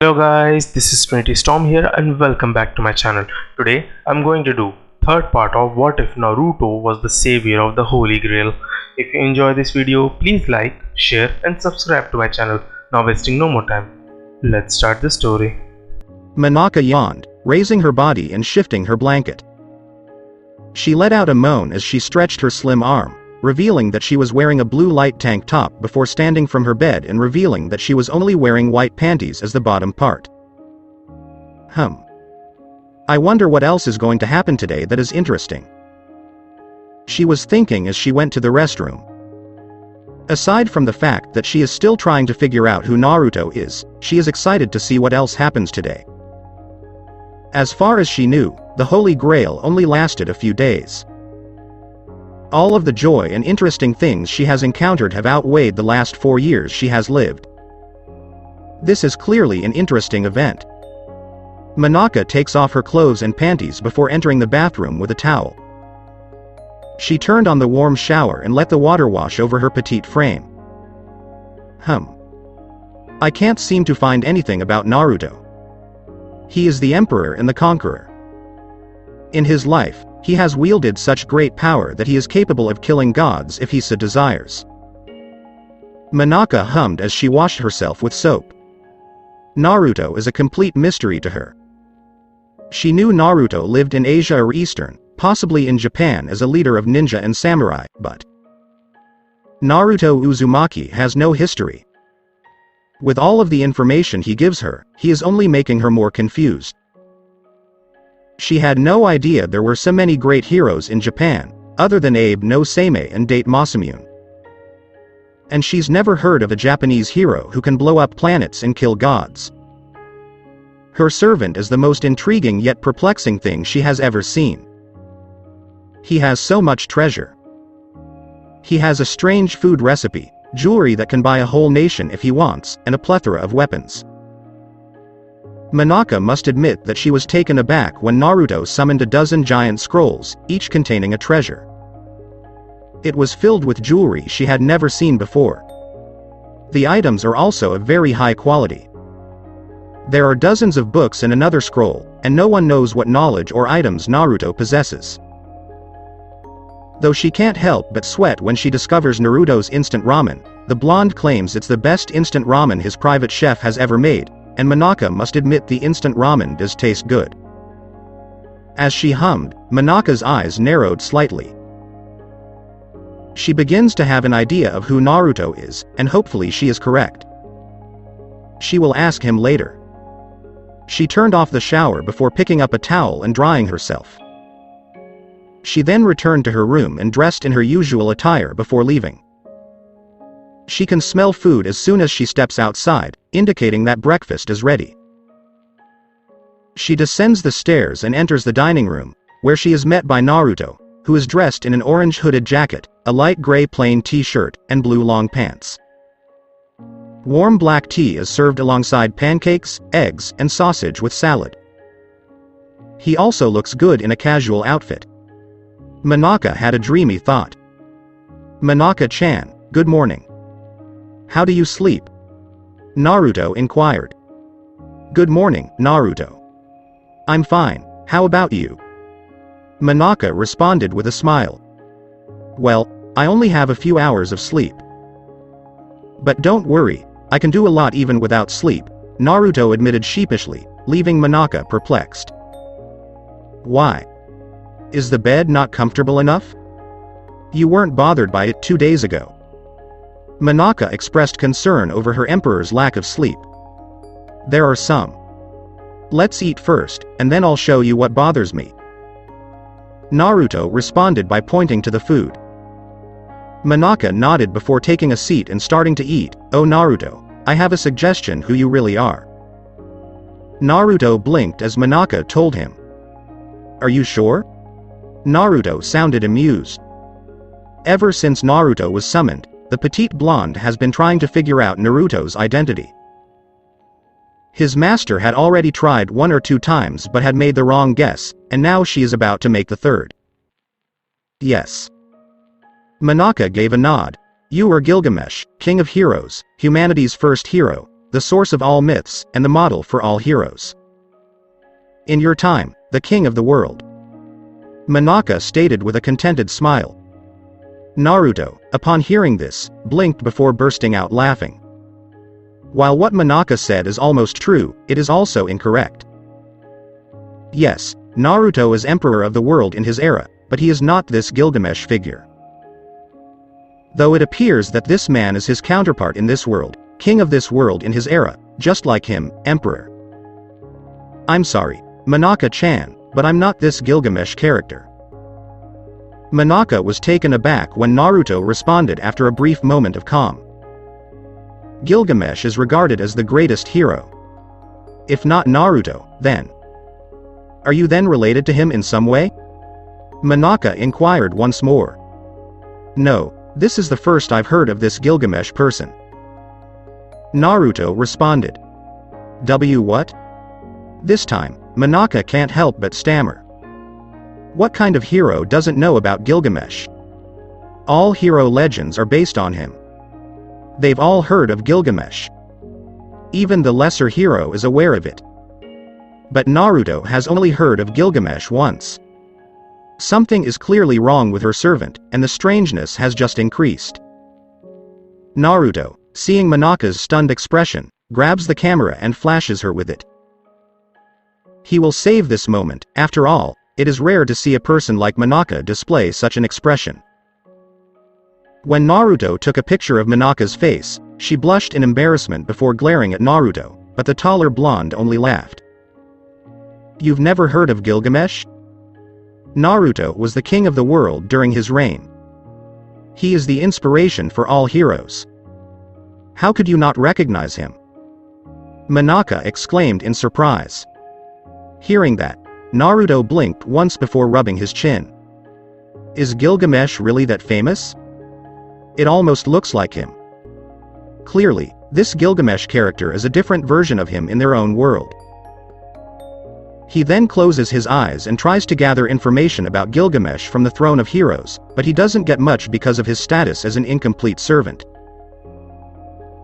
Hello guys, this is Trinity Storm here and welcome back to my channel. Today I'm going to do third part of what if Naruto was the savior of the Holy Grail. If you enjoy this video, please like, share and subscribe to my channel. Now wasting no more time, let's start the story. Manaka yawned, raising her body and shifting her blanket. She let out a moan as she stretched her slim arm, revealing that she was wearing a blue light tank top before standing from her bed and revealing that she was only wearing white panties as the bottom part. I wonder what else is going to happen today that is interesting. She was thinking as she went to the restroom. Aside from the fact that she is still trying to figure out who Naruto is, she is excited to see what else happens today. As far as she knew, the Holy Grail only lasted a few days. All of the joy and interesting things she has encountered have outweighed the last 4 years she has lived. This is clearly an interesting event. Manaka takes off her clothes and panties before entering the bathroom with a towel. She turned on the warm shower and let the water wash over her petite frame. I can't seem to find anything about Naruto. He is the Emperor and the Conqueror. In his life, he has wielded such great power that he is capable of killing gods if he so desires. Manaka hummed as she washed herself with soap. Naruto is a complete mystery to her. She knew Naruto lived in Asia or Eastern, possibly in Japan as a leader of ninja and samurai, but Naruto Uzumaki has no history. With all of the information he gives her, he is only making her more confused. She had no idea there were so many great heroes in Japan, other than Abe no Seimei and Date Masamune. And she's never heard of a Japanese hero who can blow up planets and kill gods. Her servant is the most intriguing yet perplexing thing she has ever seen. He has so much treasure. He has a strange food recipe, jewelry that can buy a whole nation if he wants, and a plethora of weapons. Manaka must admit that she was taken aback when Naruto summoned a dozen giant scrolls, each containing a treasure. It was filled with jewelry she had never seen before. The items are also of very high quality. There are dozens of books in another scroll, and no one knows what knowledge or items Naruto possesses. Though she can't help but sweat when she discovers Naruto's instant ramen, the blonde claims it's the best instant ramen his private chef has ever made, and Manaka must admit the instant ramen does taste good. As she hummed, Manaka's eyes narrowed slightly. She begins to have an idea of who Naruto is, and hopefully she is correct. She will ask him later. She turned off the shower before picking up a towel and drying herself. She then returned to her room and dressed in her usual attire before leaving. She can smell food as soon as she steps outside, indicating that breakfast is ready. She descends the stairs and enters the dining room, where she is met by Naruto, who is dressed in an orange hooded jacket, a light gray plain t-shirt, and blue long pants. Warm black tea is served alongside pancakes, eggs, and sausage with salad. He also looks good in a casual outfit. Manaka had a dreamy thought. Manaka-chan, good morning. How do you sleep? Naruto inquired. Good morning, Naruto. I'm fine, how about you? Manaka responded with a smile. Well, I only have a few hours of sleep. But don't worry, I can do a lot even without sleep, Naruto admitted sheepishly, leaving Manaka perplexed. Why? Is the bed not comfortable enough? You weren't bothered by it 2 days ago. Manaka expressed concern over her emperor's lack of sleep. There are some. Let's eat first, and then I'll show you what bothers me. Naruto responded by pointing to the food. Manaka nodded before taking a seat and starting to eat. Oh Naruto, I have a suggestion who you really are. Naruto blinked as Manaka told him. Are you sure? Naruto sounded amused. Ever since Naruto was summoned, the petite blonde has been trying to figure out Naruto's identity. His master had already tried 1 or 2 times but had made the wrong guess, and now she is about to make the third. Yes. Manaka gave a nod. You are Gilgamesh, king of heroes, humanity's first hero, the source of all myths, and the model for all heroes. In your time, the king of the world. Manaka stated with a contented smile. Naruto, upon hearing this, blinked before bursting out laughing. While what Manaka said is almost true, it is also incorrect. Yes, Naruto is emperor of the world in his era, but he is not this Gilgamesh figure. Though it appears that this man is his counterpart in this world, king of this world in his era, just like him, emperor. I'm sorry, Manaka-chan, but I'm not this Gilgamesh character. Manaka was taken aback when Naruto responded after a brief moment of calm. Gilgamesh is regarded as the greatest hero. If not Naruto, then. Are you then related to him in some way? Manaka inquired once more. No, this is the first I've heard of this Gilgamesh person. Naruto responded. What? This time, Manaka can't help but stammer. What kind of hero doesn't know about Gilgamesh? All hero legends are based on him. They've all heard of Gilgamesh. Even the lesser hero is aware of it. But Naruto has only heard of Gilgamesh once. Something is clearly wrong with her servant, and the strangeness has just increased. Naruto, seeing Manaka's stunned expression, grabs the camera and flashes her with it. He will save this moment. After all, it is rare to see a person like Manaka display such an expression. When Naruto took a picture of Manaka's face, she blushed in embarrassment before glaring at Naruto, but the taller blonde only laughed. You've never heard of Gilgamesh? Naruto was the king of the world during his reign. He is the inspiration for all heroes. How could you not recognize him? Manaka exclaimed in surprise. Hearing that, Naruto blinked once before rubbing his chin. Is Gilgamesh really that famous? It almost looks like him. Clearly, this Gilgamesh character is a different version of him in their own world. He then closes his eyes and tries to gather information about Gilgamesh from the throne of heroes, but he doesn't get much because of his status as an incomplete servant.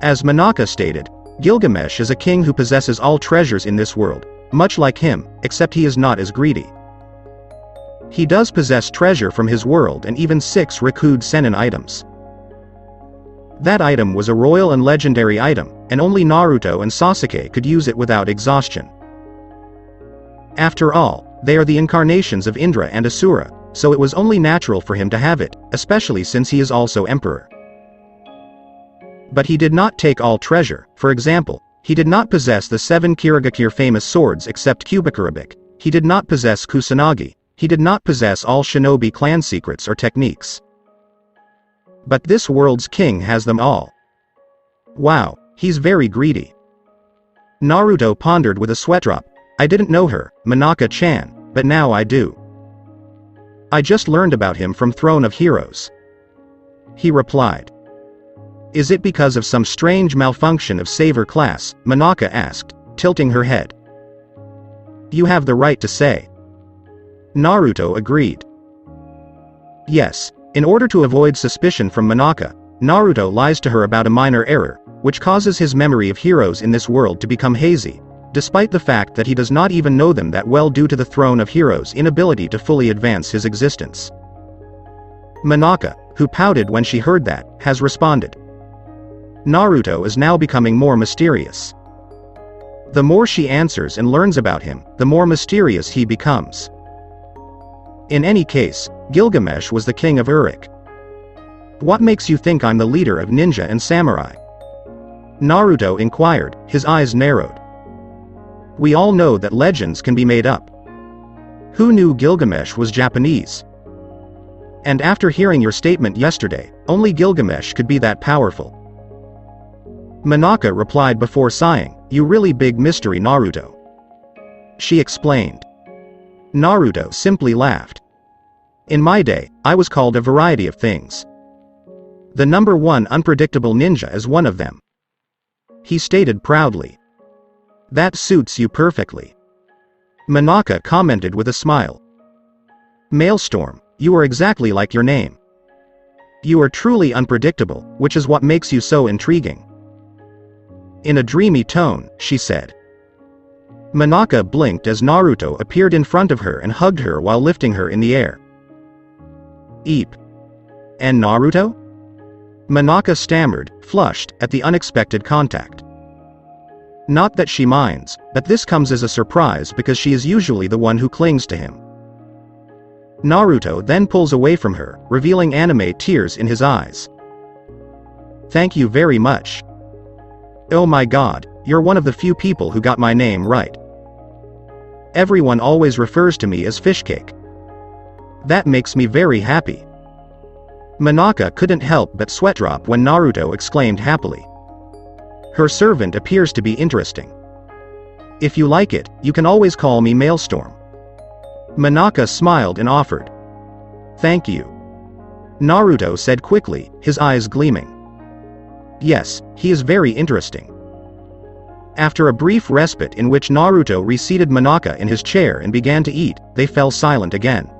As Manaka stated, Gilgamesh is a king who possesses all treasures in this world, much like him, except he is not as greedy. He does possess treasure from his world and even 6 Rikude Sennin items. That item was a royal and legendary item, and only Naruto and Sasuke could use it without exhaustion. After all, they are the incarnations of Indra and Asura, so it was only natural for him to have it, especially since he is also emperor. But he did not take all treasure. For example, he did not possess the 7 Kirigakure famous swords except Kubikurabik, he did not possess Kusanagi, he did not possess all shinobi clan secrets or techniques. But this world's king has them all. Wow, he's very greedy. Naruto pondered with a sweat drop. I didn't know her, Manaka-chan, but now I do. I just learned about him from Throne of Heroes. He replied. Is it because of some strange malfunction of Saver class? Manaka asked, tilting her head. You have the right to say. Naruto agreed. Yes, in order to avoid suspicion from Manaka, Naruto lies to her about a minor error, which causes his memory of heroes in this world to become hazy, despite the fact that he does not even know them that well due to the Throne of Heroes' inability to fully advance his existence. Manaka, who pouted when she heard that, has responded. Naruto is now becoming more mysterious. The more she answers and learns about him, the more mysterious he becomes. In any case, Gilgamesh was the king of Uruk. What makes you think I'm the leader of ninja and samurai? Naruto inquired, his eyes narrowed. We all know that legends can be made up. Who knew Gilgamesh was Japanese? And after hearing your statement yesterday, only Gilgamesh could be that powerful. Manaka replied before sighing, you really big mystery Naruto. She explained. Naruto simply laughed. In my day, I was called a variety of things. The number 1 unpredictable ninja is one of them. He stated proudly. That suits you perfectly. Manaka commented with a smile. Maelstrom, you are exactly like your name. You are truly unpredictable, which is what makes you so intriguing. In a dreamy tone, she said. Manaka blinked as Naruto appeared in front of her and hugged her while lifting her in the air. Eep. And Naruto? Manaka stammered, flushed at the unexpected contact. Not that she minds, but this comes as a surprise because she is usually the one who clings to him. Naruto then pulls away from her, revealing anime tears in his eyes. Thank you very much. Oh my god, you're one of the few people who got my name right. Everyone always refers to me as Fishcake. That makes me very happy. Manaka couldn't help but sweat drop when Naruto exclaimed happily. Her servant appears to be interesting. If you like it, you can always call me Maelstrom. Manaka smiled and offered. Thank you. Naruto said quickly, his eyes gleaming. Yes, he is very interesting. After a brief respite in which Naruto reseated Manaka in his chair and began to eat, they fell silent again.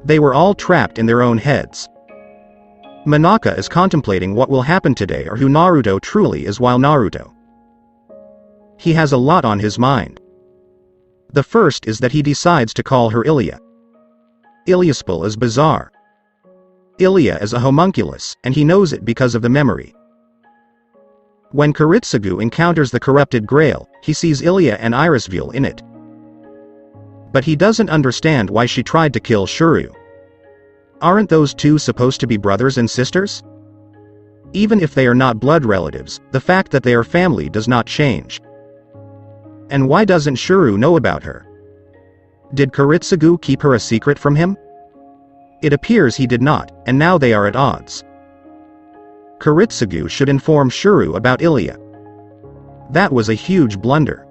They were all trapped in their own heads. Manaka is contemplating what will happen today or who Naruto truly is while Naruto. He has a lot on his mind. The first is that he decides to call her Ilya. Ilyaspal is bizarre. Ilya is a homunculus, and he knows it because of the memory. When Kiritsugu encounters the corrupted Grail, he sees Ilya and Irisville in it. But he doesn't understand why she tried to kill Shuru. Aren't those two supposed to be brothers and sisters? Even if they are not blood relatives, the fact that they are family does not change. And why doesn't Shuru know about her? Did Kiritsugu keep her a secret from him? It appears he did not, and now they are at odds. Kiritsugu should inform Shuru about Ilya. That was a huge blunder.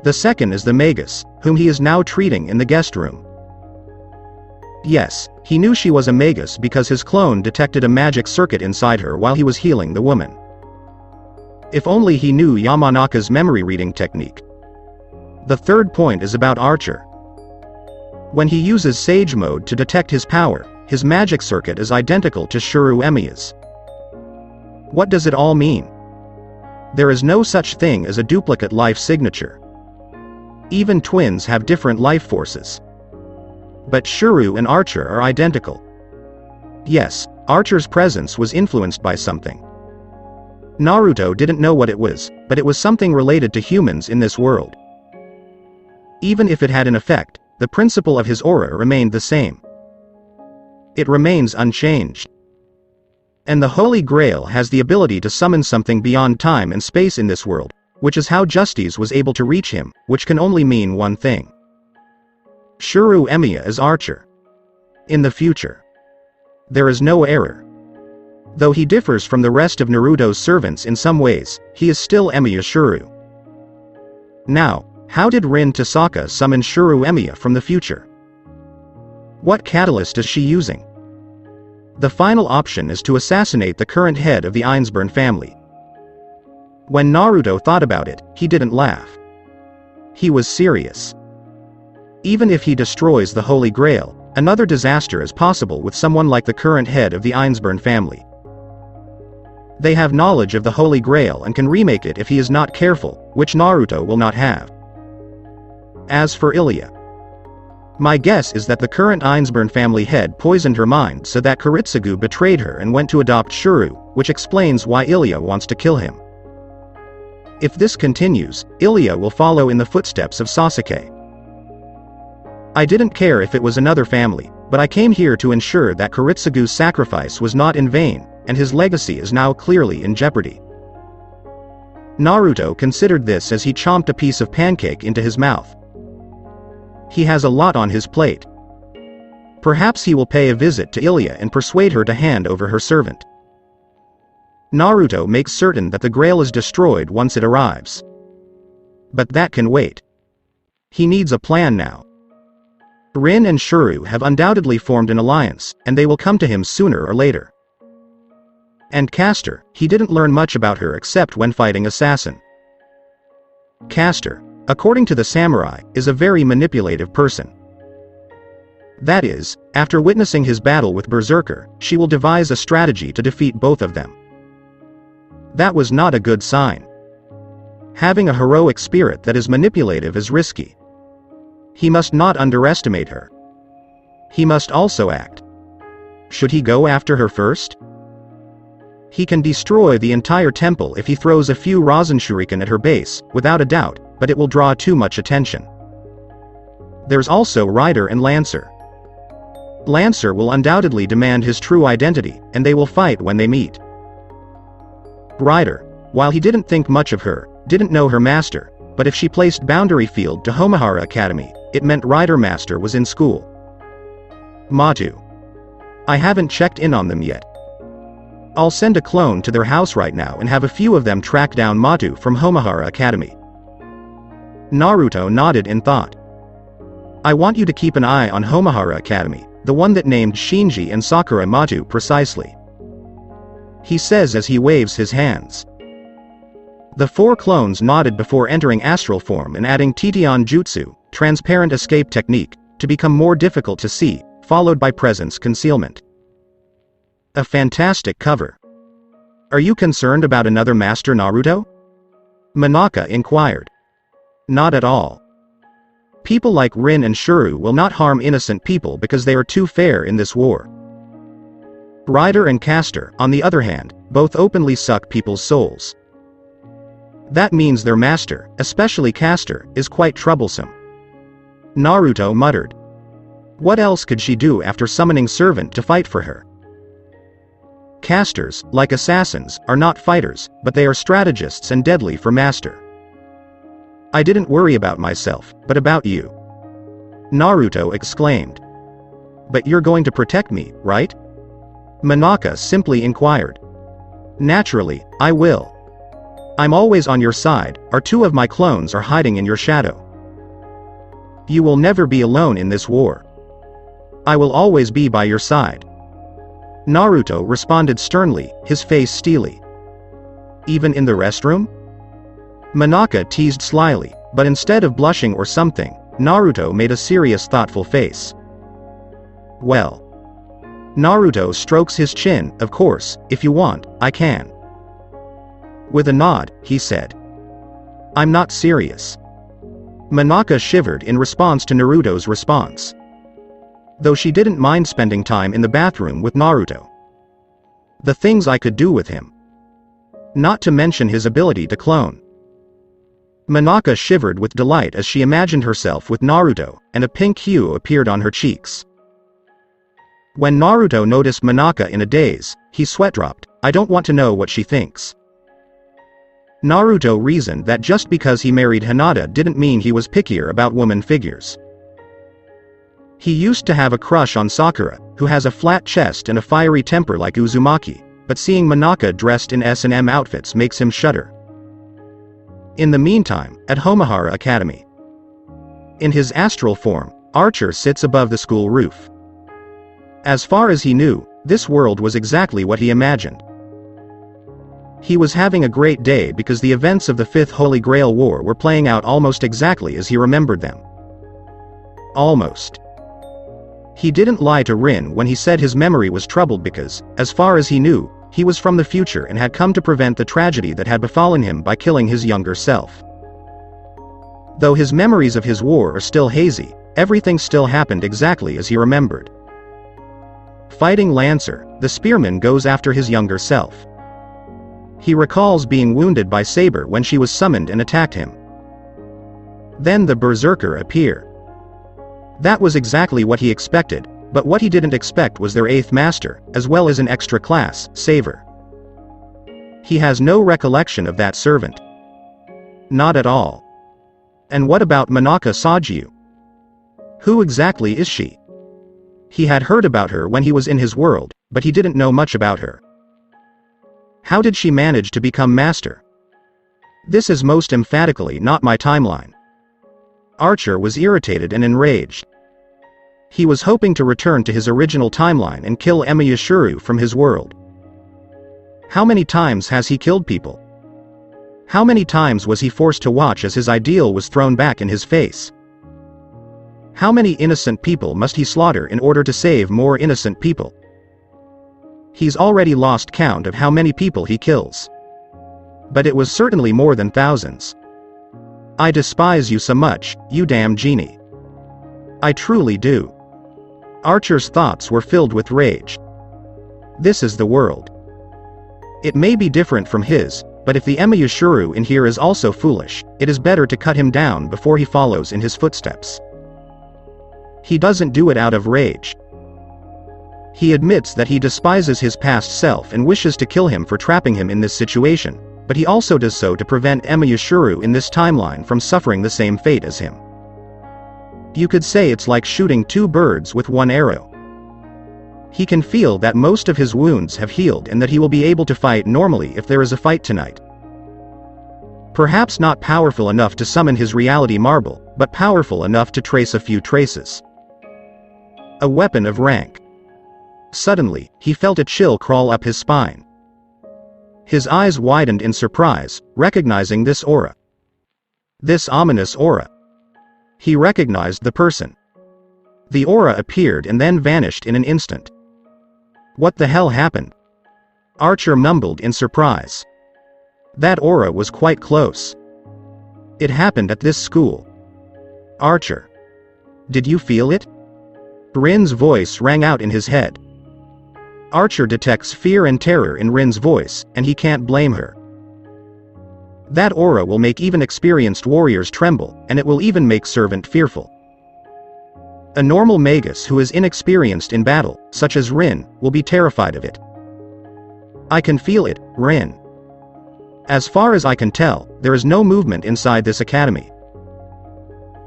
The second is the Magus, whom he is now treating in the guest room. Yes, he knew she was a Magus because his clone detected a magic circuit inside her while he was healing the woman. If only he knew Yamanaka's memory reading technique. The third point is about Archer. When he uses Sage Mode to detect his power, his magic circuit is identical to Shuru Emiya's. What does it all mean? There is no such thing as a duplicate life signature. Even twins have different life forces. But Shuru and Archer are identical. Yes, Archer's presence was influenced by something. Naruto didn't know what it was, but it was something related to humans in this world. Even if it had an effect, the principle of his aura remained the same. It remains unchanged. And the Holy Grail has the ability to summon something beyond time and space in this world, which is how Justice was able to reach him, which can only mean one thing. Shuru Emiya is Archer. In the future. There is no error. Though he differs from the rest of Naruto's servants in some ways, he is still Emiya Shuru. Now, how did Rin Tasaka summon Shuru Emiya from the future? What catalyst is she using? The final option is to assassinate the current head of the Ainsburn family. When Naruto thought about it, he didn't laugh. He was serious. Even if he destroys the Holy Grail, another disaster is possible with someone like the current head of the Ainsburn family. They have knowledge of the Holy Grail and can remake it if he is not careful, which Naruto will not have. As for Ilya, my guess is that the current Ainsburn family head poisoned her mind so that Kiritsugu betrayed her and went to adopt Shuru, which explains why Ilya wants to kill him. If this continues, Ilya will follow in the footsteps of Sasuke. I didn't care if it was another family, but I came here to ensure that Kiritsugu's sacrifice was not in vain, and his legacy is now clearly in jeopardy. Naruto considered this as he chomped a piece of pancake into his mouth. He has a lot on his plate. Perhaps he will pay a visit to Ilya and persuade her to hand over her servant. Naruto makes certain that the Grail is destroyed once it arrives. But that can wait. He needs a plan now. Rin and Shuru have undoubtedly formed an alliance, and they will come to him sooner or later. And Castor, he didn't learn much about her except when fighting Assassin. Castor, according to the samurai, is a very manipulative person. That is, after witnessing his battle with Berserker, she will devise a strategy to defeat both of them. That was not a good sign. Having a heroic spirit that is manipulative is risky. He must not underestimate her. He must also act. Should he go after her first? He can destroy the entire temple if he throws a few Rasen Shuriken at her base, without a doubt, but it will draw too much attention. There's also Rider and Lancer. Lancer will undoubtedly demand his true identity, and they will fight when they meet. Rider, while he didn't think much of her, didn't know her master, but if she placed Boundary Field to Homahara Academy, it meant Rider Master was in school. Matu. I haven't checked in on them yet. I'll send a clone to their house right now and have a few of them track down Matu from Homahara Academy. Naruto nodded in thought. I want you to keep an eye on Homahara Academy, the one that named Shinji and Sakura Matu precisely. He says as he waves his hands. The 4 clones nodded before entering astral form and adding Titian Jutsu, transparent escape technique, to become more difficult to see, followed by presence concealment. A fantastic cover. Are you concerned about another Master Naruto? Manaka inquired. Not at all. People like Rin and Shuru will not harm innocent people because they are too fair in this war. Rider and Caster, on the other hand, both openly suck people's souls. That means their master, especially Caster, is quite troublesome. Naruto muttered. What else could she do after summoning Servant to fight for her? Casters, like assassins, are not fighters, but they are strategists and deadly for Master. I didn't worry about myself, but about you. Naruto exclaimed. But you're going to protect me, right? Manaka simply inquired. Naturally, I will. I'm always on your side, or 2 of my clones are hiding in your shadow. You will never be alone in this war. I will always be by your side. Naruto responded sternly, his face steely. Even in the restroom? Manaka teased slyly, but instead of blushing or something, Naruto made a serious thoughtful face. Well. Naruto strokes his chin, of course, if you want, I can. With a nod, he said. I'm not serious. Manaka shivered in response to Naruto's response. Though she didn't mind spending time in the bathroom with Naruto. The things I could do with him. Not to mention his ability to clone. Manaka shivered with delight as she imagined herself with Naruto, and a pink hue appeared on her cheeks. When Naruto noticed Manaka in a daze, he sweat-dropped. I don't want to know what she thinks. Naruto reasoned that just because he married Hinata didn't mean he was pickier about woman figures. He used to have a crush on Sakura, who has a flat chest and a fiery temper like Uzumaki, but seeing Manaka dressed in S&M outfits makes him shudder. In the meantime, at Homahara Academy. In his astral form, Archer sits above the school roof. As far as he knew, this world was exactly what he imagined. He was having a great day because the events of the 5th Holy Grail War were playing out almost exactly as he remembered them. Almost. He didn't lie to Rin when he said his memory was troubled because, as far as he knew, he was from the future and had come to prevent the tragedy that had befallen him by killing his younger self. Though his memories of his war are still hazy, everything still happened exactly as he remembered. Fighting Lancer, the spearman goes after his younger self. He recalls being wounded by Saber when she was summoned and attacked him. Then the Berserker appear. That was exactly what he expected, but what he didn't expect was their 8th master, as well as an extra class, Saber. He has no recollection of that servant. Not at all. And what about Manaka Sajiu? Who exactly is she? He had heard about her when he was in his world, but he didn't know much about her. How did she manage to become master? This is most emphatically not my timeline. Archer was irritated and enraged. He was hoping to return to his original timeline and kill Emma Yashuru from his world. How many times has he killed people? How many times was he forced to watch as his ideal was thrown back in his face? How many innocent people must he slaughter in order to save more innocent people? He's already lost count of how many people he kills. But it was certainly more than thousands. I despise you so much, you damn genie. I truly do. Archer's thoughts were filled with rage. This is the world. It may be different from his, but if the Emayashuru in here is also foolish, it is better to cut him down before he follows in his footsteps. He doesn't do it out of rage. He admits that he despises his past self and wishes to kill him for trapping him in this situation, but he also does so to prevent Emayashuru in this timeline from suffering the same fate as him. You could say it's like shooting two birds with one arrow. He can feel that most of his wounds have healed and that he will be able to fight normally if there is a fight tonight. Perhaps not powerful enough to summon his reality marble, but powerful enough to trace a few traces. A weapon of rank. Suddenly, he felt a chill crawl up his spine. His eyes widened in surprise, recognizing this aura. This ominous aura. He recognized the person. The aura appeared and then vanished in an instant. What the hell happened? Archer mumbled in surprise. That aura was quite close. It happened at this school. Archer. Did you feel it? Rin's voice rang out in his head. Archer detects fear and terror in Rin's voice, and he can't blame her. That aura will make even experienced warriors tremble, and it will even make Servant fearful. A normal magus who is inexperienced in battle, such as Rin, will be terrified of it. I can feel it, Rin. As far as I can tell, there is no movement inside this academy.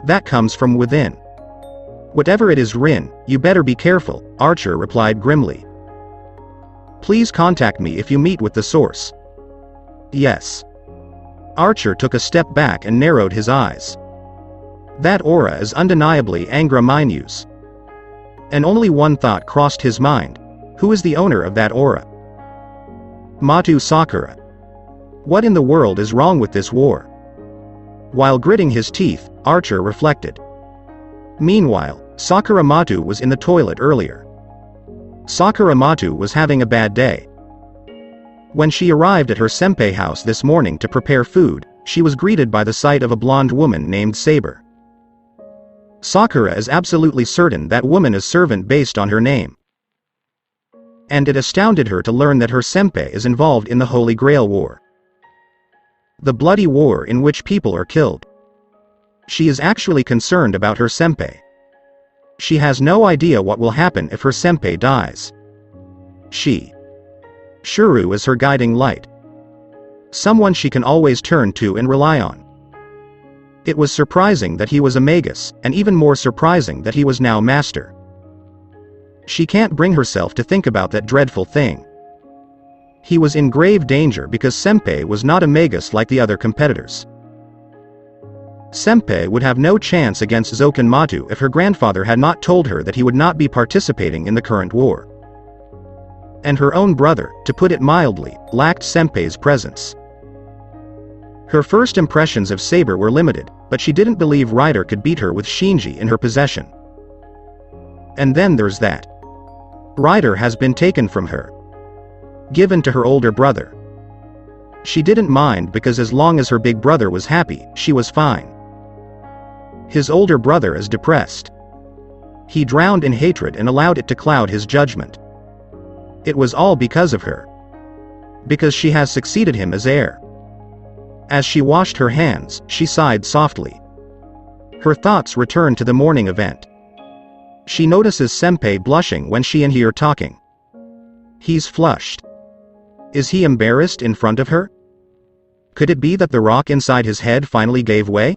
That comes from within. Whatever it is, Rin, you better be careful, Archer replied grimly. Please contact me if you meet with the source. Yes. Archer took a step back and narrowed his eyes. That aura is undeniably Angra Mainyu's. And only one thought crossed his mind. Who is the owner of that aura? Matu Sakura. What in the world is wrong with this war? While gritting his teeth, Archer reflected. Meanwhile, Sakura Matu was in the toilet earlier. Sakura Matu was having a bad day. When she arrived at her senpai house this morning to prepare food, she was greeted by the sight of a blonde woman named Saber. Sakura is absolutely certain that woman is servant based on her name. And it astounded her to learn that her senpai is involved in the Holy Grail War. The bloody war in which people are killed. She is actually concerned about her senpai. She has no idea what will happen if her senpai dies. Shuru is her guiding light. Someone she can always turn to and rely on. It was surprising that he was a magus, and even more surprising that he was now master. She can't bring herself to think about that dreadful thing. He was in grave danger because senpai was not a magus like the other competitors. Senpai would have no chance against Zoken Matu if her grandfather had not told her that he would not be participating in the current war. And her own brother, to put it mildly, lacked senpai's presence. Her first impressions of Saber were limited, but she didn't believe Ryder could beat her with Shinji in her possession. And then there's that. Ryder has been taken from her. Given to her older brother. She didn't mind because as long as her big brother was happy, she was fine. His older brother is depressed. He drowned in hatred and allowed it to cloud his judgment. It was all because of her. Because she has succeeded him as heir. As she washed her hands, she sighed softly. Her thoughts returned to the morning event. She notices senpai blushing when she and he are talking. He's flushed. Is he embarrassed in front of her? Could it be that the rock inside his head finally gave way?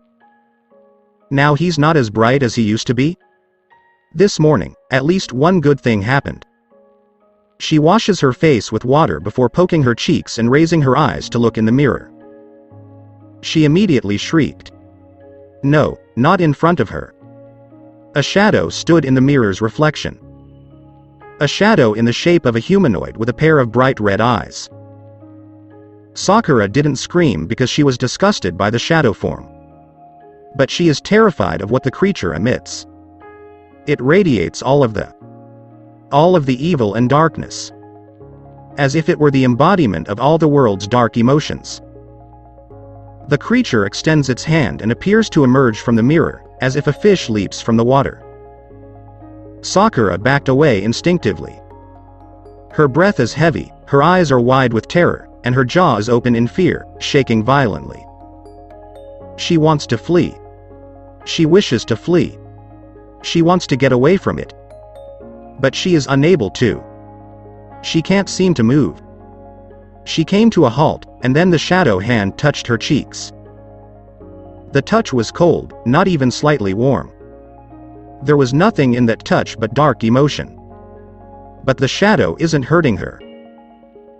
Now he's not as bright as he used to be? This morning, at least one good thing happened. She washes her face with water before poking her cheeks and raising her eyes to look in the mirror. She immediately shrieked. No, not in front of her. A shadow stood in the mirror's reflection. A shadow in the shape of a humanoid with a pair of bright red eyes. Sakura didn't scream because she was disgusted by the shadow form. But she is terrified of what the creature emits. It radiates all of the evil and darkness. As if it were the embodiment of all the world's dark emotions. The creature extends its hand and appears to emerge from the mirror, as if a fish leaps from the water. Sakura backed away instinctively. Her breath is heavy, her eyes are wide with terror, and her jaw is open in fear, shaking violently. She wants to flee. She wishes to flee. She wants to get away from it. But she is unable to. She can't seem to move. She came to a halt, and then the shadow hand touched her cheeks. The touch was cold, not even slightly warm. There was nothing in that touch but dark emotion. But the shadow isn't hurting her.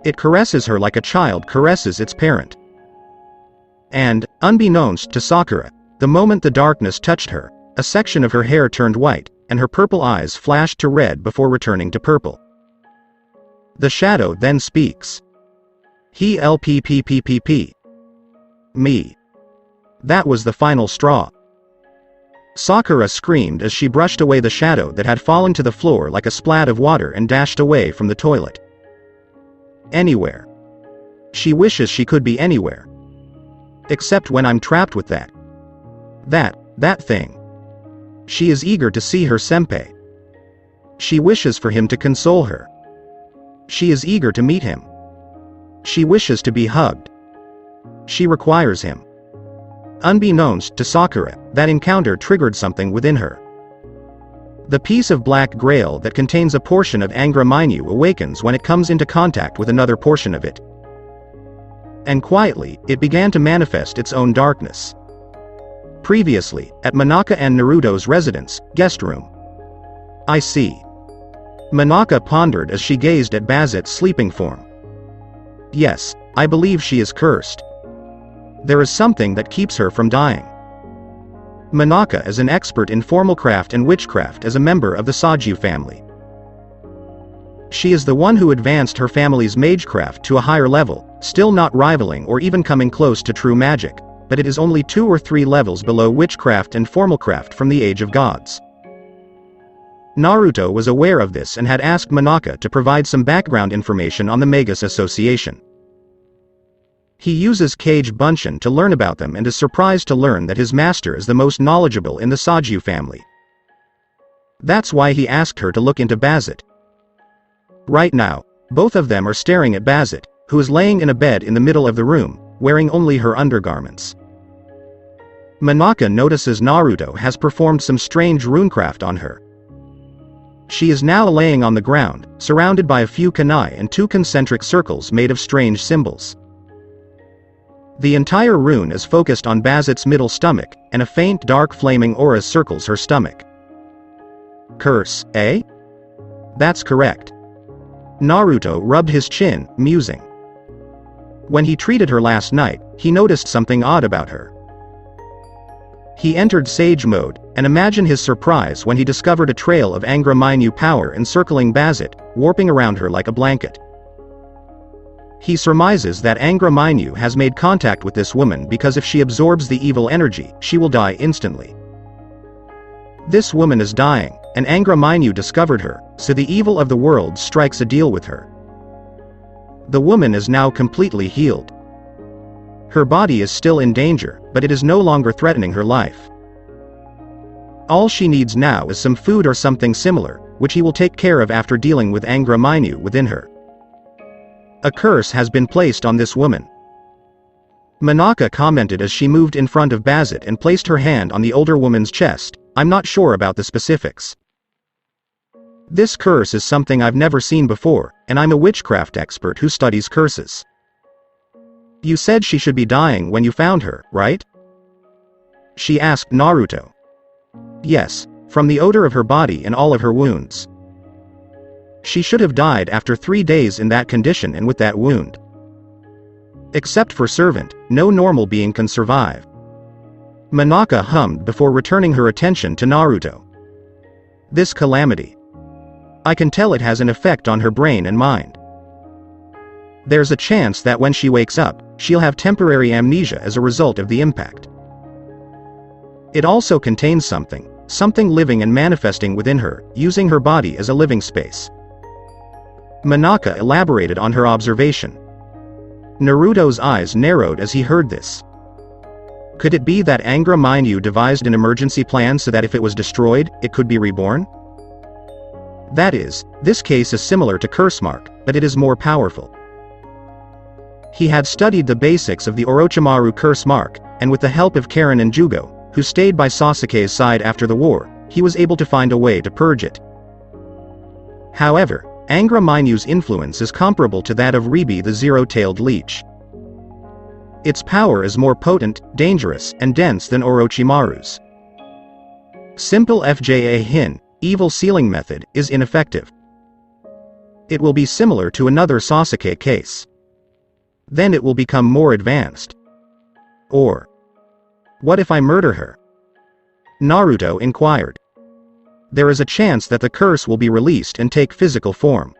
It caresses her like a child caresses its parent. And, unbeknownst to Sakura, the moment the darkness touched her, a section of her hair turned white, and her purple eyes flashed to red before returning to purple. The shadow then speaks. He LPPPPP. Me. That was the final straw. Sakura screamed as she brushed away the shadow that had fallen to the floor like a splat of water and dashed away from the toilet. Anywhere. She wishes she could be anywhere. Except when I'm trapped with that thing. She is eager to see her senpai. She wishes for him to console her. She is eager to meet him. She wishes to be hugged. She requires him. Unbeknownst to Sakura, that encounter triggered something within her. The piece of black grail that contains a portion of Angra Mainyu awakens when it comes into contact with another portion of it. And quietly, it began to manifest its own darkness. Previously, at Manaka and Naruto's residence, guest room. I see. Manaka pondered as she gazed at Bazit's sleeping form. Yes, I believe she is cursed. There is something that keeps her from dying. Manaka is an expert in formal craft and witchcraft as a member of the Saju family. She is the one who advanced her family's magecraft to a higher level, still not rivaling or even coming close to true magic, but it is only 2 or 3 levels below witchcraft and formal craft from the Age of Gods. Naruto was aware of this and had asked Manaka to provide some background information on the Magus Association. He uses Kage Bunshin to learn about them and is surprised to learn that his master is the most knowledgeable in the Saju family. That's why he asked her to look into Bazit. Right now, both of them are staring at Bazit, who is laying in a bed in the middle of the room, wearing only her undergarments. Manaka notices Naruto has performed some strange runecraft on her. She is now laying on the ground, surrounded by a few kunai and 2 concentric circles made of strange symbols. The entire rune is focused on Bazit's middle stomach, and a faint dark flaming aura circles her stomach. Curse, eh? That's correct. Naruto rubbed his chin, musing. When he treated her last night, he noticed something odd about her. He entered Sage mode, and imagine his surprise when he discovered a trail of Angra Mainyu power encircling Bazit, warping around her like a blanket. He surmises that Angra Mainyu has made contact with this woman because if she absorbs the evil energy, she will die instantly. This woman is dying, and Angra Mainyu discovered her, so the evil of the world strikes a deal with her. The woman is now completely healed. Her body is still in danger, but it is no longer threatening her life. All she needs now is some food or something similar, which he will take care of after dealing with Angra Mainyu within her. A curse has been placed on this woman. Manaka commented as she moved in front of Bazit and placed her hand on the older woman's chest. I'm not sure about the specifics. This curse is something I've never seen before, and I'm a witchcraft expert who studies curses. You said she should be dying when you found her, right? She asked Naruto. Yes, from the odor of her body and all of her wounds. She should have died after 3 days in that condition and with that wound. Except for Servant, no normal being can survive. Manaka hummed before returning her attention to Naruto. This calamity. I can tell it has an effect on her brain and mind. There's a chance that when she wakes up, she'll have temporary amnesia as a result of the impact. It also contains something living and manifesting within her, using her body as a living space. Manaka elaborated on her observation. Naruto's eyes narrowed as he heard this. Could it be that Angra Mainyu devised an emergency plan so that if it was destroyed, it could be reborn? That is, this case is similar to Curse Mark, but it is more powerful. He had studied the basics of the Orochimaru Curse Mark, and with the help of Karen and Jugo, who stayed by Sasuke's side after the war, he was able to find a way to purge it. However, Angra Mainyu's influence is comparable to that of Ribi the Zero-Tailed Leech. Its power is more potent, dangerous, and dense than Orochimaru's. Simple FJA Hin, evil sealing method, is ineffective. It will be similar to another Sasuke case. Then it will become more advanced. Or, what if I murder her? Naruto inquired. There is a chance that the curse will be released and take physical form.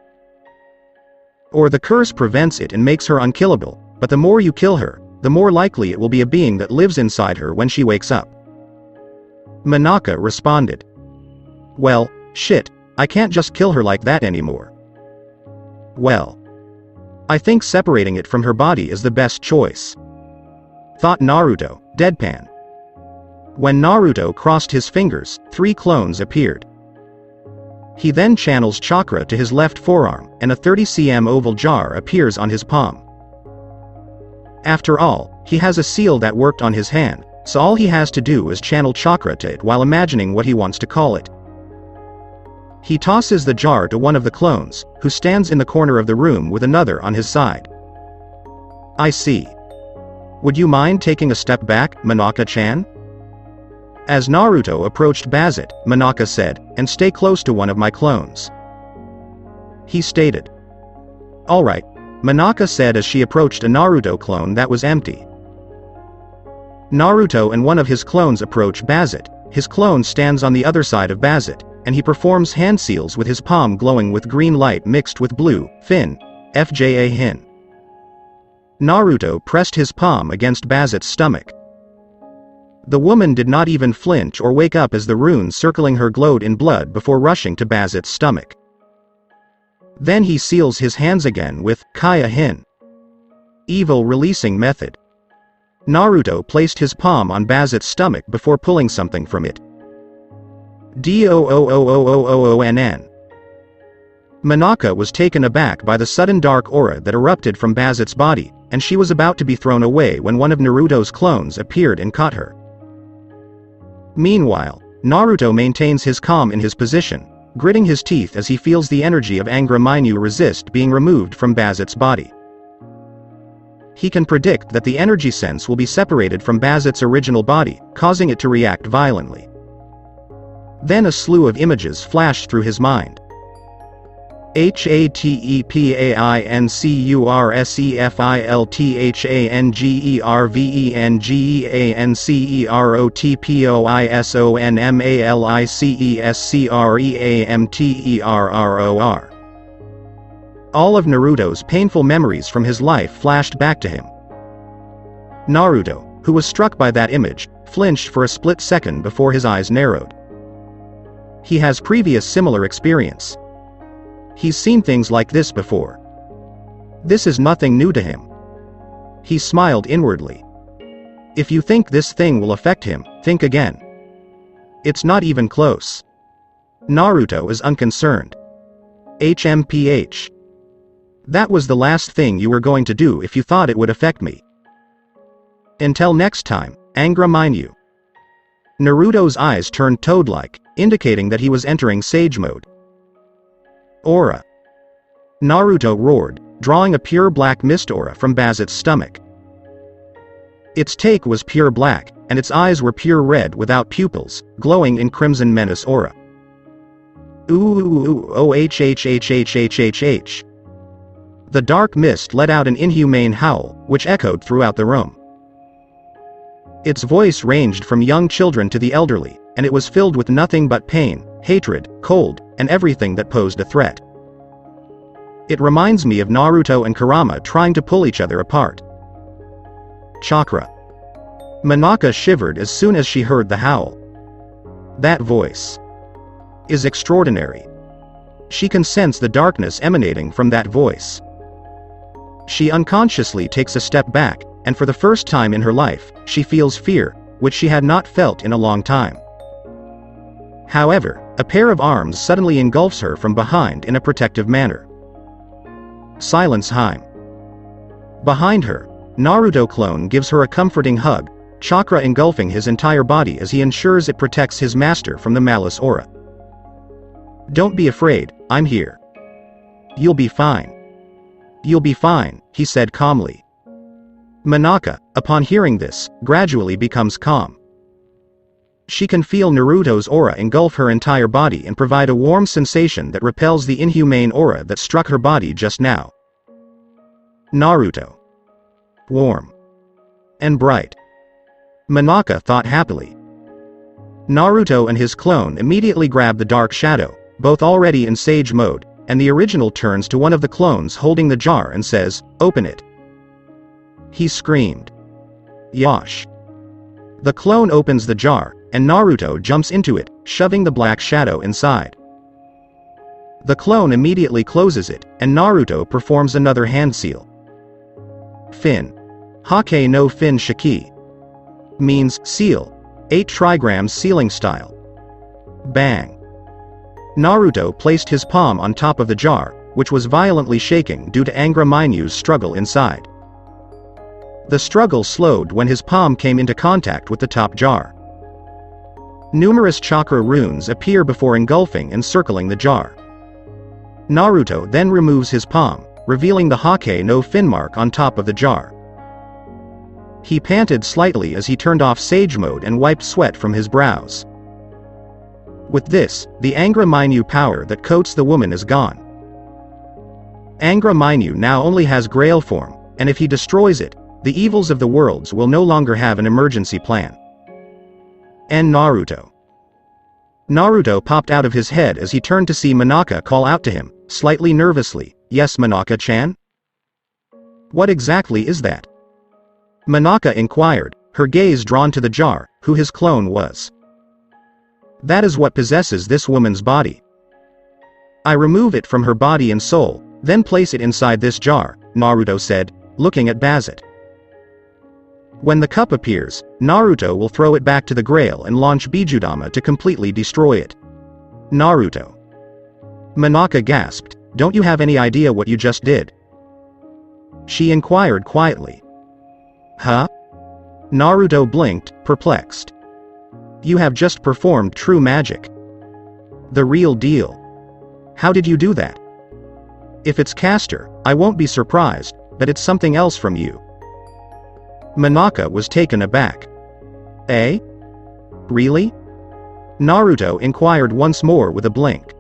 Or the curse prevents it and makes her unkillable, but the more you kill her, the more likely it will be a being that lives inside her when she wakes up. Manaka responded. Well, shit, I can't just kill her like that anymore. Well, I think separating it from her body is the best choice, thought Naruto, deadpan. When Naruto crossed his fingers, 3 clones appeared. He then channels chakra to his left forearm, and a 30 cm oval jar appears on his palm. After all, he has a seal that worked on his hand, so all he has to do is channel chakra to it while imagining what he wants to call it. He tosses the jar to one of the clones, who stands in the corner of the room with another on his side. I see. Would you mind taking a step back, Manaka-chan? As Naruto approached Bazit, Manaka said, and stay close to one of my clones. He stated. Alright, Manaka said as she approached a Naruto clone that was empty. Naruto and one of his clones approach Bazit. His clone stands on the other side of Bazit, and he performs hand seals with his palm glowing with green light mixed with blue, fin, FJA Hin. Naruto pressed his palm against Bazit's stomach. The woman did not even flinch or wake up as the runes circling her glowed in blood before rushing to Bazit's stomach. Then he seals his hands again with Kaya Hin. Evil releasing method. Naruto placed his palm on Bazit's stomach before pulling something from it. DOOOOOOONN. Manaka was taken aback by the sudden dark aura that erupted from Bazit's body, and she was about to be thrown away when one of Naruto's clones appeared and caught her. Meanwhile, Naruto maintains his calm in his position, gritting his teeth as he feels the energy of Angra Mainyu resist being removed from Bazit's body. He can predict that the energy sense will be separated from Bazit's original body, causing it to react violently. Then a slew of images flashed through his mind. HATEPISEFILTHANGERVENGERSCFILTHANGEROTPOISONMALICESSEROR. All of Naruto's painful memories from his life flashed back to him. Naruto, who was struck by that image, flinched for a split second before his eyes narrowed. He has previous similar experience. He's seen things like this before. This is nothing new to him. He smiled inwardly. If you think this thing will affect him, think again. It's not even close. Naruto is unconcerned. HMPH. That was the last thing you were going to do if you thought it would affect me. Until next time, Angra Mainyu. Naruto's eyes turned toad-like, indicating that he was entering Sage mode. Aura. Naruto roared, drawing a pure black mist aura from Bazit's stomach. Its take was pure black, and its eyes were pure red without pupils, glowing in crimson menace aura. Ooh, OHHHHHHH. The dark mist let out an inhumane howl, which echoed throughout the room. Its voice ranged from young children to the elderly, and it was filled with nothing but pain, hatred, cold, and everything that posed a threat. It reminds me of Naruto and Kurama trying to pull each other apart. Chakra. Manaka shivered as soon as she heard the howl. That voice is extraordinary. She can sense the darkness emanating from that voice. She unconsciously takes a step back, and for the first time in her life, she feels fear, which she had not felt in a long time. However, a pair of arms suddenly engulfs her from behind in a protective manner. Silence Heim. Behind her, Naruto clone gives her a comforting hug, chakra engulfing his entire body as he ensures it protects his master from the malice aura. Don't be afraid, I'm here. You'll be fine. You'll be fine, he said calmly. Monaka, upon hearing this, gradually becomes calm. She can feel Naruto's aura engulf her entire body and provide a warm sensation that repels the inhumane aura that struck her body just now. Naruto. Warm. And bright. Monaka thought happily. Naruto and his clone immediately grab the dark shadow, both already in sage mode, and the original turns to one of the clones holding the jar and says, "Open it." He screamed. Yosh. The clone opens the jar, and Naruto jumps into it, shoving the black shadow inside. The clone immediately closes it, and Naruto performs another hand seal. Fin. Hake no Fin Shiki. Means seal. 8 trigrams sealing style. Bang. Naruto placed his palm on top of the jar, which was violently shaking due to Angra Mainyu's struggle inside. The struggle slowed when his palm came into contact with the top jar. Numerous chakra runes appear before engulfing and circling the jar. Naruto then removes his palm, revealing the Hake no Fin mark on top of the jar. He panted slightly as he turned off sage mode and wiped sweat from his brows. With this, the Angra Mainyu power that coats the woman is gone. Angra Mainyu now only has Grail form, and if he destroys it, the evils of the worlds will no longer have an emergency plan. And Naruto. Naruto popped out of his head as he turned to see Monaka call out to him, slightly nervously, "Yes, Monaka-chan? What exactly is that?" Monaka inquired, her gaze drawn to the jar, who his clone was. "That is what possesses this woman's body. I remove it from her body and soul, then place it inside this jar," Naruto said, looking at Bazet. When the cup appears, Naruto will throw it back to the Grail and launch Bijudama to completely destroy it. Naruto. Monaka gasped, "Don't you have any idea what you just did?" She inquired quietly. Huh? Naruto blinked, perplexed. "You have just performed true magic. The real deal. How did you do that? If it's caster, I won't be surprised, but it's something else from you." Monaka was taken aback. Eh? Really? Naruto inquired once more with a blink.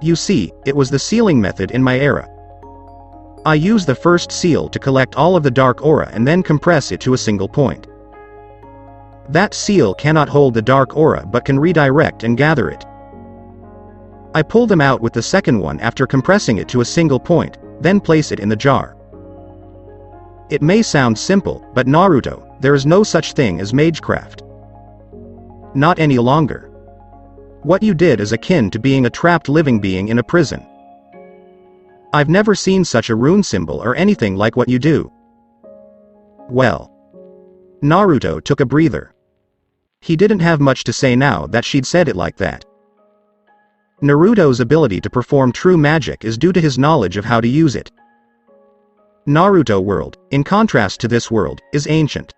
"You see, it was the sealing method in my era. I use the first seal to collect all of the dark aura and then compress it to a single point. That seal cannot hold the dark aura but can redirect and gather it. I pull them out with the second one after compressing it to a single point, then place it in the jar. It may sound simple, but Naruto, there is no such thing as magecraft. Not any longer. What you did is akin to being a trapped living being in a prison. I've never seen such a rune symbol or anything like what you do." Well. Naruto took a breather. He didn't have much to say now that she'd said it like that. Naruto's ability to perform true magic is due to his knowledge of how to use it. Naruto world, in contrast to this world, is ancient.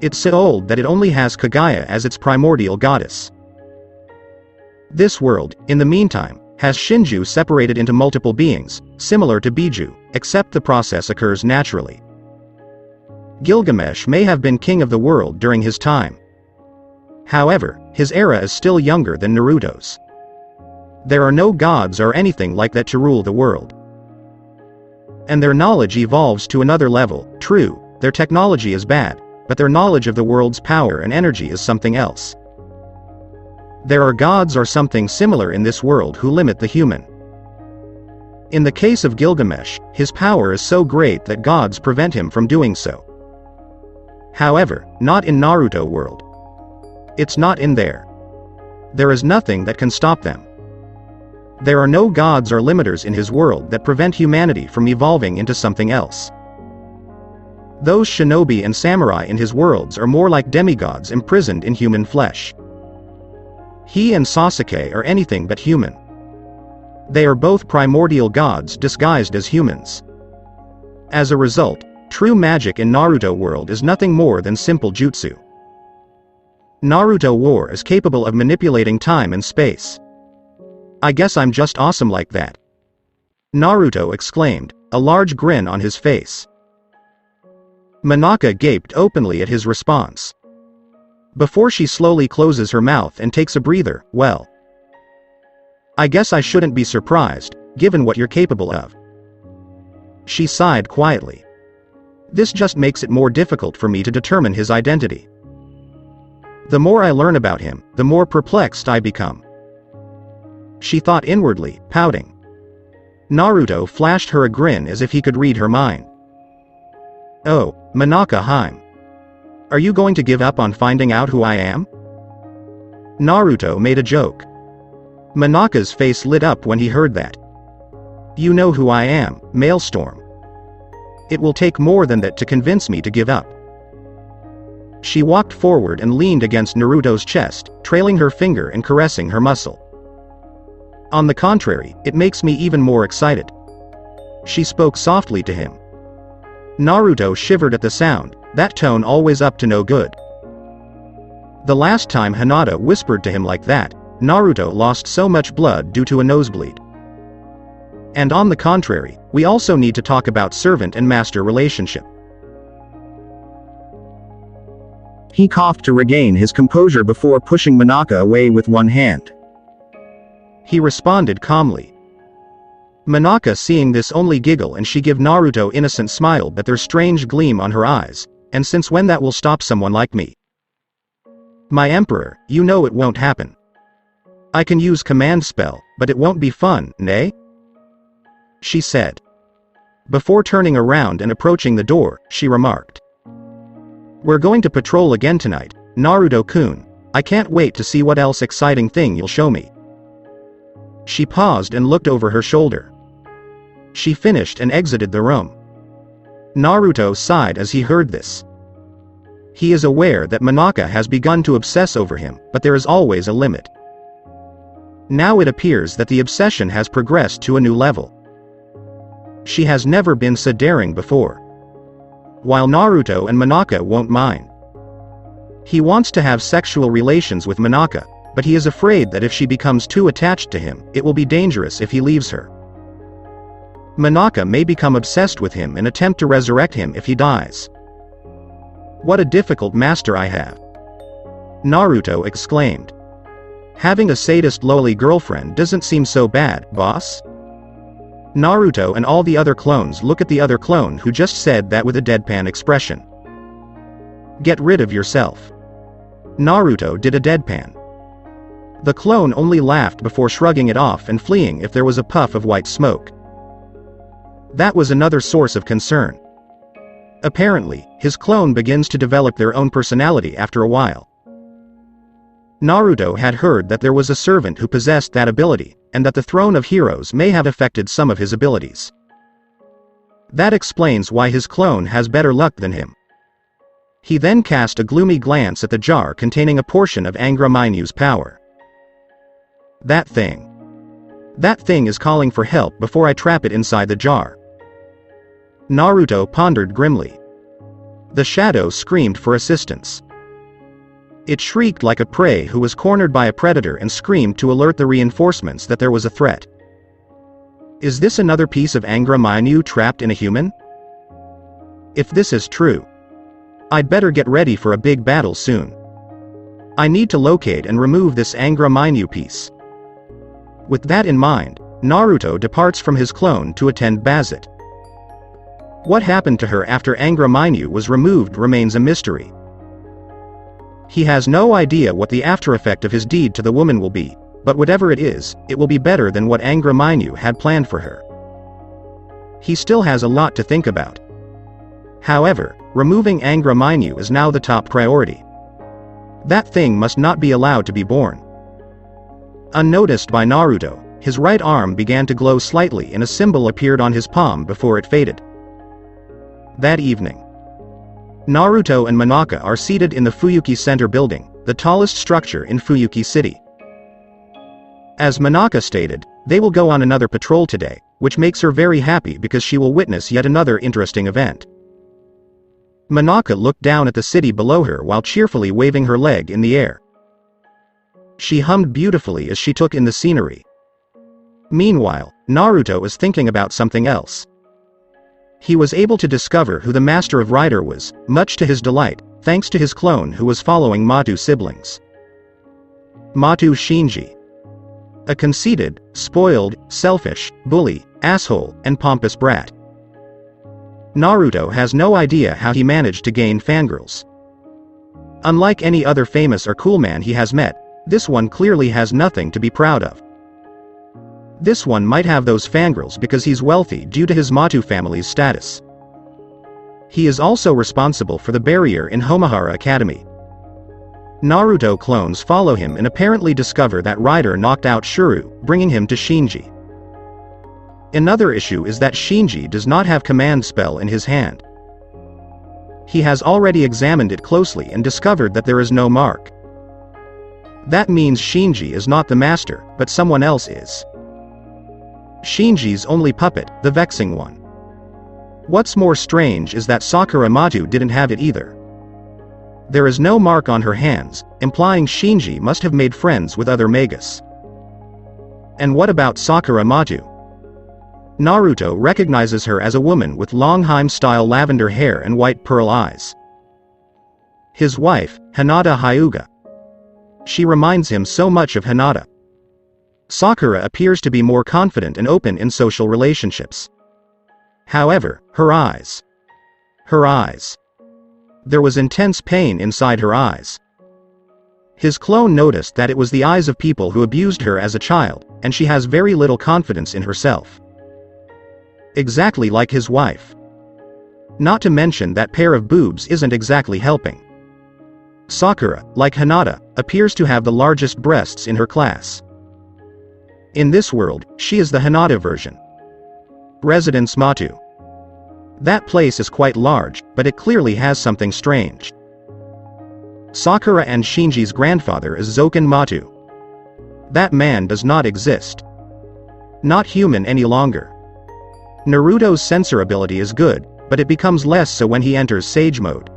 It's so old that it only has Kagaya as its primordial goddess. This world, in the meantime, has Shinju separated into multiple beings, similar to Biju, except the process occurs naturally. Gilgamesh may have been king of the world during his time. However, his era is still younger than Naruto's. There are no gods or anything like that to rule the world. And their knowledge evolves to another level. True, their technology is bad, but their knowledge of the world's power and energy is something else. There are gods or something similar in this world who limit the human. In the case of Gilgamesh, his power is so great that gods prevent him from doing so. However, not in Naruto world. It's not in there. There is nothing that can stop them. There are no gods or limiters in his world that prevent humanity from evolving into something else. Those shinobi and samurai in his worlds are more like demigods imprisoned in human flesh. He and Sasuke are anything but human. They are both primordial gods disguised as humans. As a result, true magic in Naruto world is nothing more than simple jutsu. Naruto War is capable of manipulating time and space. I guess I'm just awesome like that. Naruto exclaimed, a large grin on his face. Monaka gaped openly at his response. Before she slowly closes her mouth and takes a breather, well, I guess I shouldn't be surprised, given what you're capable of. She sighed quietly. This just makes it more difficult for me to determine his identity. The more I learn about him, the more perplexed I become. She thought inwardly, pouting. Naruto flashed her a grin as if he could read her mind. Oh, Monaka Haim. Are you going to give up on finding out who I am? Naruto made a joke. Monaka's face lit up when he heard that. You know who I am, Maelstrom. It will take more than that to convince me to give up. She walked forward and leaned against Naruto's chest, trailing her finger and caressing her muscle. On the contrary, it makes me even more excited. She spoke softly to him. Naruto shivered at the sound, that tone always up to no good. The last time Hinata whispered to him like that, Naruto lost so much blood due to a nosebleed. And on the contrary, we also need to talk about servant and master relationship. He coughed to regain his composure before pushing Monaka away with one hand. He responded calmly. Monaka seeing this only giggle and she give Naruto innocent smile but their strange gleam on her eyes, and since when that will stop someone like me? My emperor, you know it won't happen. I can use command spell, but it won't be fun, nay? She said. Before turning around and approaching the door, she remarked. We're going to patrol again tonight, Naruto-kun. I can't wait to see what else exciting thing you'll show me. She paused and looked over her shoulder. She finished and exited the room. Naruto sighed as he heard this. He is aware that Monaka has begun to obsess over him, but there is always a limit. Now it appears that the obsession has progressed to a new level. She has never been so daring before. While Naruto and Monaka won't mind. He wants to have sexual relations with Monaka, but he is afraid that if she becomes too attached to him, it will be dangerous if he leaves her. Monaka may become obsessed with him and attempt to resurrect him if he dies. What a difficult master I have. Naruto exclaimed. Having a sadist lowly girlfriend doesn't seem so bad, boss? Naruto and all the other clones look at the other clone who just said that with a deadpan expression. Get rid of yourself. Naruto did a deadpan. The clone only laughed before shrugging it off and fleeing if there was a puff of white smoke. That was another source of concern. Apparently, his clone begins to develop their own personality after a while. Naruto had heard that there was a servant who possessed that ability, and that the Throne of Heroes may have affected some of his abilities. That explains why his clone has better luck than him. He then cast a gloomy glance at the jar containing a portion of Angra Mainyu's power. That thing. That thing is calling for help before I trap it inside the jar. Naruto pondered grimly. The shadow screamed for assistance. It shrieked like a prey who was cornered by a predator and screamed to alert the reinforcements that there was a threat. Is this another piece of Angra Mainyu trapped in a human? If this is true, I'd better get ready for a big battle soon. I need to locate and remove this Angra Mainyu piece. With that in mind, Naruto departs from his clone to attend Bazit. What happened to her after Angra Mainyu was removed remains a mystery. He has no idea what the aftereffect of his deed to the woman will be, but whatever it is, it will be better than what Angra Mainyu had planned for her. He still has a lot to think about. However, removing Angra Mainyu is now the top priority. That thing must not be allowed to be born. Unnoticed by Naruto, his right arm began to glow slightly and a symbol appeared on his palm before it faded. That evening, Naruto and Monaka are seated in the Fuyuki Center building, the tallest structure in Fuyuki City. As Monaka stated, they will go on another patrol today, which makes her very happy because she will witness yet another interesting event. Monaka looked down at the city below her while cheerfully waving her leg in the air. She hummed beautifully as she took in the scenery. Meanwhile, Naruto was thinking about something else. He was able to discover who the Master of Rider was, much to his delight, thanks to his clone who was following Matu siblings. Matu Shinji. A conceited, spoiled, selfish, bully, asshole, and pompous brat. Naruto has no idea how he managed to gain fangirls. Unlike any other famous or cool man he has met, this one clearly has nothing to be proud of. This one might have those fangirls because he's wealthy due to his Matu family's status. He is also responsible for the barrier in Homahara Academy. Naruto clones follow him and apparently discover that Rider knocked out Shuru, bringing him to Shinji. Another issue is that Shinji does not have command spell in his hand. He has already examined it closely and discovered that there is no mark. That means Shinji is not the master, but someone else is. Shinji's only puppet, the vexing one. What's more strange is that Sakura Matu didn't have it either. There is no mark on her hands, implying Shinji must have made friends with other Magus. And what about Sakura Matu? Naruto recognizes her as a woman with long Heim-style lavender hair and white pearl eyes. His wife, Hinata Hyuga. She reminds him so much of Hinata. Sakura appears to be more confident and open in social relationships. However, her eyes. Her eyes. There was intense pain inside her eyes. His clone noticed that it was the eyes of people who abused her as a child, and she has very little confidence in herself. Exactly like his wife. Not to mention that pair of boobs isn't exactly helping. Sakura, like Hinata, appears to have the largest breasts in her class. In this world, she is the Hinata version. Residence Matu. That place is quite large, but it clearly has something strange. Sakura and Shinji's grandfather is Zoken Matu. That man does not exist. Not human any longer. Naruto's sensor ability is good, but it becomes less so when he enters Sage mode.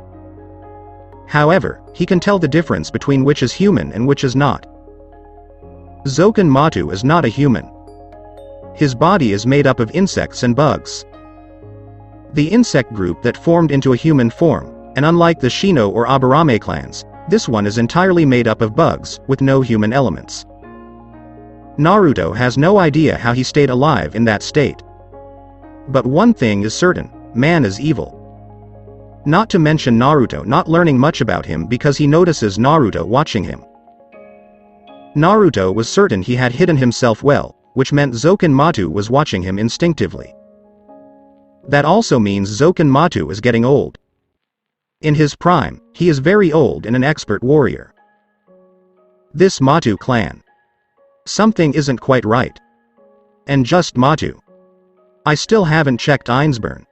However, he can tell the difference between which is human and which is not. Zoken Matu is not a human. His body is made up of insects and bugs. The insect group that formed into a human form, and unlike the Shino or Aburame clans, this one is entirely made up of bugs, with no human elements. Naruto has no idea how he stayed alive in that state. But one thing is certain, man is evil. Not to mention Naruto not learning much about him because he notices Naruto watching him. Naruto was certain he had hidden himself well, which meant Zoken Matu was watching him instinctively. That also means Zoken Matu is getting old. In his prime, he is very old and an expert warrior. This Matu clan. Something isn't quite right. And just Matu. I still haven't checked Ainsburn.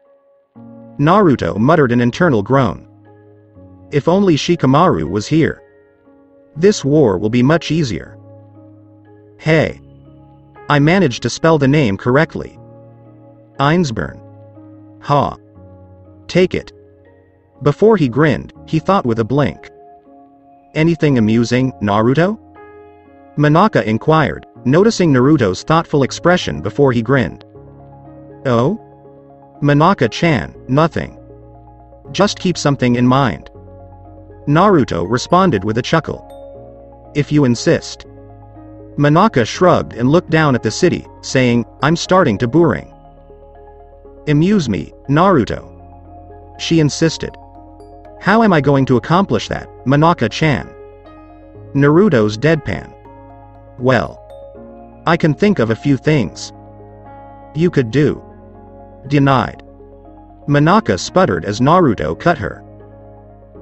Naruto muttered an internal groan. If only Shikamaru was here. This war will be much easier. Hey. I managed to spell the name correctly. Ainsburn. Ha. Take it. Before he grinned, he thought with a blink. Anything amusing, Naruto? Monaka inquired, noticing Naruto's thoughtful expression before he grinned. Oh? Monaka-chan, nothing. Just keep something in mind. Naruto responded with a chuckle. If you insist. Monaka shrugged and looked down at the city, saying, I'm starting to boring. Amuse me, Naruto. She insisted. How am I going to accomplish that, Monaka-chan? Naruto's deadpan. Well. I can think of a few things. You could do. Denied. Monaka sputtered as Naruto cut her.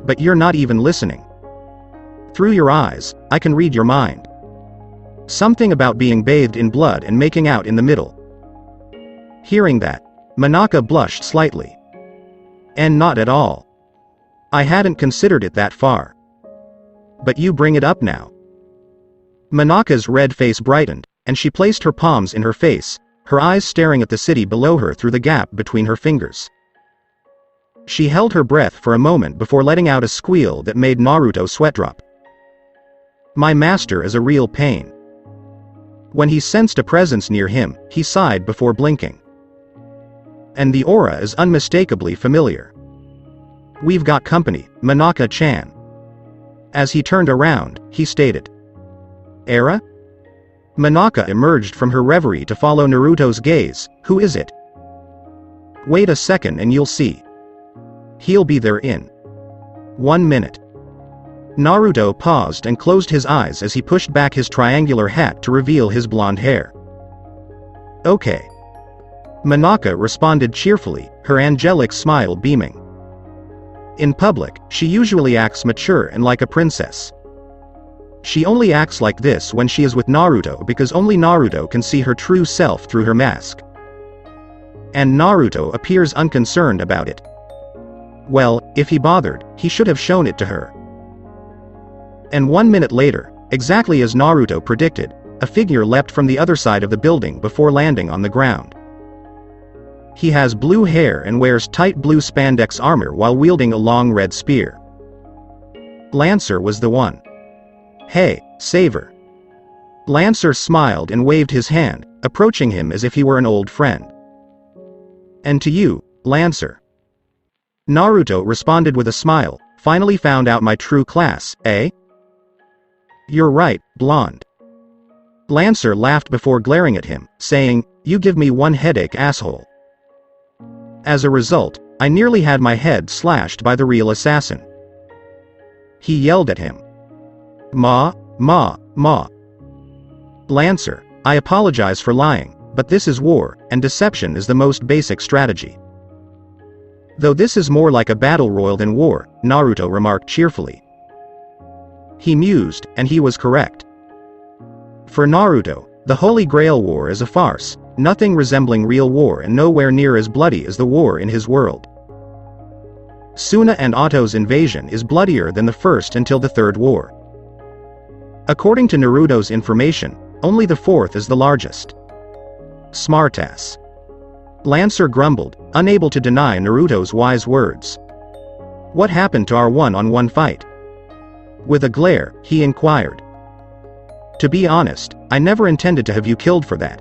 But you're not even listening. Through your eyes, I can read your mind. Something about being bathed in blood and making out in the middle. Hearing that, Monaka blushed slightly. And not at all. I hadn't considered it that far. But you bring it up now. Monaka's red face brightened, and she placed her palms in her face, her eyes staring at the city below her through the gap between her fingers. She held her breath for a moment before letting out a squeal that made Naruto sweat drop. My master is a real pain. When he sensed a presence near him, he sighed before blinking. And the aura is unmistakably familiar. We've got company, Monaka-chan. As he turned around, he stated. Era? Monaka emerged from her reverie to follow Naruto's gaze. Who is it? Wait a second and you'll see. He'll be there in 1 minute. Naruto paused and closed his eyes as he pushed back his triangular hat to reveal his blonde hair. Okay. Monaka responded cheerfully, her angelic smile beaming. In public, she usually acts mature and like a princess. She only acts like this when she is with Naruto because only Naruto can see her true self through her mask. And Naruto appears unconcerned about it. Well, if he bothered, he should have shown it to her. And 1 minute later, exactly as Naruto predicted, a figure leapt from the other side of the building before landing on the ground. He has blue hair and wears tight blue spandex armor while wielding a long red spear. Lancer was the one. Hey, Saver. Lancer smiled and waved his hand, approaching him as if he were an old friend. And to you, Lancer. Naruto responded with a smile, finally found out my true class, eh? You're right, blonde. Lancer laughed before glaring at him, saying, you give me one headache, asshole. As a result, I nearly had my head slashed by the real assassin. He yelled at him. Ma. Lancer, I apologize for lying, but this is war, and deception is the most basic strategy. Though this is more like a battle royal than war, Naruto remarked cheerfully. He mused, and he was correct. For Naruto, the Holy Grail War is a farce, nothing resembling real war and nowhere near as bloody as the war in his world. Suna and Otto's invasion is bloodier than the first until the Third War. According to Naruto's information, only the fourth is the largest. Smartass. Lancer grumbled, unable to deny Naruto's wise words. What happened to our one-on-one fight? With a glare, he inquired. To be honest, I never intended to have you killed for that.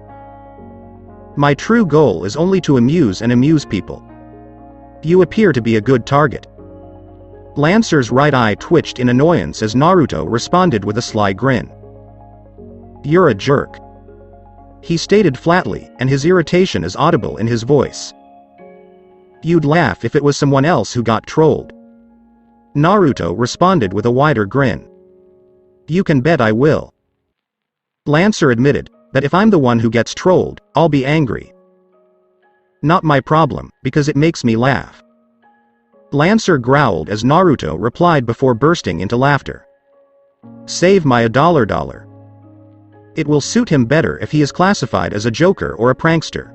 My true goal is only to amuse and amuse people. You appear to be a good target. Lancer's right eye twitched in annoyance as Naruto responded with a sly grin. You're a jerk. He stated flatly, and his irritation is audible in his voice. You'd laugh if it was someone else who got trolled. Naruto responded with a wider grin. You can bet I will. Lancer admitted that if I'm the one who gets trolled, I'll be angry. Not my problem, because it makes me laugh. Lancer growled as Naruto replied before bursting into laughter. Save my $1. It will suit him better if he is classified as a joker or a prankster.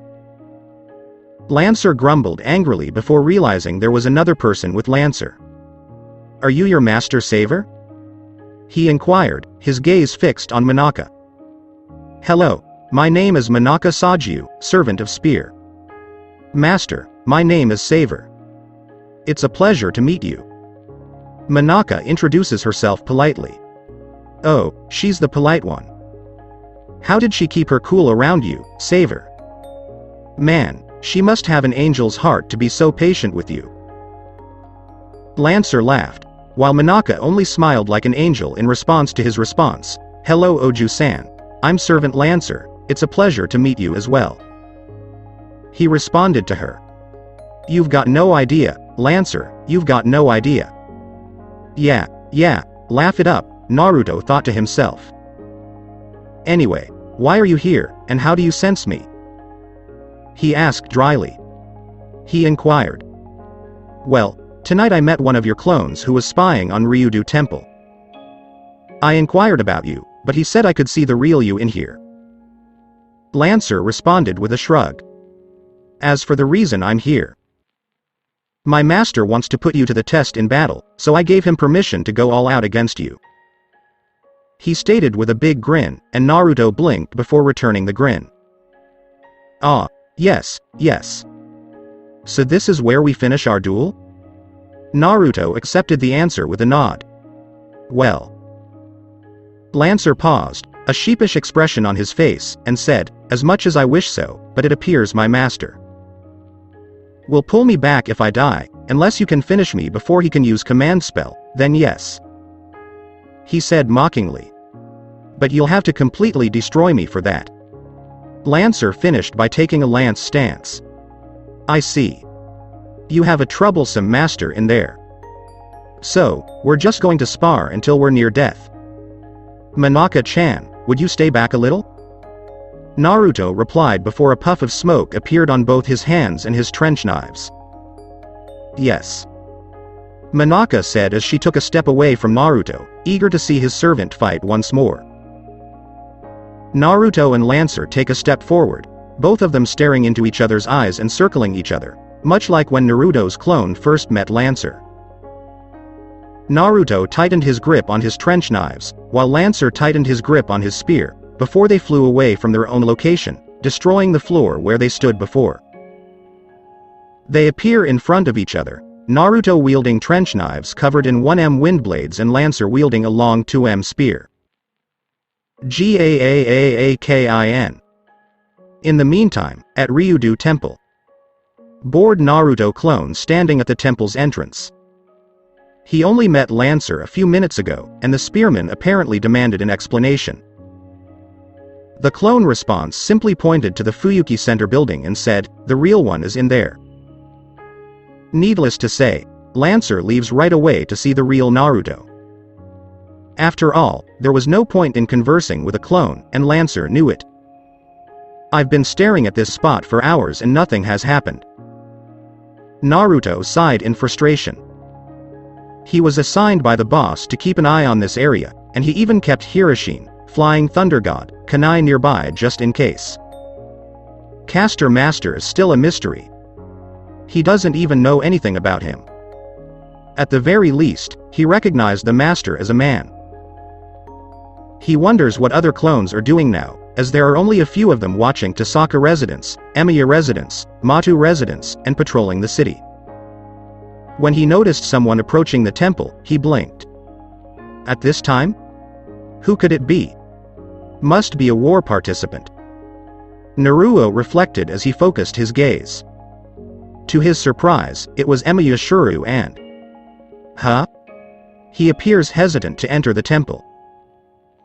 Lancer grumbled angrily before realizing there was another person with Lancer. Are you your master Saver? He inquired, his gaze fixed on Monaka. Hello, my name is Monaka Saju, servant of Spear. Master, my name is Saver. It's a pleasure to meet you. Monaka introduces herself politely. Oh, she's the polite one. How did she keep her cool around you, Saver? Man, she must have an angel's heart to be so patient with you. Lancer laughed, while Monaka only smiled like an angel in response to his response. Hello Oju-san. I'm Servant Lancer, it's a pleasure to meet you as well. He responded to her. You've got no idea, Lancer, you've got no idea. Yeah, laugh it up, Naruto thought to himself. Anyway, why are you here, and how do you sense me? He asked dryly. He inquired. Well, tonight I met one of your clones who was spying on Ryudo Temple. I inquired about you, but he said I could see the real you in here. Lancer responded with a shrug. As for the reason I'm here. My master wants to put you to the test in battle, so I gave him permission to go all out against you," he stated with a big grin, and Naruto blinked before returning the grin. "Ah, yes, yes. So this is where we finish our duel?" Naruto accepted the answer with a nod. "Well." Lancer paused, a sheepish expression on his face, and said, "As much as I wish so, but it appears my master will pull me back if I die, unless you can finish me before he can use command spell, then yes," he said mockingly. "But you'll have to completely destroy me for that." Lancer finished by taking a lance stance. "I see. You have a troublesome master in there. So, we're just going to spar until we're near death. Manaka-chan, would you stay back a little?" Naruto replied before a puff of smoke appeared on both his hands and his trench knives. "Yes," Manaka said as she took a step away from Naruto, eager to see his servant fight once more. Naruto and Lancer take a step forward, both of them staring into each other's eyes and circling each other, much like when Naruto's clone first met Lancer. Naruto tightened his grip on his trench knives, while Lancer tightened his grip on his spear, before they flew away from their own location, destroying the floor where they stood before. They appear in front of each other, Naruto wielding trench knives covered in 1M wind blades and Lancer wielding a long 2M spear. Gaakin. In the meantime, at Ryudo Temple. Bored Naruto clone standing at the temple's entrance. He only met Lancer a few minutes ago, and the spearman apparently demanded an explanation. The clone response simply pointed to the Fuyuki Center building and said, "The real one is in there." Needless to say, Lancer leaves right away to see the real Naruto. After all, there was no point in conversing with a clone, and Lancer knew it. "I've been staring at this spot for hours and nothing has happened." Naruto sighed in frustration. He was assigned by the boss to keep an eye on this area, and he even kept Hiroshine, Flying Thunder God, Kanai nearby just in case. Caster Master is still a mystery. He doesn't even know anything about him. At the very least, he recognized the Master as a man. He wonders what other clones are doing now, as there are only a few of them watching Tasaka Residence, Emiya Residence, Matu Residence, and patrolling the city. When he noticed someone approaching the temple, he blinked. At this time? Who could it be? Must be a war participant. Naruto reflected as he focused his gaze. To his surprise, it was Emiya Shuru and... Huh? He appears hesitant to enter the temple.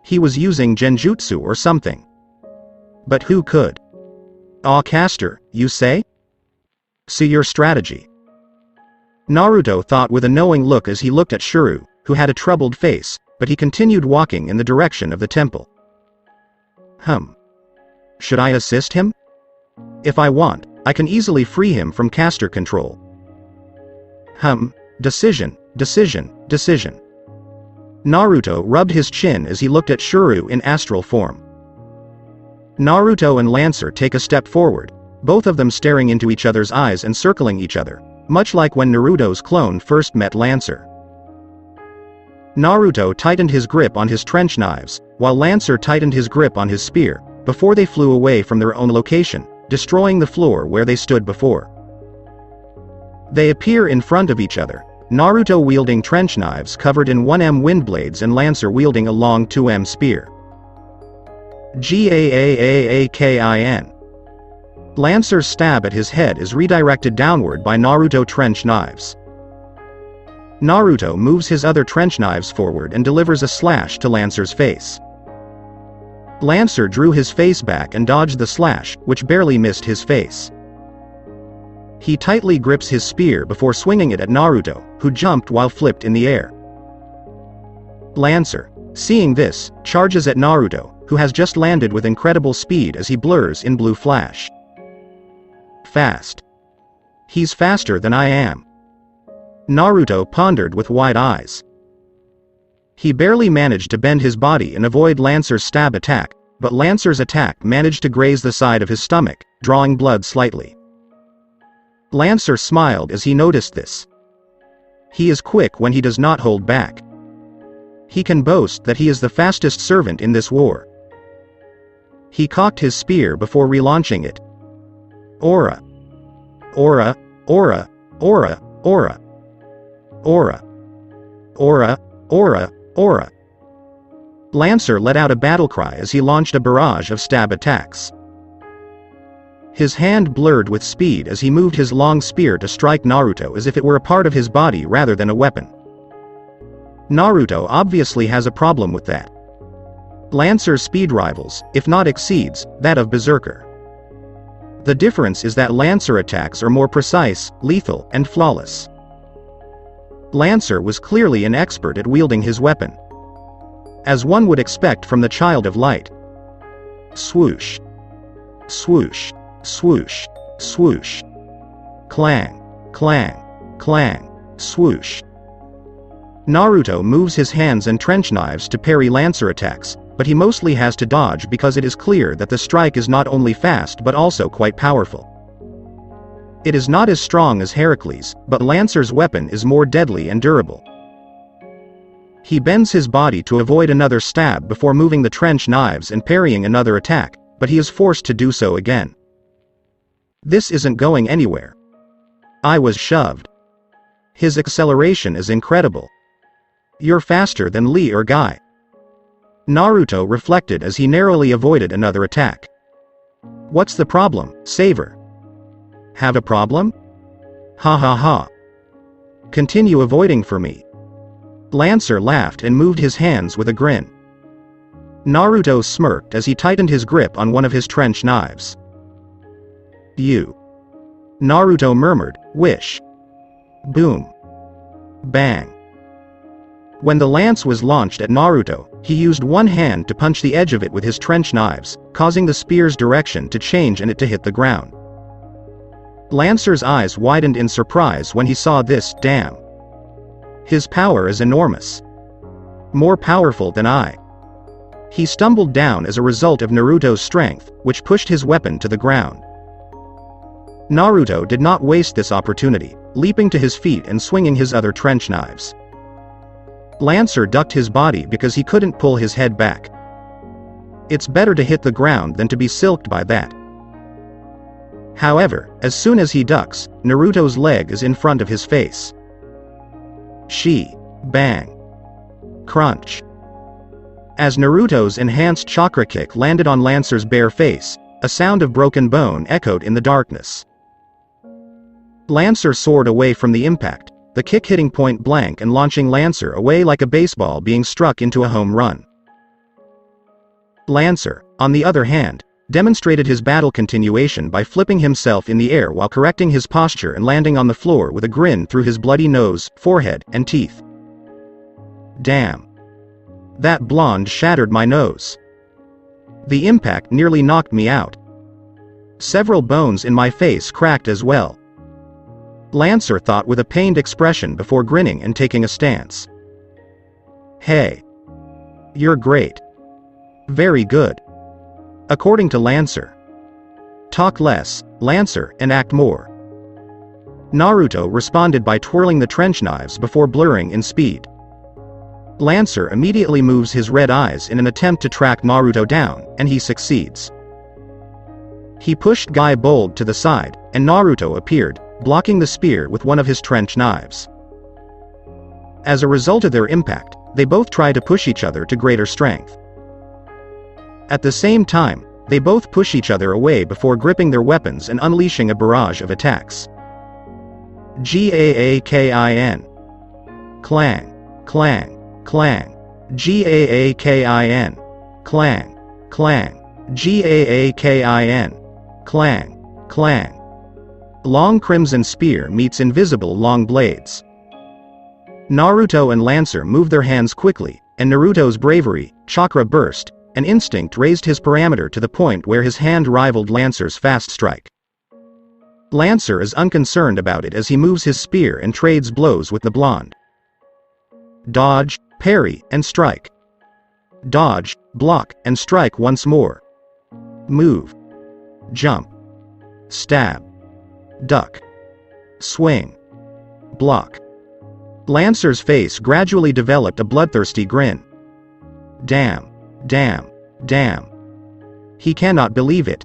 He was using genjutsu or something. But who could? "Ah, caster, you say? See your strategy." Naruto thought with a knowing look as he looked at Shuru, who had a troubled face, but he continued walking in the direction of the temple. Should I assist him? If I want, I can easily free him from caster control. Decision. Naruto rubbed his chin as he looked at Shuru in astral form. Naruto and Lancer take a step forward, both of them staring into each other's eyes and circling each other, much like when Naruto's clone first met Lancer. Naruto tightened his grip on his trench knives, while Lancer tightened his grip on his spear, before they flew away from their own location, destroying the floor where they stood before. They appear in front of each other, Naruto wielding trench knives covered in 1M wind blades and Lancer wielding a long 2M spear. Gaakin. Lancer's stab at his head is redirected downward by Naruto trench knives. Naruto moves his other trench knives forward and delivers a slash to Lancer's face. Lancer drew his face back and dodged the slash, which barely missed his face. He tightly grips his spear before swinging it at Naruto, who jumped while flipped in the air. Lancer, seeing this, charges at Naruto, who has just landed with incredible speed as he blurs in blue flash. Fast. He's faster than I am. Naruto pondered with wide eyes. He barely managed to bend his body and avoid Lancer's stab attack, but Lancer's attack managed to graze the side of his stomach, drawing blood slightly. Lancer smiled as he noticed this. He is quick when he does not hold back. He can boast that he is the fastest servant in this war. He cocked his spear before relaunching it. Aura. Aura, aura, aura, aura. Aura. Aura, aura, aura. Lancer let out a battle cry as he launched a barrage of stab attacks. His hand blurred with speed as he moved his long spear to strike Naruto as if it were a part of his body rather than a weapon. Naruto obviously has a problem with that. Lancer's speed rivals, if not exceeds, that of Berserker. The difference is that Lancer attacks are more precise, lethal, and flawless. Lancer was clearly an expert at wielding his weapon. As one would expect from the Child of Light. Swoosh. Swoosh. Swoosh. Swoosh. Clang. Clang. Clang. Swoosh. Naruto moves his hands and trench knives to parry Lancer attacks, but he mostly has to dodge because it is clear that the strike is not only fast but also quite powerful. It is not as strong as Heracles', but Lancer's weapon is more deadly and durable. He bends his body to avoid another stab before moving the trench knives and parrying another attack, but he is forced to do so again. This isn't going anywhere. I was shoved. His acceleration is incredible. You're faster than Lee or Guy. Naruto reflected as he narrowly avoided another attack. What's the problem, Saver? Have a problem? Ha ha ha. Continue avoiding for me. Lancer laughed and moved his hands with a grin. Naruto smirked as he tightened his grip on one of his trench knives. You. Naruto murmured, wish. Boom. Bang. When the lance was launched at Naruto, he used one hand to punch the edge of it with his trench knives, causing the spear's direction to change and it to hit the ground. Lancer's eyes widened in surprise when he saw this. Damn. His power is enormous. More powerful than I. He stumbled down as a result of Naruto's strength, which pushed his weapon to the ground. Naruto did not waste this opportunity, leaping to his feet and swinging his other trench knives. Lancer ducked his body because he couldn't pull his head back. It's better to hit the ground than to be silked by that. However, as soon as he ducks, Naruto's leg is in front of his face. Bang. Crunch. As Naruto's enhanced chakra kick landed on Lancer's bare face, a sound of broken bone echoed in the darkness. Lancer soared away from the impact, the kick hitting point blank and launching Lancer away like a baseball being struck into a home run. Lancer, on the other hand, demonstrated his battle continuation by flipping himself in the air while correcting his posture and landing on the floor with a grin through his bloody nose, forehead, and teeth. Damn. That blonde shattered my nose. The impact nearly knocked me out. Several bones in my face cracked as well. Lancer thought with a pained expression before grinning and taking a stance. Hey. You're great. Very good. According to Lancer. Talk less, Lancer, and act more. Naruto responded by twirling the trench knives before blurring in speed. Lancer immediately moves his red eyes in an attempt to track Naruto down, and he succeeds. He pushed Guy Bold to the side, and Naruto appeared, blocking the spear with one of his trench knives. As a result of their impact, they both try to push each other to greater strength. At the same time, they both push each other away before gripping their weapons and unleashing a barrage of attacks. Gaakin. Clang. Clang. Clang. Gaakin. Clang. Clang. Gaakin. Clang. Clang. Long crimson spear meets invisible long blades. Naruto and Lancer moved their hands quickly, and Naruto's bravery, chakra burst, and instinct raised his parameter to the point where his hand rivaled Lancer's fast strike. Lancer is unconcerned about it as he moves his spear and trades blows with the blonde. Dodge, parry, and strike. Dodge, block, and strike once more. Move. Jump. Stab. Duck. Swing. Block. Lancer's face gradually developed a bloodthirsty grin. Damn. Damn. Damn. He cannot believe it.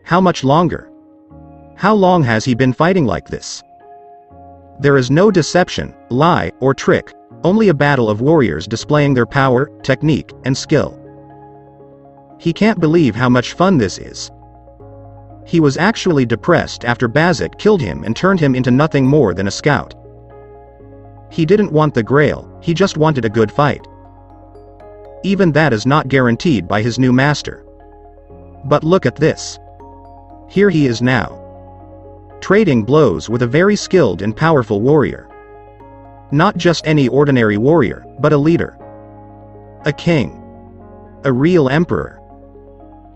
How much longer? How long has he been fighting like this? There is no deception, lie, or trick, only a battle of warriors displaying their power, technique, and skill. He can't believe how much fun this is. He was actually depressed after Bazak killed him and turned him into nothing more than a scout. He didn't want the Grail, he just wanted a good fight. Even that is not guaranteed by his new master. But look at this. Here he is now. Trading blows with a very skilled and powerful warrior. Not just any ordinary warrior, but a leader. A king. A real emperor.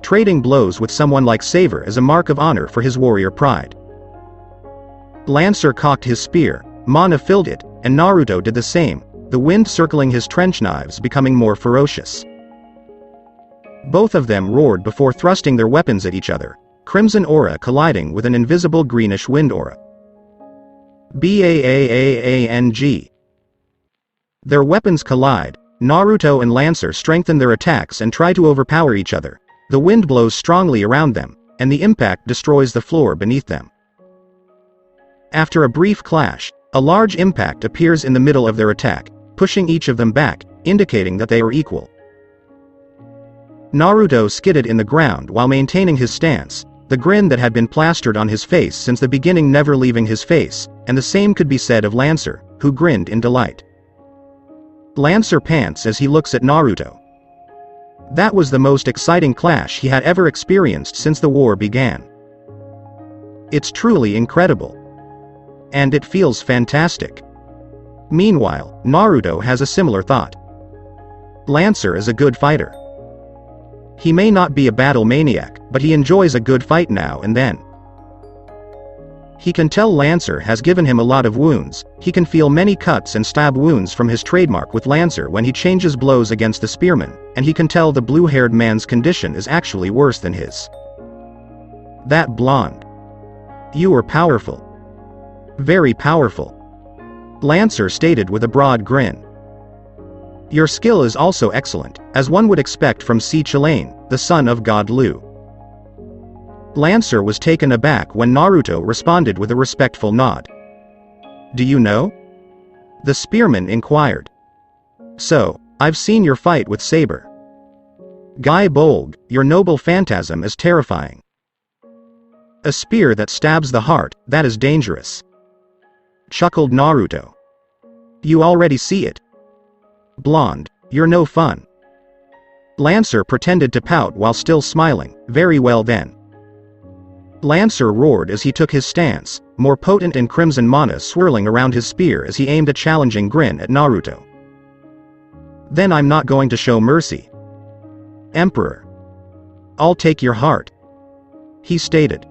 Trading blows with someone like Saber is a mark of honor for his warrior pride. Lancer cocked his spear, mana filled it, and Naruto did the same, the wind circling his trench knives becoming more ferocious. Both of them roared before thrusting their weapons at each other, crimson aura colliding with an invisible greenish wind aura. Baang. Their weapons collide, Naruto and Lancer strengthen their attacks and try to overpower each other. The wind blows strongly around them, and the impact destroys the floor beneath them. After a brief clash, a large impact appears in the middle of their attack, pushing each of them back, indicating that they are equal. Naruto skidded in the ground while maintaining his stance, the grin that had been plastered on his face since the beginning never leaving his face, and the same could be said of Lancer, who grinned in delight. Lancer pants as he looks at Naruto. That was the most exciting clash he had ever experienced since the war began. It's truly incredible. And it feels fantastic. Meanwhile, Naruto has a similar thought. Lancer is a good fighter. He may not be a battle maniac, but he enjoys a good fight now and then. He can tell Lancer has given him a lot of wounds, he can feel many cuts and stab wounds from his trademark with Lancer when he changes blows against the spearman, and he can tell the blue-haired man's condition is actually worse than his. That blonde. You are powerful. Very powerful. Lancer stated with a broad grin. Your skill is also excellent, as one would expect from Si Chilane, the son of God Lu. Lancer was taken aback when Naruto responded with a respectful nod. Do you know? The spearman inquired. So, I've seen your fight with Saber. Guy Bolg, your noble phantasm is terrifying. A spear that stabs the heart, that is dangerous. Chuckled Naruto. You already see it. Blonde, you're no fun. Lancer pretended to pout while still smiling. Very well then. Lancer roared as he took his stance, more potent and crimson mana swirling around his spear as he aimed a challenging grin at Naruto. Then I'm not going to show mercy. Emperor. I'll take your heart. He stated.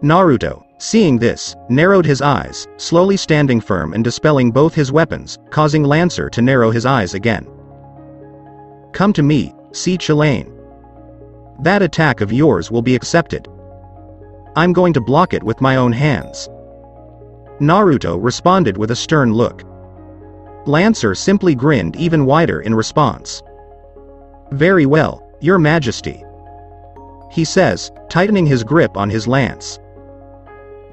Naruto, seeing this, narrowed his eyes, slowly standing firm and dispelling both his weapons, causing Lancer to narrow his eyes again. Come to me, Si Chilane. That attack of yours will be accepted. I'm going to block it with my own hands. Naruto responded with a stern look. Lancer simply grinned even wider in response. Very well, Your Majesty. He says, tightening his grip on his lance.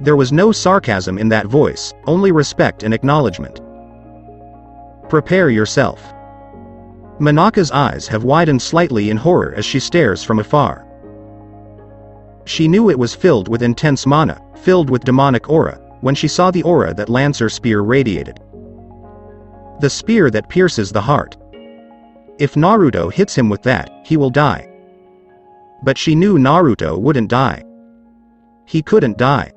There was no sarcasm in that voice, only respect and acknowledgement. Prepare yourself. Manaka's eyes have widened slightly in horror as she stares from afar. She knew it was filled with intense mana, filled with demonic aura, when she saw the aura that Lancer's spear radiated. The spear that pierces the heart. If Naruto hits him with that, he will die. But she knew Naruto wouldn't die. He couldn't die.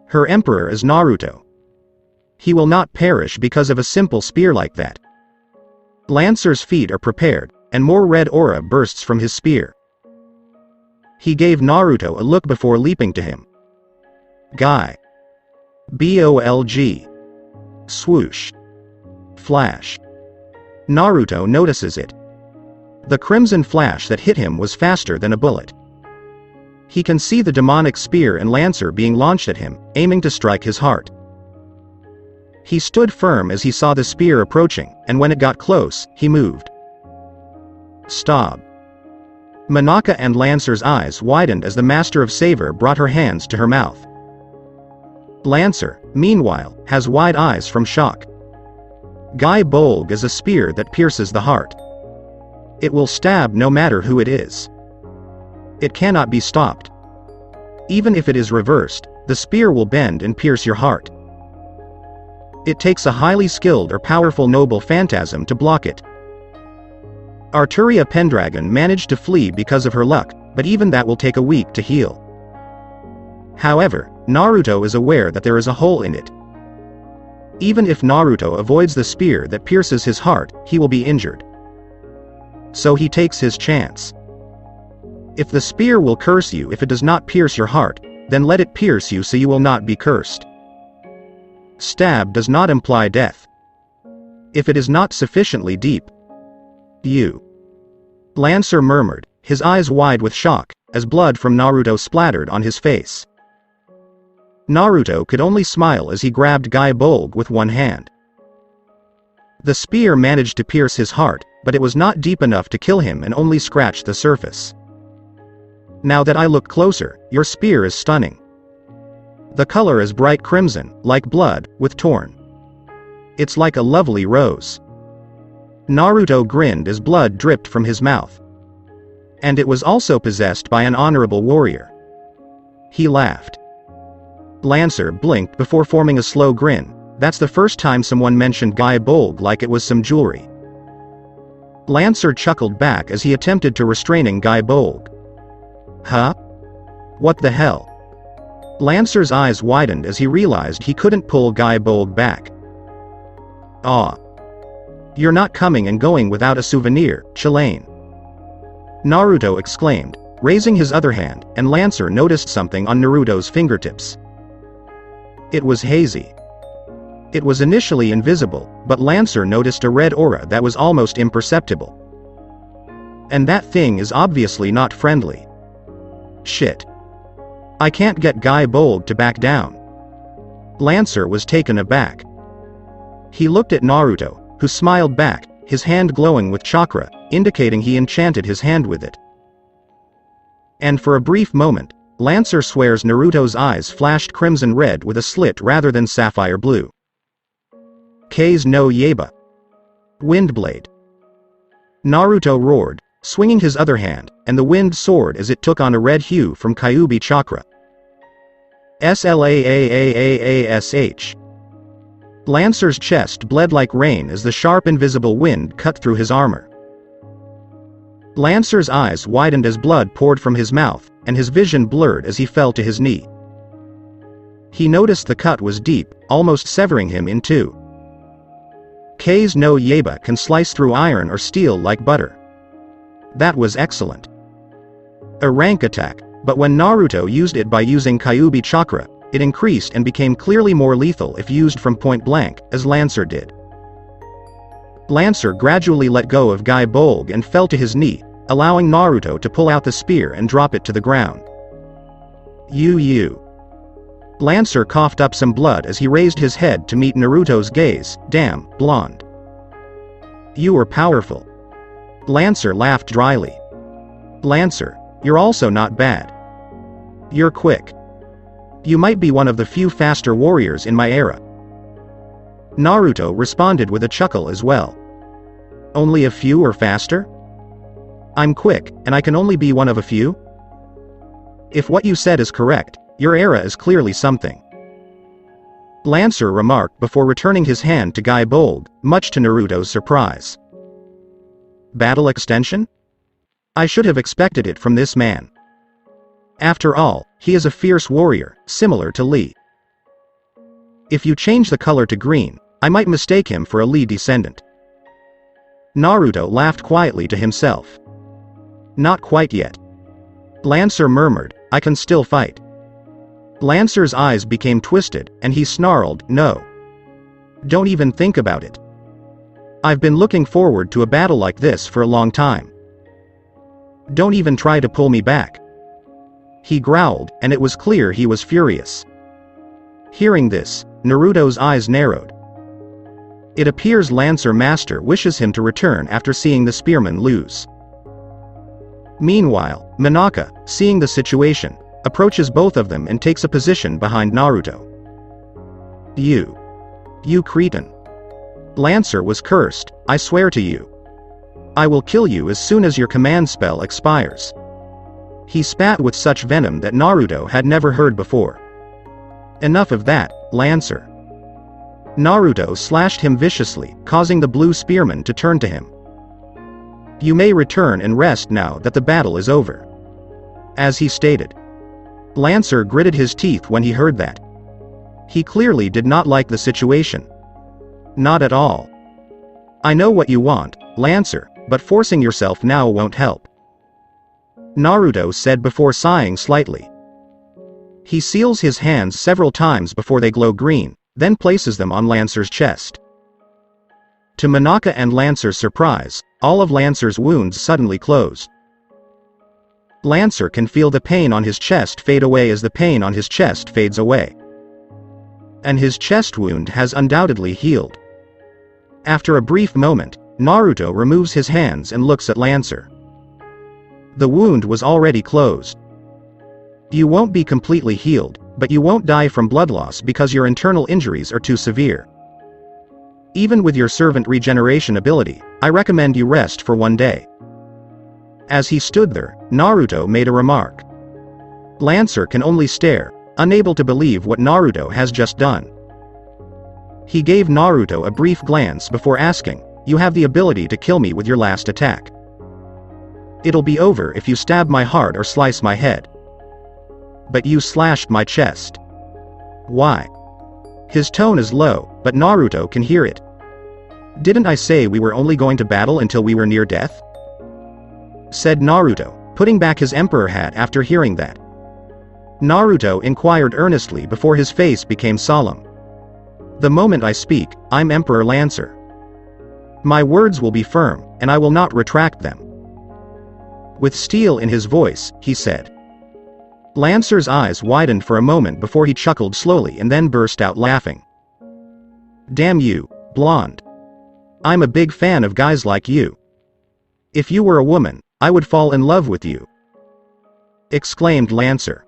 Her emperor is Naruto. He will not perish because of a simple spear like that. Lancer's feet are prepared, and more red aura bursts from his spear. He gave Naruto a look before leaping to him. Guy. Bolg. Swoosh. Flash. Naruto notices it. The crimson flash that hit him was faster than a bullet. He can see the demonic spear and lancer being launched at him, aiming to strike his heart. He stood firm as he saw the spear approaching, and when it got close, he moved. Stop. Monaka and Lancer's eyes widened as the Master of Savor brought her hands to her mouth. Lancer, meanwhile, has wide eyes from shock. Guy Bolg is a spear that pierces the heart. It will stab no matter who it is. It cannot be stopped. Even if it is reversed, the spear will bend and pierce your heart. It takes a highly skilled or powerful noble phantasm to block it. Arturia Pendragon managed to flee because of her luck, but even that will take a week to heal. However, Naruto is aware that there is a hole in it. Even if Naruto avoids the spear that pierces his heart, he will be injured. So he takes his chance. If the spear will curse you if it does not pierce your heart, then let it pierce you so you will not be cursed. Stab does not imply death. If it is not sufficiently deep. You. Lancer murmured, his eyes wide with shock, as blood from Naruto splattered on his face. Naruto could only smile as he grabbed Guy Bolg with one hand. The spear managed to pierce his heart, but it was not deep enough to kill him and only scratched the surface. Now that I look closer, your spear is stunning. The color is bright crimson, like blood, with torn. It's like a lovely rose. Naruto grinned as blood dripped from his mouth. And it was also possessed by an honorable warrior. He laughed. Lancer blinked before forming a slow grin. That's the first time someone mentioned Guy Bolg like it was some jewelry. Lancer chuckled back as he attempted to restraining Guy Bolg. Huh? What the hell? Lancer's eyes widened as he realized he couldn't pull Guy Bolg back. Aw. You're not coming and going without a souvenir, Chillane. Naruto exclaimed, raising his other hand, and Lancer noticed something on Naruto's fingertips. It was hazy. It was initially invisible, but Lancer noticed a red aura that was almost imperceptible. And that thing is obviously not friendly. Shit. I can't get Guy Bolg to back down. Lancer was taken aback. He looked at Naruto, who smiled back, his hand glowing with chakra, indicating he enchanted his hand with it. And for a brief moment, Lancer swears Naruto's eyes flashed crimson red with a slit rather than sapphire blue. Kei's no Yaiba. Windblade. Naruto roared, swinging his other hand, and the wind soared as it took on a red hue from Kyuubi chakra. Slaaaash. Lancer's chest bled like rain as the sharp invisible wind cut through his armor. Lancer's eyes widened as blood poured from his mouth, and his vision blurred as he fell to his knee. He noticed the cut was deep, almost severing him in two. Kei's no Yaiba can slice through iron or steel like butter. That was excellent. A rank attack, but when Naruto used it by using Kyuubi chakra, it increased and became clearly more lethal if used from point blank, as Lancer did. Lancer gradually let go of Guy Bolg and fell to his knee, allowing Naruto to pull out the spear and drop it to the ground. You. Lancer coughed up some blood as he raised his head to meet Naruto's gaze. Damn, blonde. You are powerful. Lancer laughed dryly. Lancer, you're also not bad. You're quick. You might be one of the few faster warriors in my era. Naruto responded with a chuckle as well. Only a few are faster? I'm quick, and I can only be one of a few? If what you said is correct, your era is clearly something. Lancer remarked before returning his hand to Guy Bolg, much to Naruto's surprise. Battle extension? I should have expected it from this man. After all, he is a fierce warrior, similar to Lee. If you change the color to green, I might mistake him for a Lee descendant. Naruto laughed quietly to himself. Not quite yet. Lancer murmured, I can still fight. Lancer's eyes became twisted, and he snarled, no. Don't even think about it. I've been looking forward to a battle like this for a long time. Don't even try to pull me back. He growled, and it was clear he was furious. Hearing this, Naruto's eyes narrowed. It appears Lancer Master wishes him to return after seeing the spearman lose. Meanwhile, Monaka, seeing the situation, approaches both of them and takes a position behind Naruto. You cretin. Lancer was cursed, I swear to you. I will kill you as soon as your command spell expires. He spat with such venom that Naruto had never heard before. Enough of that, Lancer. Naruto slashed him viciously, causing the blue spearman to turn to him. You may return and rest now that the battle is over. As he stated. Lancer gritted his teeth when he heard that. He clearly did not like the situation. Not at all. I know what you want, Lancer, but forcing yourself now won't help. Naruto said before sighing slightly. He seals his hands several times before they glow green, then places them on Lancer's chest. To Monaka and Lancer's surprise, all of Lancer's wounds suddenly closed. Lancer can feel the pain on his chest fade away as the pain on his chest fades away. And his chest wound has undoubtedly healed. After a brief moment, Naruto removes his hands and looks at Lancer. The wound was already closed. You won't be completely healed, but you won't die from blood loss because your internal injuries are too severe. Even with your servant regeneration ability, I recommend you rest for 1 day. As he stood there, Naruto made a remark. Lancer can only stare, unable to believe what Naruto has just done. He gave Naruto a brief glance before asking, "You have the ability to kill me with your last attack. It'll be over if you stab my heart or slice my head. But you slashed my chest. Why?" His tone is low, but Naruto can hear it. "Didn't I say we were only going to battle until we were near death?" said Naruto, putting back his emperor hat after hearing that. Naruto inquired earnestly before his face became solemn. "The moment I speak, I'm Emperor Lancer. My words will be firm, and I will not retract them." With steel in his voice, he said. Lancer's eyes widened for a moment before he chuckled slowly and then burst out laughing. "Damn you, blonde. I'm a big fan of guys like you. If you were a woman, I would fall in love with you," exclaimed Lancer.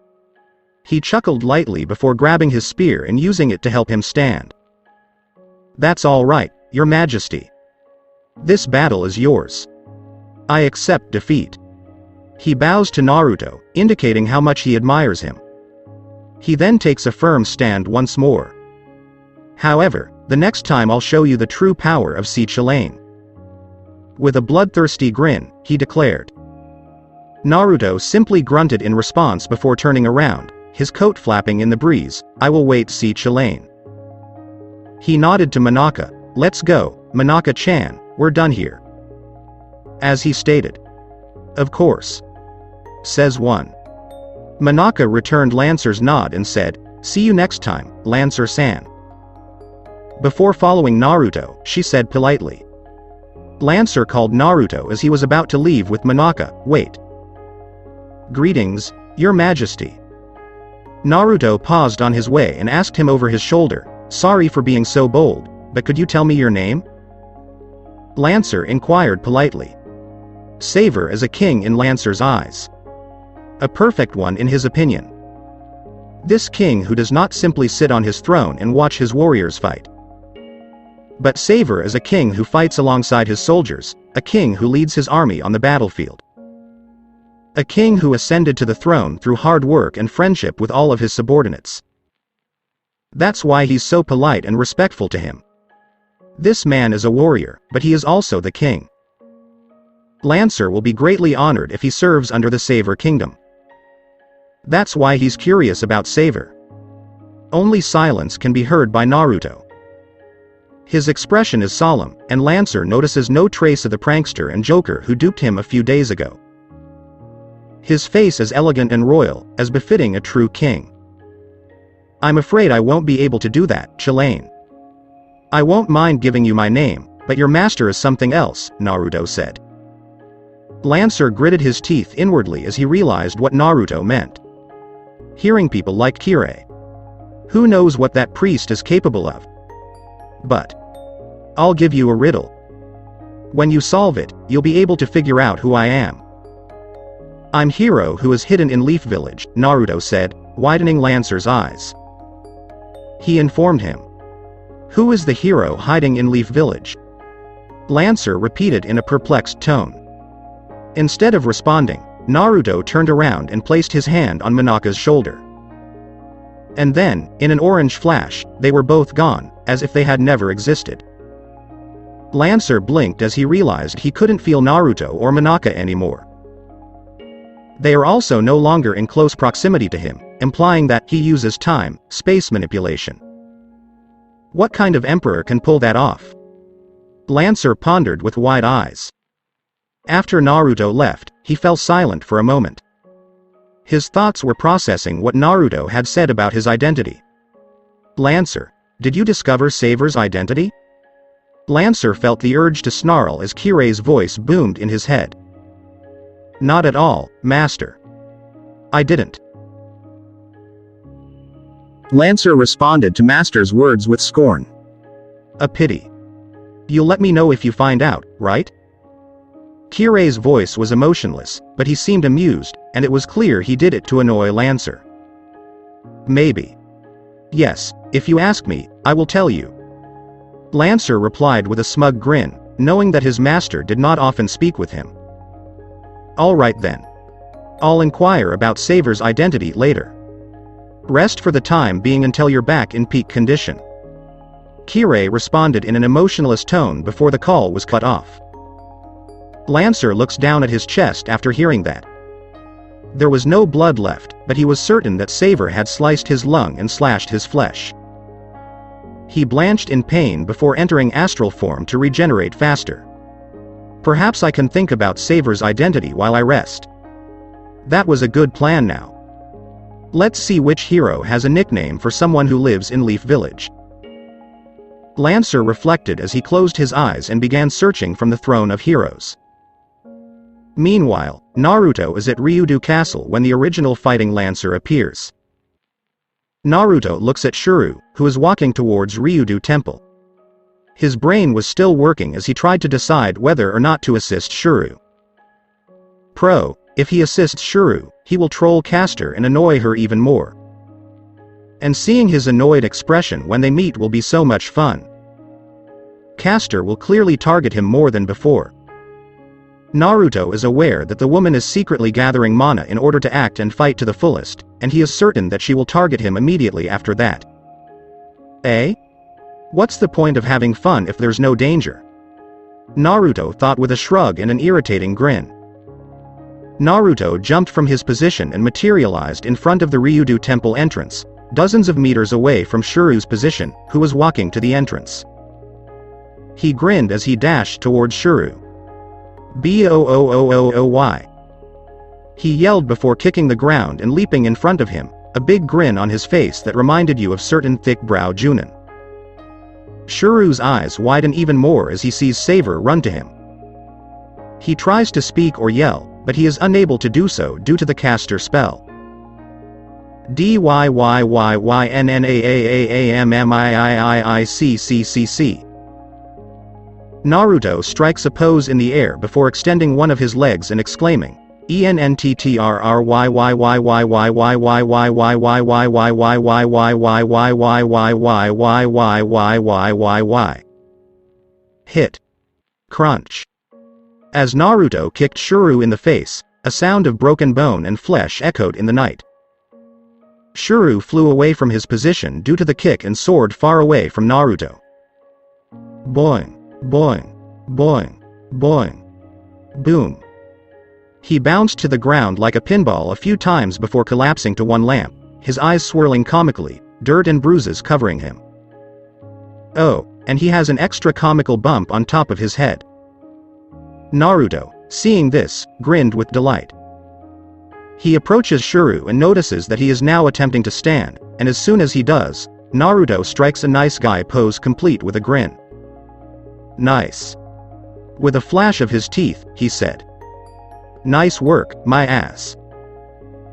He chuckled lightly before grabbing his spear and using it to help him stand. "That's all right, Your Majesty. This battle is yours. I accept defeat." He bows to Naruto, indicating how much he admires him. He then takes a firm stand once more. "However, the next time I'll show you the true power of Chilane." With a bloodthirsty grin, he declared. Naruto simply grunted in response before turning around, his coat flapping in the breeze. "I will wait, Chilane." He nodded to Monaka. "Let's go, Monaka-chan, we're done here." As he stated. "Of course," says one. Monaka returned Lancer's nod and said, "See you next time, Lancer-san." Before following Naruto, she said politely. Lancer called Naruto as he was about to leave with Monaka. "Wait. Greetings, Your Majesty." Naruto paused on his way and asked him over his shoulder, "Sorry for being so bold, but could you tell me your name?" Lancer inquired politely. Savor is a king in Lancer's eyes. A perfect one in his opinion. This king who does not simply sit on his throne and watch his warriors fight. But Savor is a king who fights alongside his soldiers, a king who leads his army on the battlefield. A king who ascended to the throne through hard work and friendship with all of his subordinates. That's why he's so polite and respectful to him. This man is a warrior, but he is also the king. Lancer will be greatly honored if he serves under the Savor Kingdom. That's why he's curious about Savor. Only silence can be heard by Naruto. His expression is solemn, and Lancer notices no trace of the prankster and joker who duped him a few days ago. His face is elegant and royal, as befitting a true king. "I'm afraid I won't be able to do that, Chilane. I won't mind giving you my name, but your master is something else," Naruto said. Lancer gritted his teeth inwardly as he realized what Naruto meant. hearing people like Kirei. Who knows what that priest is capable of? But I'll give you a riddle. When you solve it, you'll be able to figure out who I am. I'm Hiro, who is hidden in Leaf Village, Naruto said, widening Lancer's eyes. He informed him. Who is the hero hiding in Leaf Village? Lancer repeated in a perplexed tone. Instead of responding, Naruto turned around and placed his hand on Monaka's shoulder. And then, in an orange flash, they were both gone, as if they had never existed. Lancer blinked as he realized he couldn't feel Naruto or Monaka anymore. They are also no longer in close proximity to him, implying that he uses time, space manipulation. What kind of emperor can pull that off? Lancer pondered with wide eyes. After Naruto left, he fell silent for a moment. His thoughts were processing what Naruto had said about his identity. Lancer, did you discover Saver's identity? Lancer felt the urge to snarl as Kirei's voice boomed in his head. Not at all, Master. I didn't. Lancer responded to Master's words with scorn. A pity. You'll let me know if you find out, right? Kirei's voice was emotionless, but he seemed amused, and it was clear he did it to annoy Lancer. Maybe. Yes, if you ask me, I will tell you. Lancer replied with a smug grin, knowing that his master did not often speak with him. All right then. I'll inquire about Saver's identity later. Rest for the time being until you're back in peak condition. Kirei responded in an emotionless tone before the call was cut off. Lancer looks down at his chest after hearing that. There was no blood left, but he was certain that Saver had sliced his lung and slashed his flesh. He blanched in pain before entering astral form to regenerate faster. Perhaps I can think about Saver's identity while I rest. That was a good plan now. Let's see which hero has a nickname for someone who lives in Leaf Village. Lancer reflected as he closed his eyes and began searching from the throne of heroes. Meanwhile, Naruto is at Ryudo Castle when the original fighting Lancer appears. Naruto looks at Shuru, who is walking towards Ryudo Temple. His brain was still working as he tried to decide whether or not to assist Shuru. If he assists Shuru, he will troll Caster and annoy her even more. And seeing his annoyed expression when they meet will be so much fun. Caster will clearly target him more than before. Naruto is aware that the woman is secretly gathering mana in order to act and fight to the fullest, and he is certain that she will target him immediately after that. What's the point of having fun if there's no danger? Naruto thought with a shrug and an irritating grin. Naruto jumped from his position and materialized in front of the Ryudo Temple entrance, dozens of meters away from Shuru's position, who was walking to the entrance. He grinned as he dashed towards Shuru. Booooooy. He yelled before kicking the ground and leaping in front of him, a big grin on his face that reminded you of certain thick-browed Junin. Shuru's eyes widen even more as he sees Saver run to him. He tries to speak or yell, but he is unable to do so due to the caster spell. Dyyyynnaaammiiicc. Naruto strikes a pose in the air before extending one of his legs and exclaiming, Hit. Crunch. As Naruto kicked Shuru in the face, a sound of broken bone and flesh echoed in the night. Shuru flew away from his position due to the kick and soared far away from Naruto. Boing, boing, boing, boing. Boom. He bounced to the ground like a pinball a few times before collapsing to one lamp, his eyes swirling comically, dirt and bruises covering him. Oh, and he has an extra comical bump on top of his head. Naruto, seeing this, grinned with delight. He approaches Shuru and notices that he is now attempting to stand, and as soon as he does, Naruto strikes a nice guy pose complete with a grin. Nice. With a flash of his teeth, he said. Nice work, my ass.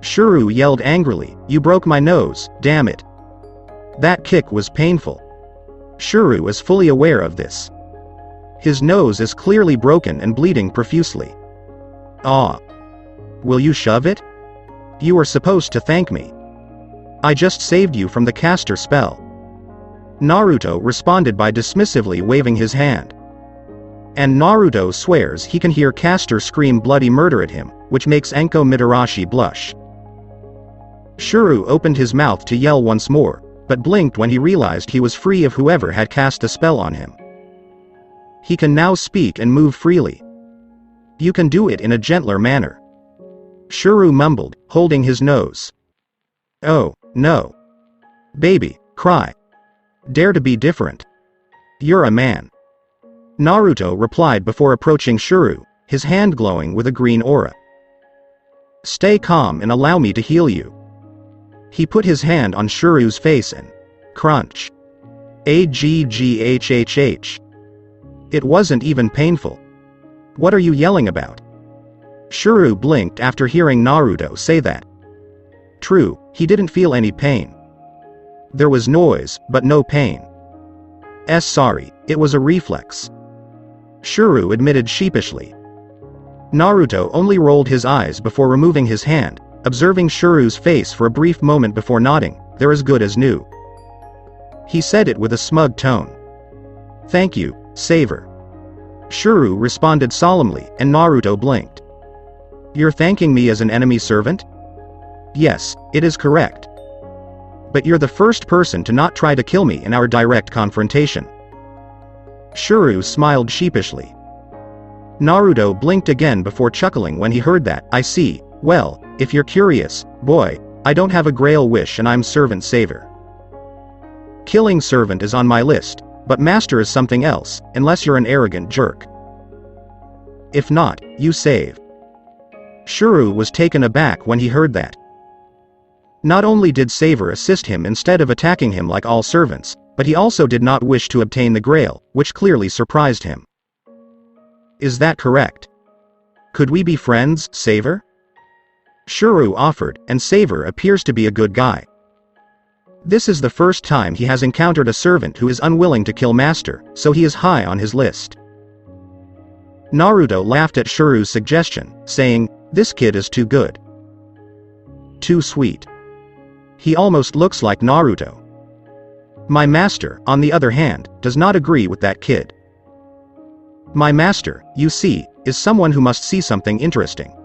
Shuru yelled angrily, "You broke my nose, damn it." That kick was painful. Shuru is fully aware of this. His nose is clearly broken and bleeding profusely. "Ah. Will you shove it? You were supposed to thank me. I just saved you from the caster spell." Naruto responded by dismissively waving his hand. And Naruto swears he can hear caster scream bloody murder at him, which makes Enko Mitarashi blush. Shuru opened his mouth to yell once more, but blinked when he realized he was free of whoever had cast a spell on him. He can now speak and move freely. "You can do it in a gentler manner," Shuru mumbled, holding his nose. "Oh, no. Baby, cry. Dare to be different. You're a man," Naruto replied before approaching Shuru, his hand glowing with a green aura. "Stay calm and allow me to heal you." He put his hand on Shuru's face and crunch. Aggghhh. It wasn't even painful. "What are you yelling about?" Shuru blinked after hearing Naruto say that. True, he didn't feel any pain. There was noise, but no pain. Sorry, it was a reflex," Shuru admitted sheepishly. Naruto only rolled his eyes before removing his hand, observing Shuru's face for a brief moment before nodding, "They're as good as new." He said it with a smug tone. "Thank you, Saver," Shuru responded solemnly, and Naruto blinked. "You're thanking me as an enemy servant?" "Yes, it is correct. But you're the first person to not try to kill me in our direct confrontation." Shuru smiled sheepishly. Naruto blinked again before chuckling when he heard that. "I see. Well, if you're curious, boy, I don't have a Grail wish and I'm Servant Saver. Killing Servant is on my list, but Master is something else, unless you're an arrogant jerk. If not, you save." Shuru was taken aback when he heard that. Not only did Saver assist him instead of attacking him like all servants, but he also did not wish to obtain the Grail, which clearly surprised him. "Is that correct? Could we be friends, Saver?" Shuru offered, and Saver appears to be a good guy. This is the first time he has encountered a servant who is unwilling to kill Master, so he is high on his list. Naruto laughed at Shuru's suggestion, saying, "This kid is too good. Too sweet. He almost looks like Naruto. My master, on the other hand, does not agree with that kid. My master, you see, is someone who must see something interesting.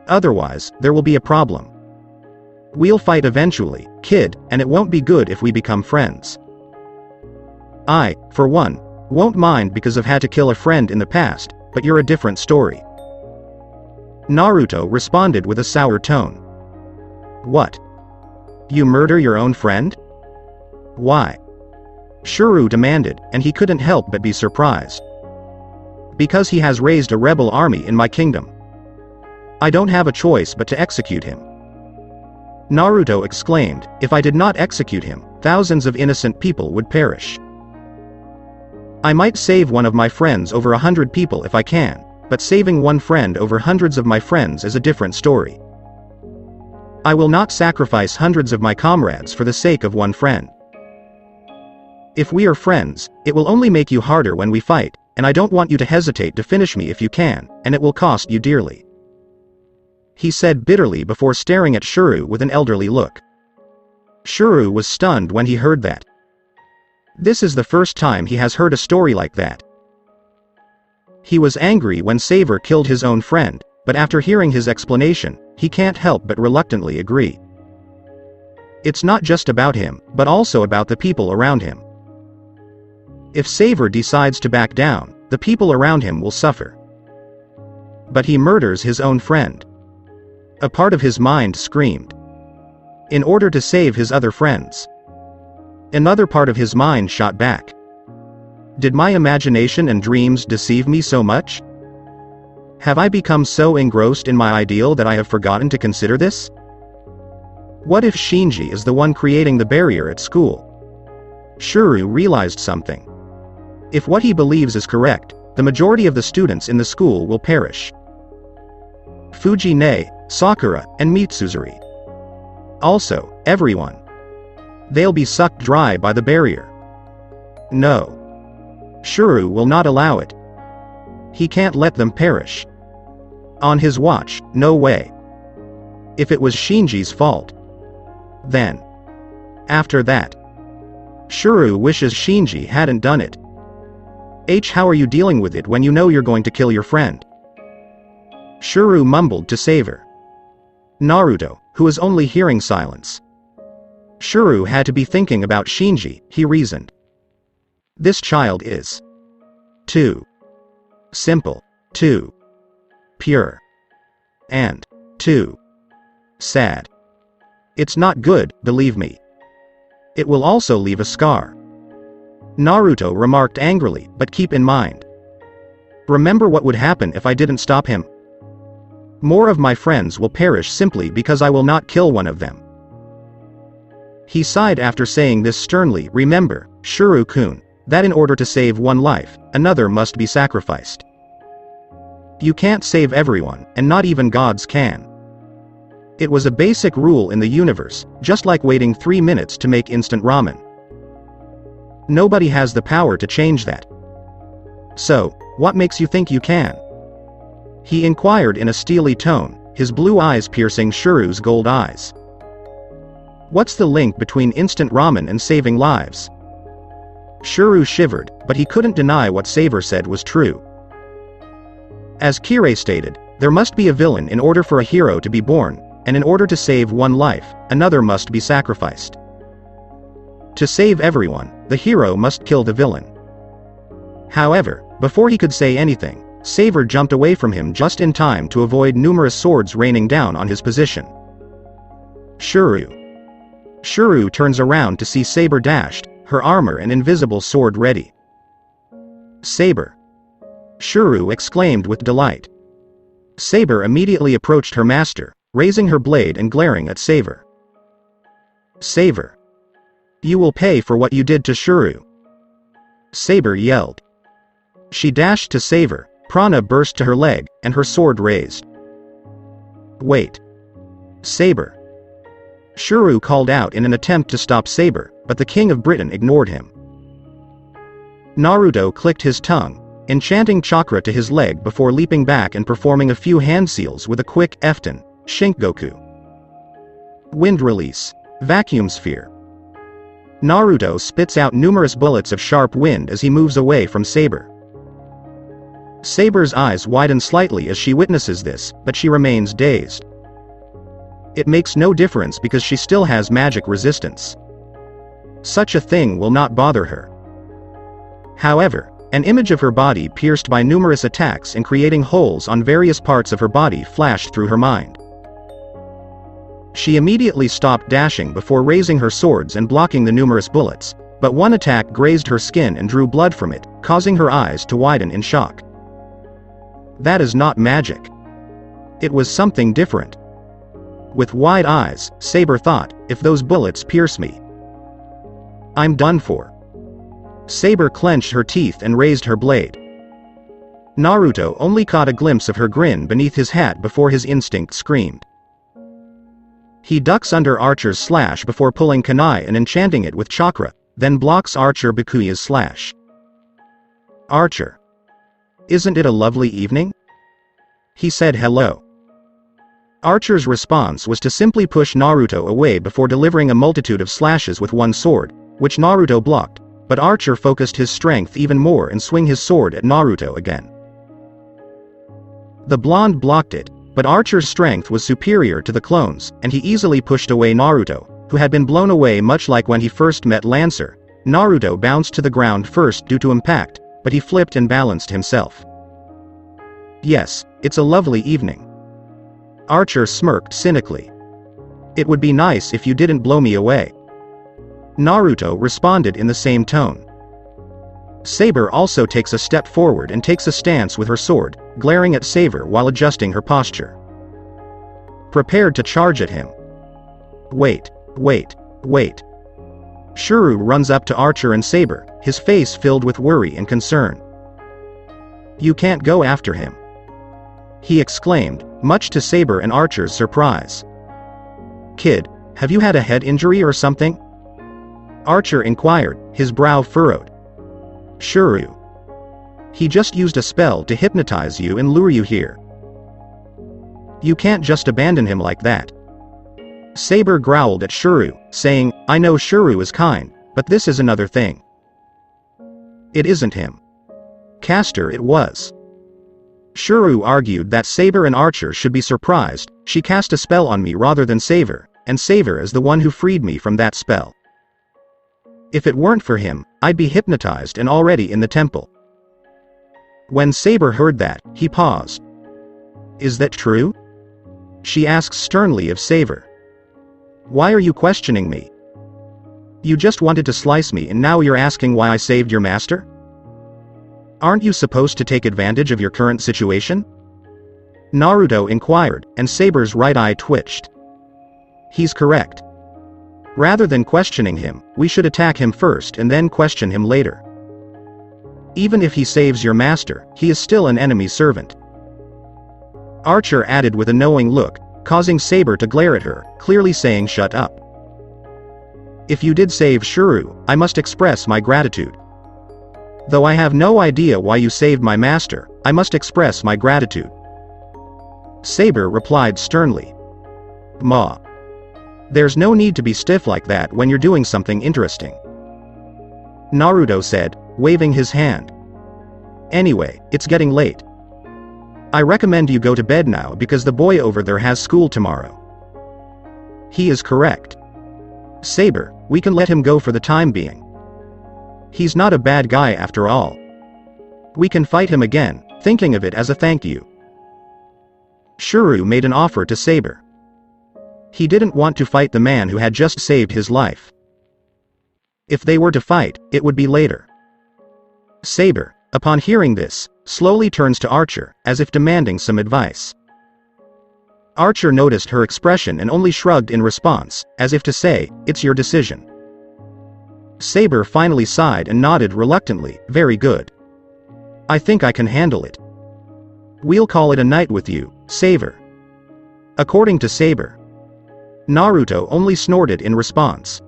Otherwise, there will be a problem. We'll fight eventually, kid, and it won't be good if we become friends. I, for one, won't mind because I've had to kill a friend in the past, but you're a different story." Naruto responded with a sour tone. "What? You murder your own friend? Why?" Shuru demanded, and he couldn't help but be surprised. "Because he has raised a rebel army in my kingdom. I don't have a choice but to execute him." Naruto exclaimed, "If I did not execute him, thousands of innocent people would perish. I might save one of my friends over 100 people if I can, but saving one friend over hundreds of my friends is a different story. I will not sacrifice hundreds of my comrades for the sake of one friend. If we are friends, it will only make you harder when we fight, and I don't want you to hesitate to finish me if you can, and it will cost you dearly," he said bitterly before staring at Shuru with an elderly look. Shuru was stunned when he heard that. This is the first time he has heard a story like that. He was angry when Saver killed his own friend, but after hearing his explanation, he can't help but reluctantly agree. It's not just about him, but also about the people around him. If Saver decides to back down, the people around him will suffer. But he murders his own friend. A part of his mind screamed. In order to save his other friends. Another part of his mind shot back. Did my imagination and dreams deceive me so much? Have I become so engrossed in my ideal that I have forgotten to consider this? What if Shinji is the one creating the barrier at school? Shuru realized something. If what he believes is correct, the majority of the students in the school will perish. Fuji-ne, Sakura, and Mitsuzuri. Also, everyone. They'll be sucked dry by the barrier. No. Shuru will not allow it. He can't let them perish. On his watch, no way. If it was Shinji's fault, then. After that. Shuru wishes Shinji hadn't done it. How are you dealing with it when you know you're going to kill your friend? Shuru mumbled to Saber. Naruto, who was only hearing silence. Shuru had to be thinking about Shinji, he reasoned. This child is too simple, too pure, and too sad. It's not good, believe me. It will also leave a scar. Naruto remarked angrily, but keep in mind. Remember what would happen if I didn't stop him? More of my friends will perish simply because I will not kill one of them. He sighed after saying this sternly. Remember, Shuru-kun, that in order to save one life, another must be sacrificed. You can't save everyone, and not even gods can. It was a basic rule in the universe, just like waiting 3 minutes to make instant ramen. Nobody has the power to change that. So, what makes you think you can? He inquired in a steely tone, his blue eyes piercing Shuru's gold eyes. What's the link between instant ramen and saving lives? Shuru shivered, but he couldn't deny what Saber said was true. As Kirei stated, there must be a villain in order for a hero to be born, and in order to save one life, another must be sacrificed. To save everyone, the hero must kill the villain. However, before he could say anything, Saber jumped away from him just in time to avoid numerous swords raining down on his position. Shuru. Shuru turns around to see Saber dashed, her armor and invisible sword ready. Saber. Shuru exclaimed with delight. Saber immediately approached her master, raising her blade and glaring at Saber. Saber. You will pay for what you did to Shuru. Saber yelled. She dashed to Saber, prana burst to her leg, and her sword raised. Wait. Saber. Shuru called out in an attempt to stop Saber, but the King of Britain ignored him. Naruto clicked his tongue, enchanting chakra to his leg before leaping back and performing a few hand seals with a quick Efton, Shinkoku. Wind release. Vacuum sphere. Naruto spits out numerous bullets of sharp wind as he moves away from Saber. Saber's eyes widen slightly as she witnesses this, but she remains dazed. It makes no difference because she still has magic resistance. Such a thing will not bother her. However, an image of her body pierced by numerous attacks and creating holes on various parts of her body flashed through her mind. She immediately stopped dashing before raising her swords and blocking the numerous bullets, but one attack grazed her skin and drew blood from it, causing her eyes to widen in shock. That is not magic. It was something different. With wide eyes, Saber thought, if those bullets pierce me, I'm done for. Saber clenched her teeth and raised her blade. Naruto only caught a glimpse of her grin beneath his hat before his instinct screamed. He ducks under Archer's slash before pulling kunai and enchanting it with chakra, then blocks Archer Bikuya's slash. Archer. Isn't it a lovely evening? He said hello. Archer's response was to simply push Naruto away before delivering a multitude of slashes with one sword, which Naruto blocked, but Archer focused his strength even more and swung his sword at Naruto again. The blonde blocked it, but Archer's strength was superior to the clone's, and he easily pushed away Naruto, who had been blown away much like when he first met Lancer. Naruto bounced to the ground first due to impact, but he flipped and balanced himself. Yes, it's a lovely evening. Archer smirked cynically. It would be nice if you didn't blow me away. Naruto responded in the same tone. Saber also takes a step forward and takes a stance with her sword, glaring at Saber while adjusting her posture. Prepared to charge at him. Wait. Shuru runs up to Archer and Saber, his face filled with worry and concern. You can't go after him. He exclaimed, much to Saber and Archer's surprise. "Kid, have you had a head injury or something?" Archer inquired, his brow furrowed. "Shuru. He just used a spell to hypnotize you and lure you here. You can't just abandon him like that." Saber growled at Shuru, saying, "I know Shuru is kind, but this is another thing. It isn't him. Castor it was." Shuru argued that Saber and Archer should be surprised. "She cast a spell on me rather than Saber, and Saber is the one who freed me from that spell. If it weren't for him, I'd be hypnotized and already in the temple." When Saber heard that, he paused. "Is that true?" she asked sternly of Saber. "Why are you questioning me? You just wanted to slice me and now you're asking why I saved your master? Aren't you supposed to take advantage of your current situation?" Naruto inquired, and Saber's right eye twitched. "He's correct. Rather than questioning him, we should attack him first and then question him later. Even if he saves your master, he is still an enemy servant." Archer added with a knowing look, causing Saber to glare at her, clearly saying shut up. "If you did save Shuru, I must express my gratitude. Though I have no idea why you saved my master, I must express my gratitude." Saber replied sternly. "Ma. There's no need to be stiff like that when you're doing something interesting," Naruto said, waving his hand. "Anyway, it's getting late. I recommend you go to bed now because the boy over there has school tomorrow." "He is correct. Saber, we can let him go for the time being. He's not a bad guy after all. We can fight him again, thinking of it as a thank you." Shuru made an offer to Saber. He didn't want to fight the man who had just saved his life. If they were to fight, it would be later. Saber, upon hearing this, slowly turns to Archer, as if demanding some advice. Archer noticed her expression and only shrugged in response, as if to say, "It's your decision." Saber finally sighed and nodded reluctantly, "Very good. I think I can handle it. We'll call it a night with you, Saber." According to Saber, Naruto only snorted in response.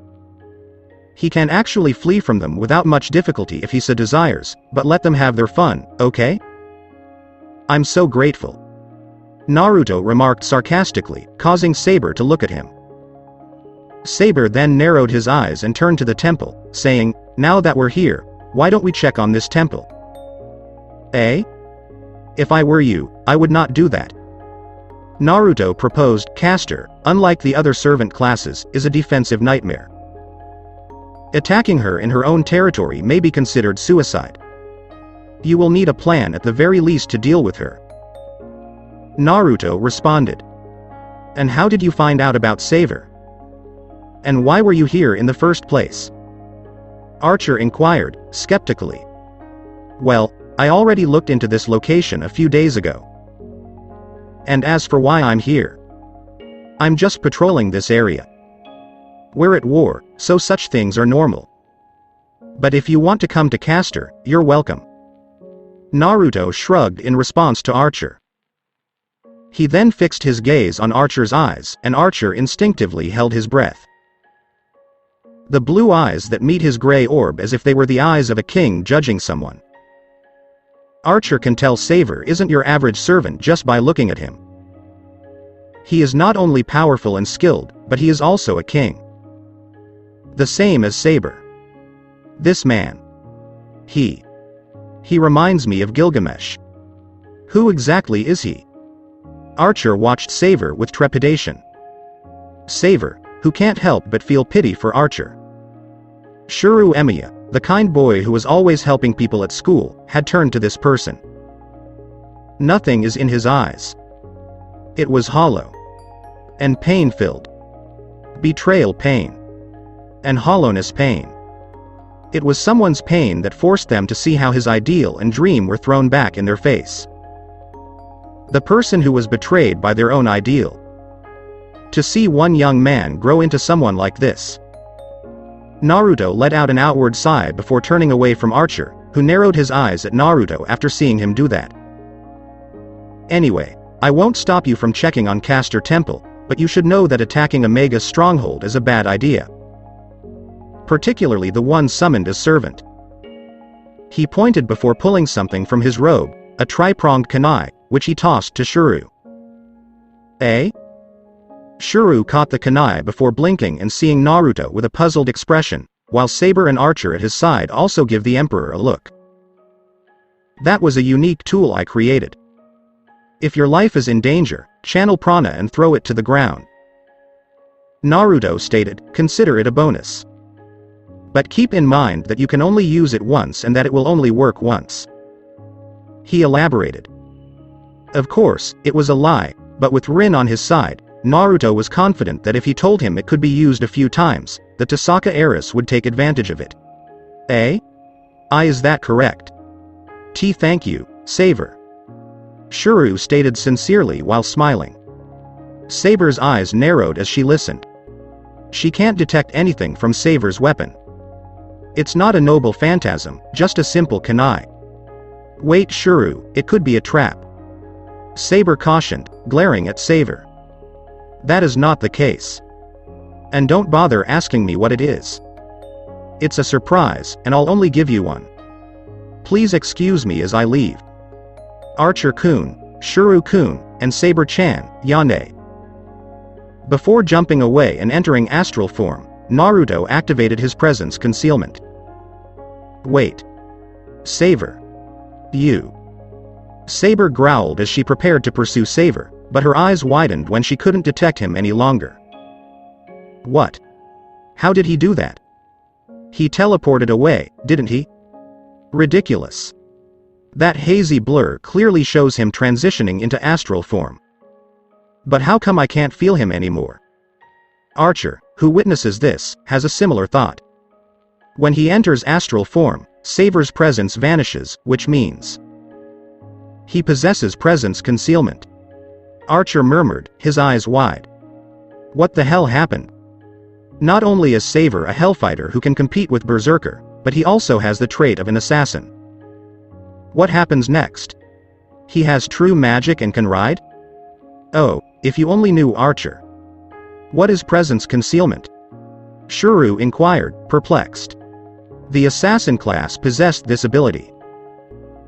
He can actually flee from them without much difficulty if he so desires, but let them have their fun, okay? "I'm so grateful," Naruto remarked sarcastically, causing Saber to look at him. Saber then narrowed his eyes and turned to the temple, saying, "Now that we're here, why don't we check on this temple?" "Eh? If I were you, I would not do that." Naruto proposed. Castor, unlike the other servant classes, is a defensive nightmare. Attacking her in her own territory may be considered suicide. You will need a plan at the very least to deal with her. Naruto responded. "And how did you find out about Saber? And why were you here in the first place?" Archer inquired, skeptically. "Well, I already looked into this location a few days ago. And as for why I'm here, I'm just patrolling this area. We're at war, so such things are normal. But if you want to come to Castor, you're welcome." Naruto shrugged in response to Archer. He then fixed his gaze on Archer's eyes, and Archer instinctively held his breath. The blue eyes that meet his gray orb as if they were the eyes of a king judging someone. Archer can tell Saber isn't your average servant just by looking at him. He is not only powerful and skilled, but he is also a king. The same as Saber. This man. He reminds me of Gilgamesh. Who exactly is he? Archer watched Saber with trepidation. Saber, who can't help but feel pity for Archer. Shuru Emiya, the kind boy who was always helping people at school, had turned to this person. Nothing is in his eyes. It was hollow. And pain-filled. Betrayal pain. And hollowness pain. It was someone's pain that forced them to see how his ideal and dream were thrown back in their face. The person who was betrayed by their own ideal. To see one young man grow into someone like this. Naruto let out an outward sigh before turning away from Archer, who narrowed his eyes at Naruto after seeing him do that. Anyway, I won't stop you from checking on Castor Temple, but you should know that attacking Omega's stronghold is a bad idea. Particularly the one summoned as servant. He pointed before pulling something from his robe, a tri-pronged kunai, which he tossed to Shuru. Eh? Shuru caught the kunai before blinking and seeing Naruto with a puzzled expression, while Saber and Archer at his side also give the Emperor a look. That was a unique tool I created. If your life is in danger, channel prana and throw it to the ground. Naruto stated, consider it a bonus. But keep in mind that you can only use it once and that it will only work once. He elaborated. Of course, it was a lie, but with Rin on his side, Naruto was confident that if he told him it could be used a few times, the Tosaka heiress would take advantage of it. Eh? Is that correct? Thank you, Saber. Shuru stated sincerely while smiling. Saber's eyes narrowed as she listened. She can't detect anything from Saber's weapon. It's not a noble phantasm, just a simple kunai. Wait, Shuru, it could be a trap. Saber cautioned, glaring at Saber. That is not the case. And don't bother asking me what it is. It's a surprise, and I'll only give you one. Please excuse me as I leave. Archer-kun, Shuru-kun, and Saber-chan, Yane. Before jumping away and entering astral form, Naruto activated his presence concealment. Wait. Saber. You. Saber growled as she prepared to pursue Saber, but her eyes widened when she couldn't detect him any longer. What? How did he do that? He teleported away, didn't he? Ridiculous. That hazy blur clearly shows him transitioning into astral form. But how come I can't feel him anymore? Archer, who witnesses this, has a similar thought. When he enters astral form, Saber's presence vanishes, which means he possesses presence concealment. Archer murmured, his eyes wide. What the hell happened? Not only is Saber a hellfighter who can compete with Berserker, but he also has the trait of an assassin. What happens next? He has true magic and can ride? Oh, if you only knew, Archer. What is presence concealment? Shuru inquired, perplexed. The assassin class possessed this ability.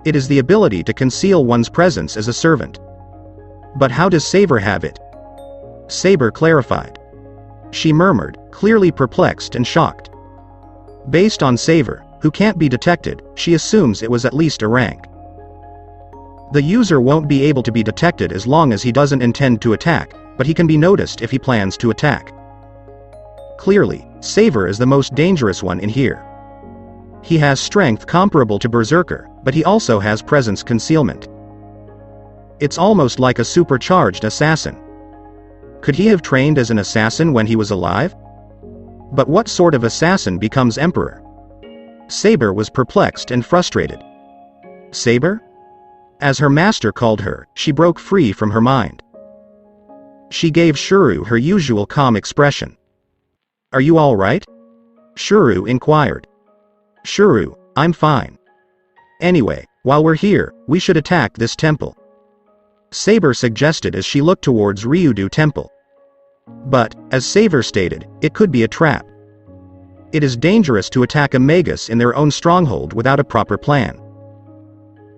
It is the ability to conceal one's presence as a servant. But how does Saber have it? Saber clarified. She murmured, clearly perplexed and shocked. Based on Saber, who can't be detected, she assumes it was at least a rank. The user won't be able to be detected as long as he doesn't intend to attack, but he can be noticed if he plans to attack. Clearly, Saber is the most dangerous one in here. He has strength comparable to Berserker, but he also has presence concealment. It's almost like a supercharged assassin. Could he have trained as an assassin when he was alive? But what sort of assassin becomes emperor? Saber was perplexed and frustrated. Saber? As her master called her, she broke free from her mind. She gave Shuru her usual calm expression. Are you all right? Shuru inquired. Shuru, I'm fine. Anyway, while we're here, we should attack this temple. Saber suggested as she looked towards Ryudo Temple. But, as Saber stated, it could be a trap. It is dangerous to attack Omegas in their own stronghold without a proper plan.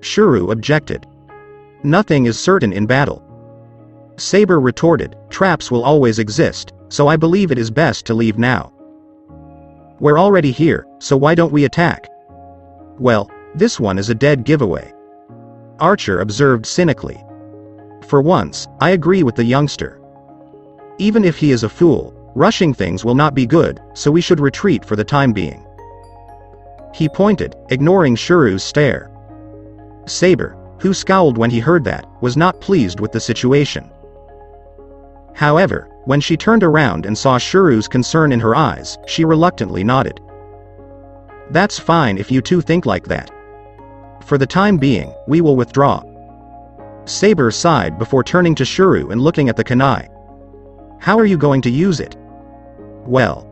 Shuru objected. Nothing is certain in battle. Saber retorted, traps will always exist, so I believe it is best to leave now. We're already here, so why don't we attack? Well, this one is a dead giveaway. Archer observed cynically. For once, I agree with the youngster. Even if he is a fool, rushing things will not be good, so we should retreat for the time being. He pointed, ignoring Shuru's stare. Saber, who scowled when he heard that, was not pleased with the situation. However, when she turned around and saw Shuru's concern in her eyes, she reluctantly nodded. That's fine if you two think like that. For the time being, we will withdraw. Saber sighed before turning to Shuru and looking at the kunai. How are you going to use it? Well,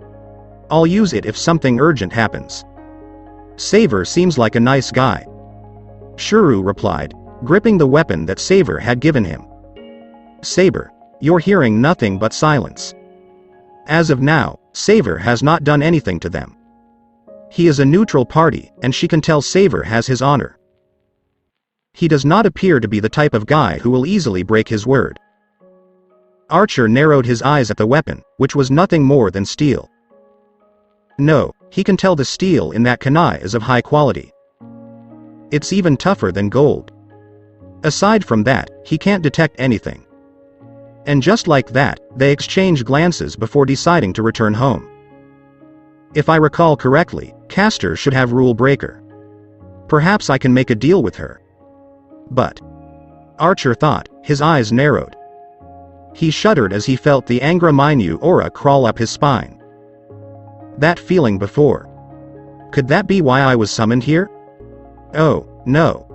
I'll use it if something urgent happens. Saber seems like a nice guy. Shuru replied, gripping the weapon that Saber had given him. Saber, you're hearing nothing but silence. As of now, Saber has not done anything to them. He is a neutral party, and she can tell Saber has his honor. He does not appear to be the type of guy who will easily break his word. Archer narrowed his eyes at the weapon, which was nothing more than steel. No, he can tell the steel in that kunai is of high quality. It's even tougher than gold. Aside from that, he can't detect anything. And just like that, they exchange glances before deciding to return home. If I recall correctly, Castor should have rule breaker. Perhaps I can make a deal with her. But, Archer thought, his eyes narrowed. He shuddered as he felt the Angra Mainyu aura crawl up his spine. That feeling before. Could that be why I was summoned here? Oh, no.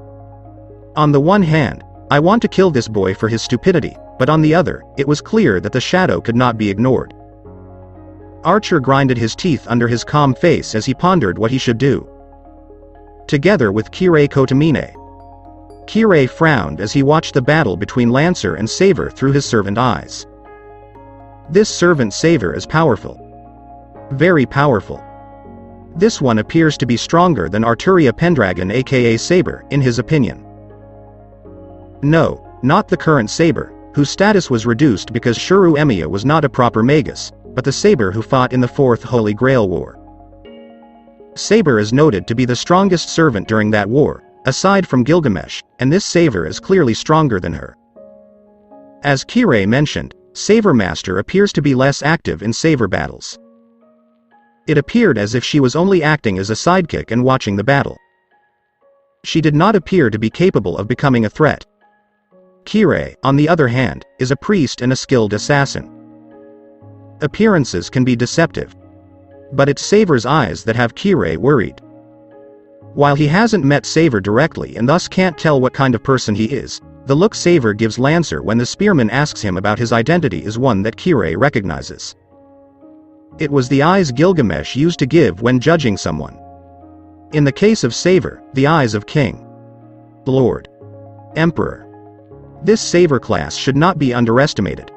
On the one hand, I want to kill this boy for his stupidity, but on the other, it was clear that the shadow could not be ignored. Archer grinded his teeth under his calm face as he pondered what he should do. Together with Kirei Kotomine. Kirei frowned as he watched the battle between Lancer and Saber through his servant eyes. This servant Saber is powerful. Very powerful. This one appears to be stronger than Arturia Pendragon aka Saber, in his opinion. No, not the current Saber, whose status was reduced because Shuru Emiya was not a proper magus, but the Saber who fought in the Fourth Holy Grail War. Saber is noted to be the strongest servant during that war, aside from Gilgamesh, and this Saber is clearly stronger than her. As Kirei mentioned, Saber Master appears to be less active in Saber battles. It appeared as if she was only acting as a sidekick and watching the battle. She did not appear to be capable of becoming a threat. Kirei, on the other hand, is a priest and a skilled assassin. Appearances can be deceptive. But it's Saber's eyes that have Kirei worried. While he hasn't met Saber directly and thus can't tell what kind of person he is, the look Saber gives Lancer when the spearman asks him about his identity is one that Kirei recognizes. It was the eyes Gilgamesh used to give when judging someone. In the case of Saber, the eyes of King, Lord, Emperor. This Saber class should not be underestimated.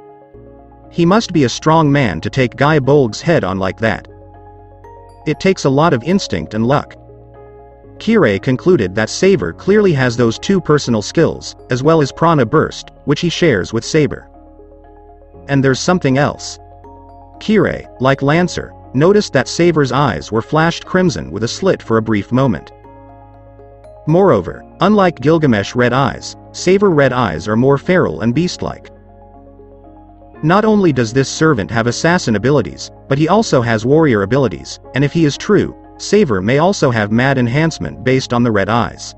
He must be a strong man to take Guy Bolg's head on like that. It takes a lot of instinct and luck. Kirei concluded that Saber clearly has those two personal skills, as well as Prana Burst, which he shares with Saber. And there's something else. Kirei, like Lancer, noticed that Saber's eyes were flashed crimson with a slit for a brief moment. Moreover, unlike Gilgamesh red eyes, Saber red eyes are more feral and beast-like. Not only does this servant have assassin abilities, but he also has warrior abilities, and if he is true, Saber may also have mad enhancement based on the red eyes.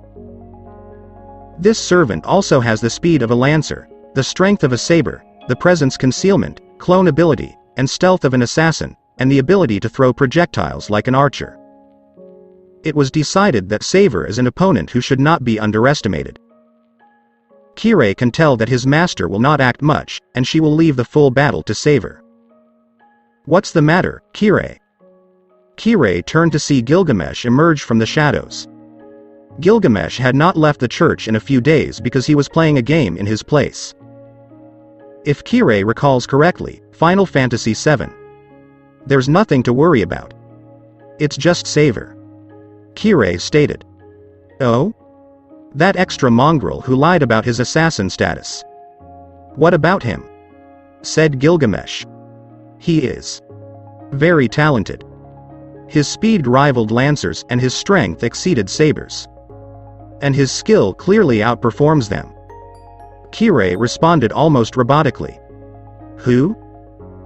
This servant also has the speed of a Lancer, the strength of a Saber, the presence concealment, clone ability, and stealth of an assassin, and the ability to throw projectiles like an archer. It was decided that Saber is an opponent who should not be underestimated. Kirei can tell that his master will not act much, and she will leave the full battle to Saber. What's the matter, Kirei? Kirei turned to see Gilgamesh emerge from the shadows. Gilgamesh had not left the church in a few days because he was playing a game in his place. If Kirei recalls correctly, Final Fantasy VII. There's nothing to worry about. It's just Saber. Kirei stated. Oh? That extra mongrel who lied about his assassin status. What about him? Said Gilgamesh. He is very talented. His speed rivaled Lancer's and his strength exceeded Saber's. And his skill clearly outperforms them. Kirei responded almost robotically. Who?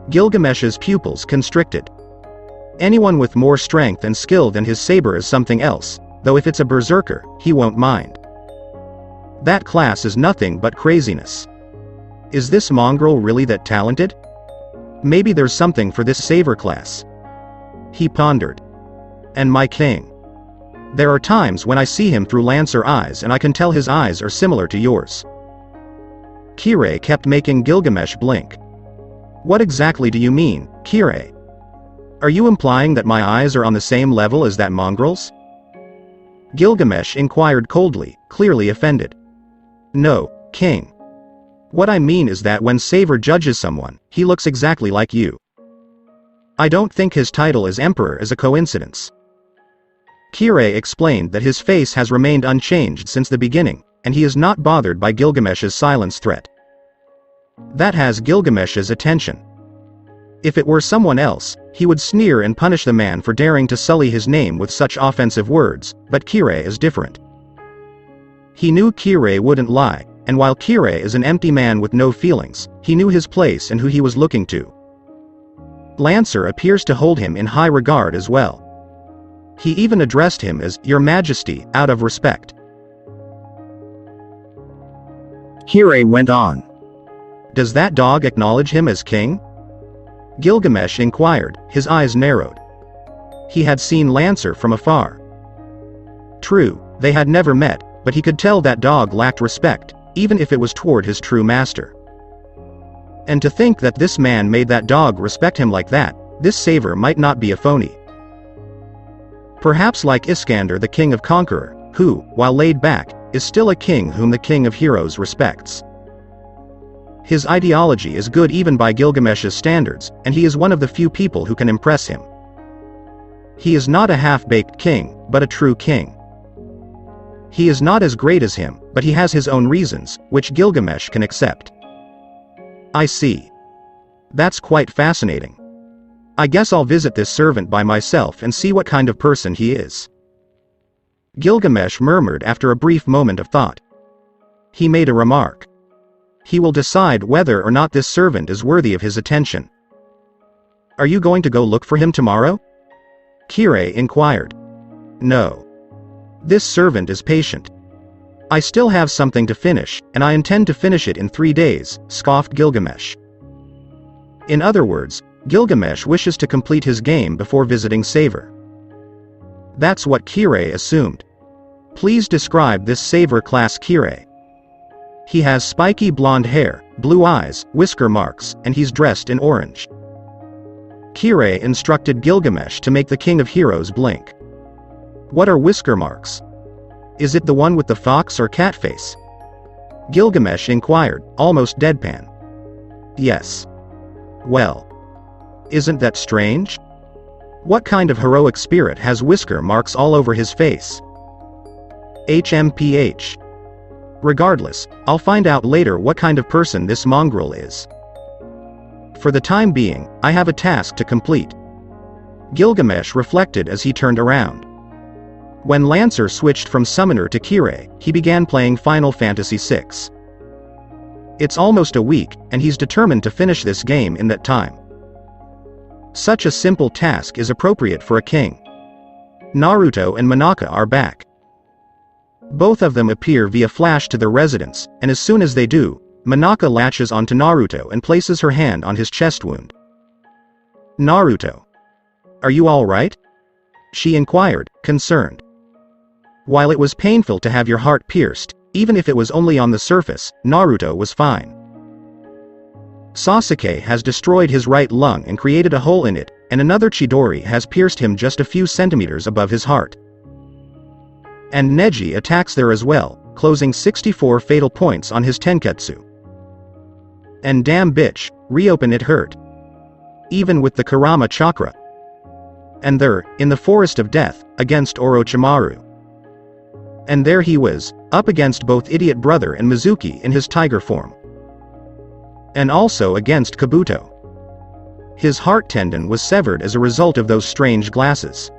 Gilgamesh's pupils constricted. Anyone with more strength and skill than his Saber is something else, though if it's a berserker, he won't mind. That class is nothing but craziness. Is this mongrel really that talented? Maybe there's something for this Saber class. He pondered. And my king. There are times when I see him through Lancer eyes and I can tell his eyes are similar to yours. Kirei kept making Gilgamesh blink. What exactly do you mean, Kirei? Are you implying that my eyes are on the same level as that mongrel's? Gilgamesh inquired coldly, clearly offended. No, king. What I mean is that when Saver judges someone, he looks exactly like you. I don't think his title as emperor is a coincidence. Kirei explained that his face has remained unchanged since the beginning, and he is not bothered by Gilgamesh's silence threat. That has Gilgamesh's attention. If it were someone else, he would sneer and punish the man for daring to sully his name with such offensive words, but Kirei is different. He knew Kirei wouldn't lie, and while Kirei is an empty man with no feelings, he knew his place and who he was looking to. Lancer appears to hold him in high regard as well. He even addressed him as Your Majesty, out of respect. Kirei went on. Does that dog acknowledge him as king? Gilgamesh inquired, his eyes narrowed. He had seen Lancer from afar. True, they had never met, but he could tell that dog lacked respect, even if it was toward his true master. And to think that this man made that dog respect him like that, this Saver might not be a phony. Perhaps like Iskander the King of Conqueror, who, while laid back, is still a king whom the King of Heroes respects. His ideology is good even by Gilgamesh's standards, and he is one of the few people who can impress him. He is not a half-baked king, but a true king. He is not as great as him, but he has his own reasons, which Gilgamesh can accept. I see. That's quite fascinating. I guess I'll visit this servant by myself and see what kind of person he is. Gilgamesh murmured after a brief moment of thought. He made a remark. He will decide whether or not this servant is worthy of his attention. Are you going to go look for him tomorrow? Kirei inquired. No. This servant is patient. I still have something to finish, and I intend to finish it in 3 days, scoffed Gilgamesh. In other words, Gilgamesh wishes to complete his game before visiting Saver. That's what Kirei assumed. Please describe this Saver-class Kirei. He has spiky blonde hair, blue eyes, whisker marks, and he's dressed in orange. Kirei instructed Gilgamesh to make the King of Heroes blink. What are whisker marks? Is it the one with the fox or cat face? Gilgamesh inquired, almost deadpan. Yes. Well. Isn't that strange? What kind of heroic spirit has whisker marks all over his face? HMPH. Regardless, I'll find out later what kind of person this mongrel is. For the time being, I have a task to complete. Gilgamesh reflected as he turned around. When Lancer switched from Summoner to Kirei, he began playing Final Fantasy VI. It's almost a week, and he's determined to finish this game in that time. Such a simple task is appropriate for a king. Naruto and Monaka are back. Both of them appear via flash to their residence, and as soon as they do, Monaka latches onto Naruto and places her hand on his chest wound. Naruto. Are you all right? She inquired, concerned. While it was painful to have your heart pierced, even if it was only on the surface, Naruto was fine. Sasuke has destroyed his right lung and created a hole in it, and another Chidori has pierced him just a few centimeters above his heart. And Neji attacks there as well, closing 64 fatal points on his Tenketsu. And damn bitch, reopen it hurt. Even with the Kurama chakra. And there, in the forest of death, against Orochimaru. And there he was, up against both Idiot Brother and Mizuki in his tiger form. And also against Kabuto. His heart tendon was severed as a result of those strange glasses.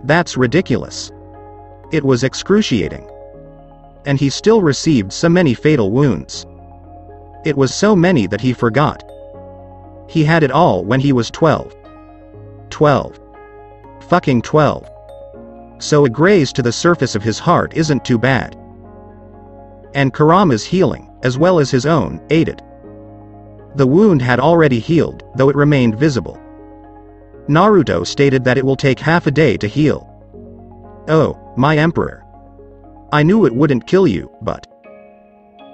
That's ridiculous. It was excruciating. And he still received so many fatal wounds. It was so many that he forgot. He had it all when he was 12. 12. Fucking 12. So a graze to the surface of his heart isn't too bad. And Kurama's healing, as well as his own, aided. The wound had already healed, though it remained visible. Naruto stated that it will take half a day to heal. Oh, my emperor. I knew it wouldn't kill you, but...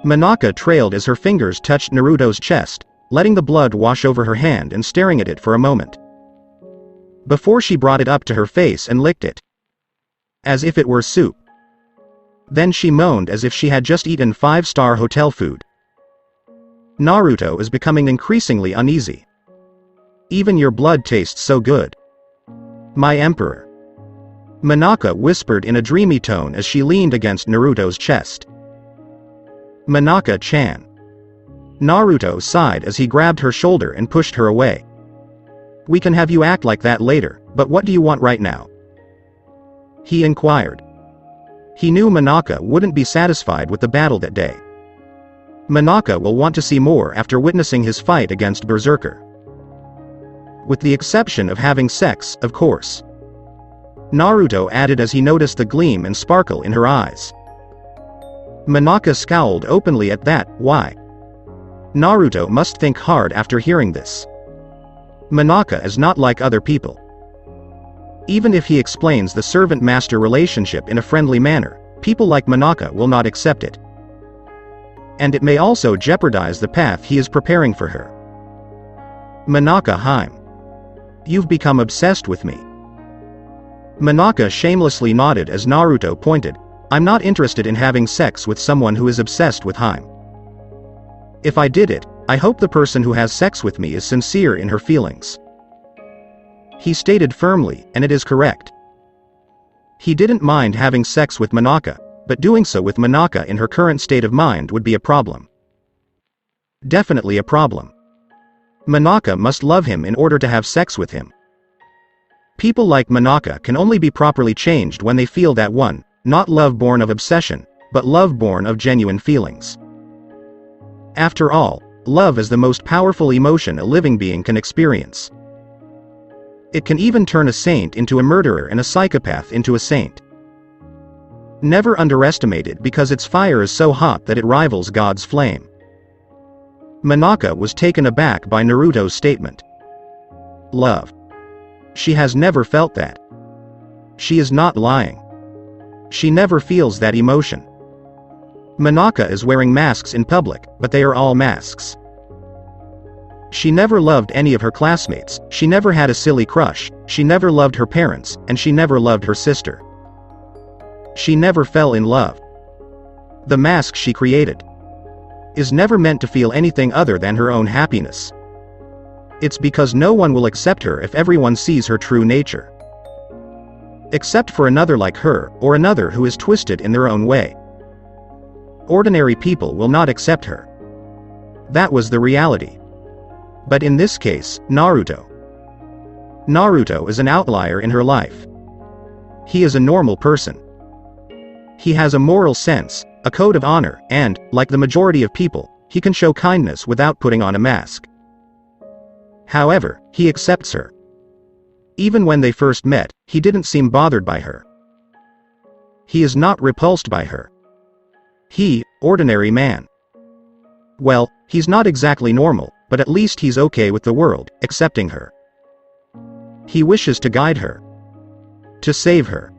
Monaka trailed as her fingers touched Naruto's chest, letting the blood wash over her hand and staring at it for a moment. Before she brought it up to her face and licked it. As if it were soup. Then she moaned as if she had just eaten 5-star hotel food. Naruto is becoming increasingly uneasy. Even your blood tastes so good. My emperor. Monaka whispered in a dreamy tone as she leaned against Naruto's chest. Monaka-chan. Naruto sighed as he grabbed her shoulder and pushed her away. We can have you act like that later, but what do you want right now? He inquired. He knew Monaka wouldn't be satisfied with the battle that day. Monaka will want to see more after witnessing his fight against Berserker. With the exception of having sex, of course. Naruto added as he noticed the gleam and sparkle in her eyes. Monaka scowled openly at that. Why? Naruto must think hard after hearing this. Monaka is not like other people. Even if he explains the servant-master relationship in a friendly manner, people like Monaka will not accept it. And it may also jeopardize the path he is preparing for her. Monaka Haim. You've become obsessed with me. Monaka shamelessly nodded as Naruto pointed. I'm not interested in having sex with someone who is obsessed with Haim. If I did it, I hope the person who has sex with me is sincere in her feelings. He stated firmly, and it is correct. He didn't mind having sex with Monaka, but doing so with Monaka in her current state of mind would be a problem. Definitely a problem. Monaka must love him in order to have sex with him. People like Monaka can only be properly changed when they feel that one, not love born of obsession, but love born of genuine feelings. After all, love is the most powerful emotion a living being can experience. It can even turn a saint into a murderer and a psychopath into a saint. Never underestimate it because its fire is so hot that it rivals God's flame. Monaka was taken aback by Naruto's statement. Love. She has never felt that. She is not lying. She never feels that emotion. Monaka is wearing masks in public, but they are all masks. She never loved any of her classmates, she never had a silly crush, she never loved her parents, and she never loved her sister. She never fell in love. The mask she created is never meant to feel anything other than her own happiness. It's because no one will accept her if everyone sees her true nature. Except for another like her, or another who is twisted in their own way. Ordinary people will not accept her. That was the reality. But in this case, Naruto. Naruto is an outlier in her life. He is a normal person. He has a moral sense, a code of honor, and, like the majority of people, he can show kindness without putting on a mask. However, he accepts her. Even when they first met, he didn't seem bothered by her. He is not repulsed by her. He, ordinary man. Well, he's not exactly normal, but at least he's okay with the world, accepting her. He wishes to guide her. To save her.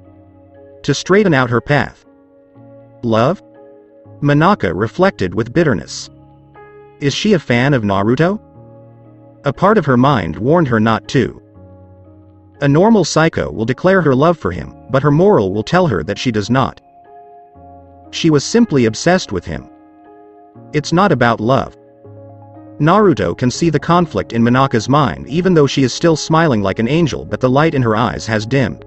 To straighten out her path. Love? Monaka reflected with bitterness. Is she a fan of Naruto? A part of her mind warned her not to. A normal psycho will declare her love for him, but her moral will tell her that she does not. She was simply obsessed with him. It's not about love. Naruto can see the conflict in Monaka's mind even though she is still smiling like an angel, but the light in her eyes has dimmed.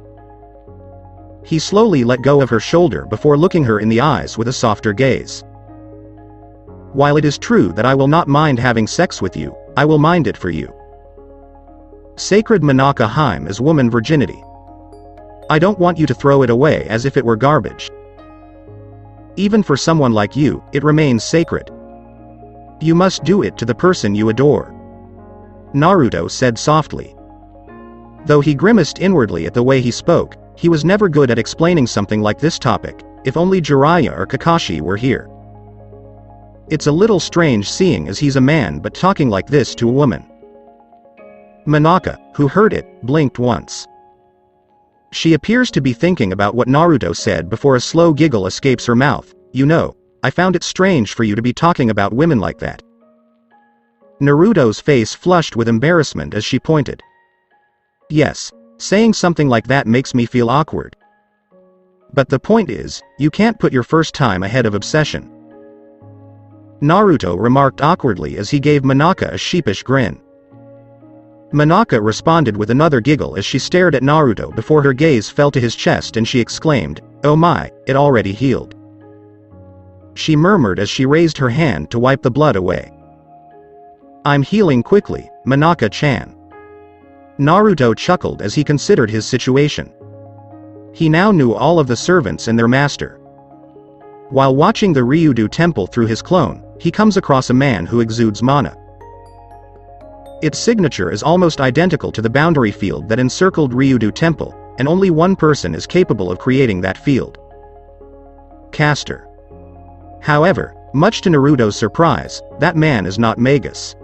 He slowly let go of her shoulder before looking her in the eyes with a softer gaze. While it is true that I will not mind having sex with you, I will mind it for you. Sacred Monaka Haim is woman virginity. I don't want you to throw it away as if it were garbage. Even for someone like you, it remains sacred. You must do it to the person you adore. Naruto said softly. Though he grimaced inwardly at the way he spoke, he was never good at explaining something like this topic. If only Jiraiya or Kakashi were here. It's a little strange seeing as he's a man but talking like this to a woman. Monaka, who heard it, blinked once. She appears to be thinking about what Naruto said before a slow giggle escapes her mouth. You know, I found it strange for you to be talking about women like that. Naruto's face flushed with embarrassment as she pointed. Yes, saying something like that makes me feel awkward. But the point is, you can't put your first time ahead of obsession. Naruto remarked awkwardly as he gave Monaka a sheepish grin. Monaka responded with another giggle as she stared at Naruto before her gaze fell to his chest and she exclaimed, "Oh my, it already healed." She murmured as she raised her hand to wipe the blood away. "I'm healing quickly, Monaka-chan." Naruto chuckled as he considered his situation. He now knew all of the servants and their master. While watching the Ryudo temple through his clone, he comes across a man who exudes mana. Its signature is almost identical to the boundary field that encircled Ryudo temple, and only one person is capable of creating that field. Caster. However, much to Naruto's surprise, that man is not Magus.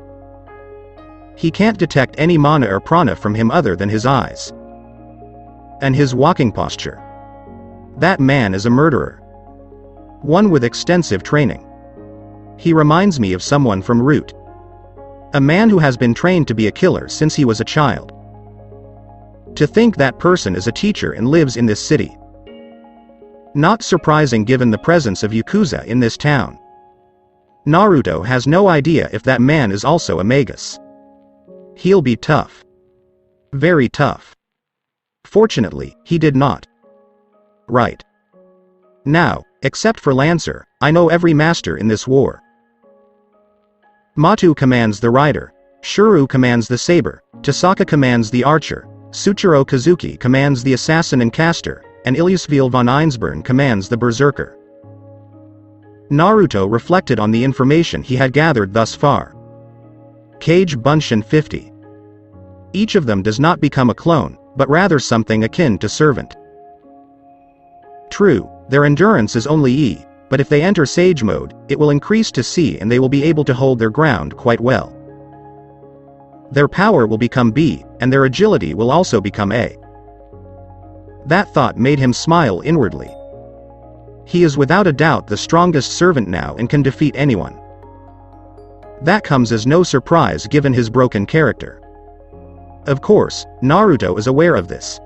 He can't detect any mana or prana from him other than his eyes. And his walking posture. That man is a murderer. One with extensive training. He reminds me of someone from Root. A man who has been trained to be a killer since he was a child. To think that person is a teacher and lives in this city. Not surprising given the presence of Yakuza in this town. Naruto has no idea if that man is also a Magus. He'll be tough. Very tough. Fortunately, he did not. Right. Now, except for Lancer, I know every master in this war. Matu commands the rider, Shuru commands the saber, Tasaka commands the archer, Tsuchiro Kazuki commands the assassin and caster, and Ilyasvil von Einsborn commands the berserker. Naruto reflected on the information he had gathered thus far. Kage Bunshin 50. Each of them does not become a clone, but rather something akin to servant. True, their endurance is only E, but if they enter Sage mode, it will increase to C and they will be able to hold their ground quite well. Their power will become B, and their agility will also become A. That thought made him smile inwardly. He is without a doubt the strongest servant now and can defeat anyone. That comes as no surprise given his broken character. Of course, Naruto is aware of this.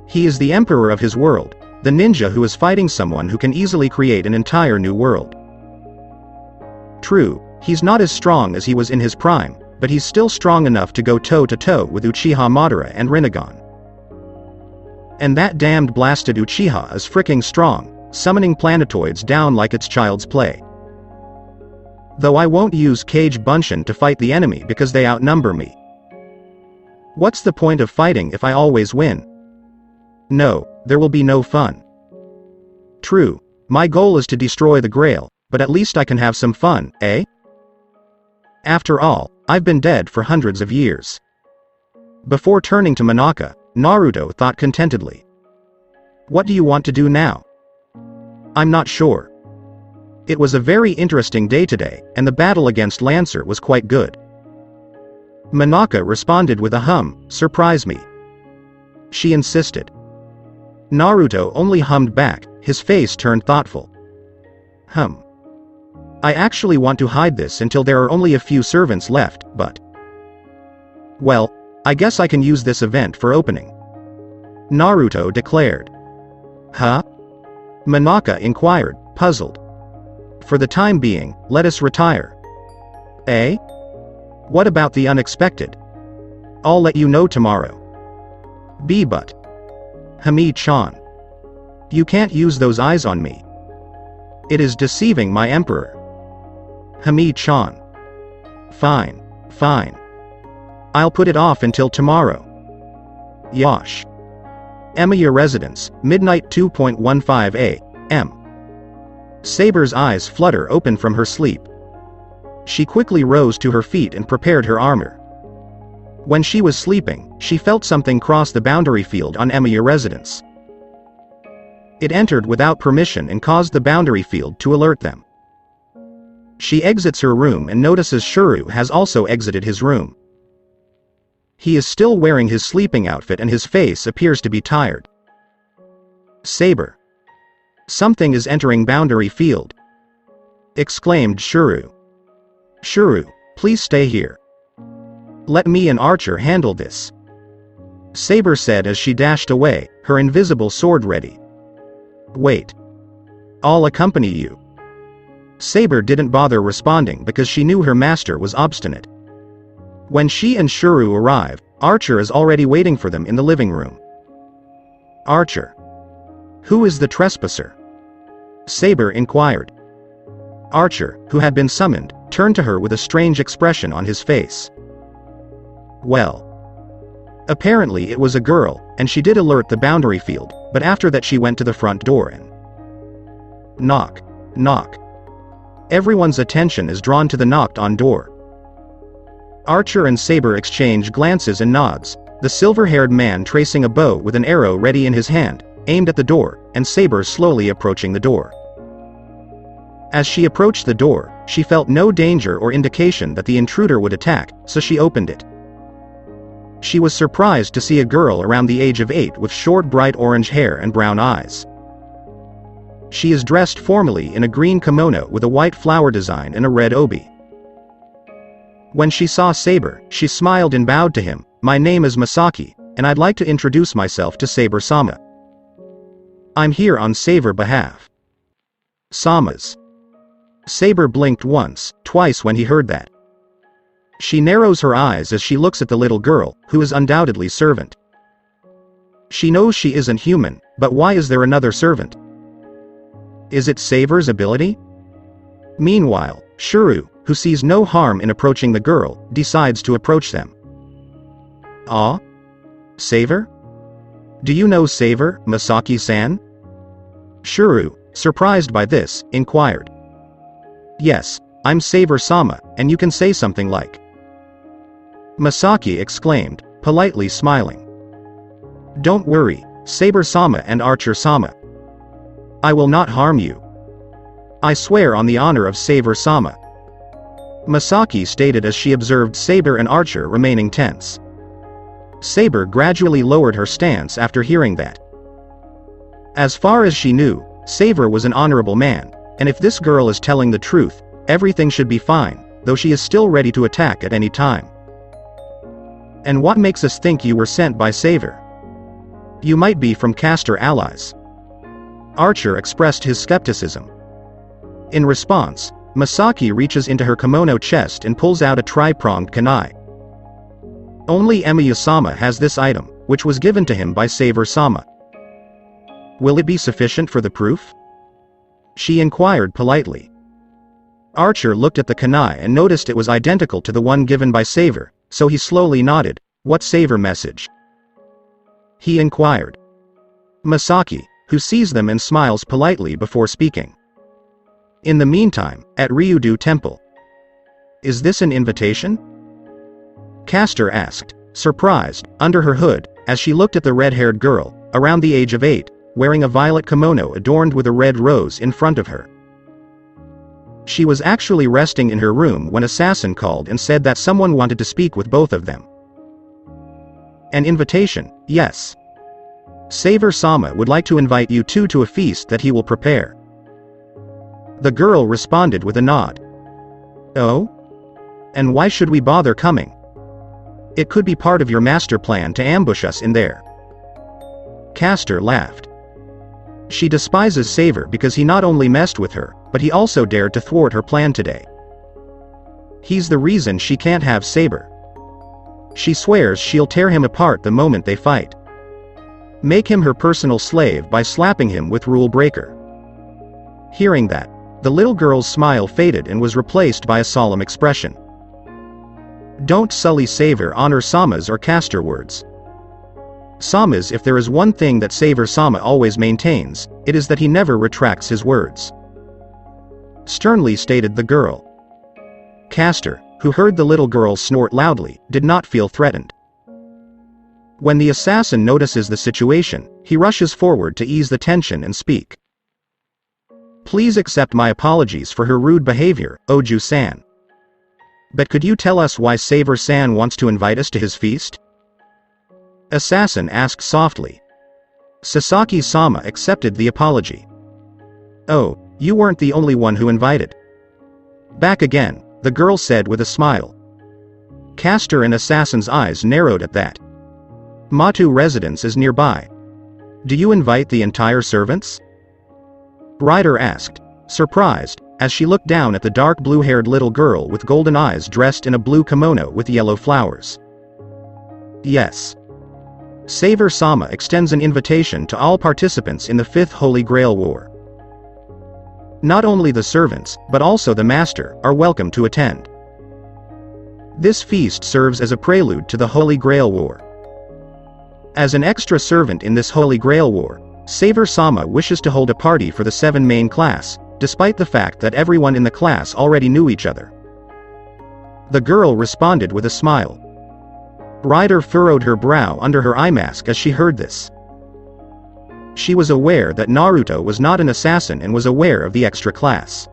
He is the emperor of his world, the ninja who is fighting someone who can easily create an entire new world. True, he's not as strong as he was in his prime, but he's still strong enough to go toe-to-toe with Uchiha Madara and Rinnegan. And that damned blasted Uchiha is fricking strong, summoning planetoids down like it's child's play. Though I won't use Kage Bunshin to fight the enemy because they outnumber me. What's the point of fighting if I always win? No, there will be no fun. True, my goal is to destroy the Grail, but at least I can have some fun, eh? After all, I've been dead for hundreds of years. Before turning to Monaka, Naruto thought contentedly. What do you want to do now? I'm not sure. It was a very interesting day today, and the battle against Lancer was quite good. Monaka responded with a hum, surprise me. She insisted. Naruto only hummed back, his face turned thoughtful. I actually want to hide this until there are only a few servants left, but... Well, I guess I can use this event for opening. Naruto declared. Huh? Monaka inquired, puzzled. For the time being, let us retire. Eh? What about the unexpected? I'll let you know tomorrow. But. Hami-chan. You can't use those eyes on me. It is deceiving my emperor. Hami-chan. Fine. I'll put it off until tomorrow. Yosh. Emiya Residence, midnight 2:15 a.m. Saber's eyes flutter open from her sleep. She quickly rose to her feet and prepared her armor. When she was sleeping, she felt something cross the boundary field on Emiya Residence. It entered without permission and caused the boundary field to alert them. She exits her room and notices Shuru has also exited his room. He is still wearing his sleeping outfit and his face appears to be tired. Saber. Something is entering boundary field. Exclaimed Shuru. Shuru, please stay here. Let me and Archer handle this. Saber said as she dashed away, her invisible sword ready. Wait. I'll accompany you. Saber didn't bother responding because she knew her master was obstinate. When she and Shuru arrive, Archer is already waiting for them in the living room. Archer. Who is the trespasser? Saber inquired. Archer, who had been summoned, turned to her with a strange expression on his face. Well. Apparently it was a girl, and she did alert the boundary field, but after that she went to the front door and knock. Knock. Everyone's attention is drawn to the knocked-on door. Archer and Saber exchange glances and nods, the silver-haired man tracing a bow with an arrow ready in his hand, aimed at the door, and Saber slowly approaching the door. As she approached the door, she felt no danger or indication that the intruder would attack, so she opened it. She was surprised to see a girl around the age of 8 with short bright orange hair and brown eyes. She is dressed formally in a green kimono with a white flower design and a red obi. When she saw Saber, she smiled and bowed to him. My name is Masaki, and I'd like to introduce myself to Saber-sama. I'm here on Saber's behalf. Sama's. Saber blinked once, twice when he heard that. She narrows her eyes as she looks at the little girl, who is undoubtedly servant. She knows she isn't human, but why is there another servant? Is it Saber's ability? Meanwhile, Shuru, who sees no harm in approaching the girl, decides to approach them. Ah? Saber? Do you know Saber, Masaki-san? Shuru, surprised by this, inquired. Yes, I'm Saber-sama, and you can say something like. Masaki exclaimed, politely smiling. Don't worry, Saber-sama and Archer-sama. I will not harm you. I swear on the honor of Saber-sama. Masaki stated as she observed Saber and Archer remaining tense. Saber gradually lowered her stance after hearing that. As far as she knew, Saber was an honorable man, and if this girl is telling the truth, everything should be fine, though she is still ready to attack at any time. And what makes us think you were sent by Saber? You might be from Caster allies. Archer expressed his skepticism. In response, Masaki reaches into her kimono chest and pulls out a tri-pronged kunai. Only Emiyu-sama has this item, which was given to him by Saber-sama. Will it be sufficient for the proof? She inquired politely. Archer looked at the kunai and noticed it was identical to the one given by Saber, so he slowly nodded. What Saber message? He inquired. Masaki, who sees them and smiles politely before speaking. In the meantime, at Ryudo Temple. Is this an invitation? Caster asked, surprised, under her hood, as she looked at the red-haired girl, around the age of 8, wearing a violet kimono adorned with a red rose in front of her. She was actually resting in her room when Assassin called and said that someone wanted to speak with both of them. An invitation, yes. Saber-sama would like to invite you two to a feast that he will prepare. The girl responded with a nod. Oh? And why should we bother coming? It could be part of your master plan to ambush us in there. Caster laughed. She despises Saber because he not only messed with her, but he also dared to thwart her plan today. He's the reason she can't have Saber. She swears she'll tear him apart the moment they fight. Make him her personal slave by slapping him with Rule Breaker. Hearing that, the little girl's smile faded and was replaced by a solemn expression. Don't sully Saber honor-sama's or Caster words. Sama's, if there is one thing that Saber-sama always maintains, it is that he never retracts his words. Sternly stated the girl. Caster, who heard the little girl snort loudly, did not feel threatened. When the assassin notices the situation, he rushes forward to ease the tension and speak. Please accept my apologies for her rude behavior, Oju-san. But could you tell us why Saber-san wants to invite us to his feast? Assassin asked softly. Sasaki-sama accepted the apology. Oh, you weren't the only one who invited. Back again, the girl said with a smile. Caster and Assassin's eyes narrowed at that. Matu residence is nearby. Do you invite the entire servants? Ryder asked, surprised, as she looked down at the dark blue-haired little girl with golden eyes dressed in a blue kimono with yellow flowers. Yes. Saver-sama extends an invitation to all participants in the Fifth Holy Grail War. Not only the servants, but also the master, are welcome to attend. This feast serves as a prelude to the Holy Grail War. As an extra servant in this Holy Grail War, Saver-sama wishes to hold a party for the 7 main class, despite the fact that everyone in the class already knew each other. The girl responded with a smile. Ryder furrowed her brow under her eye mask as she heard this. She was aware that Naruto was not an assassin and was aware of the extra class.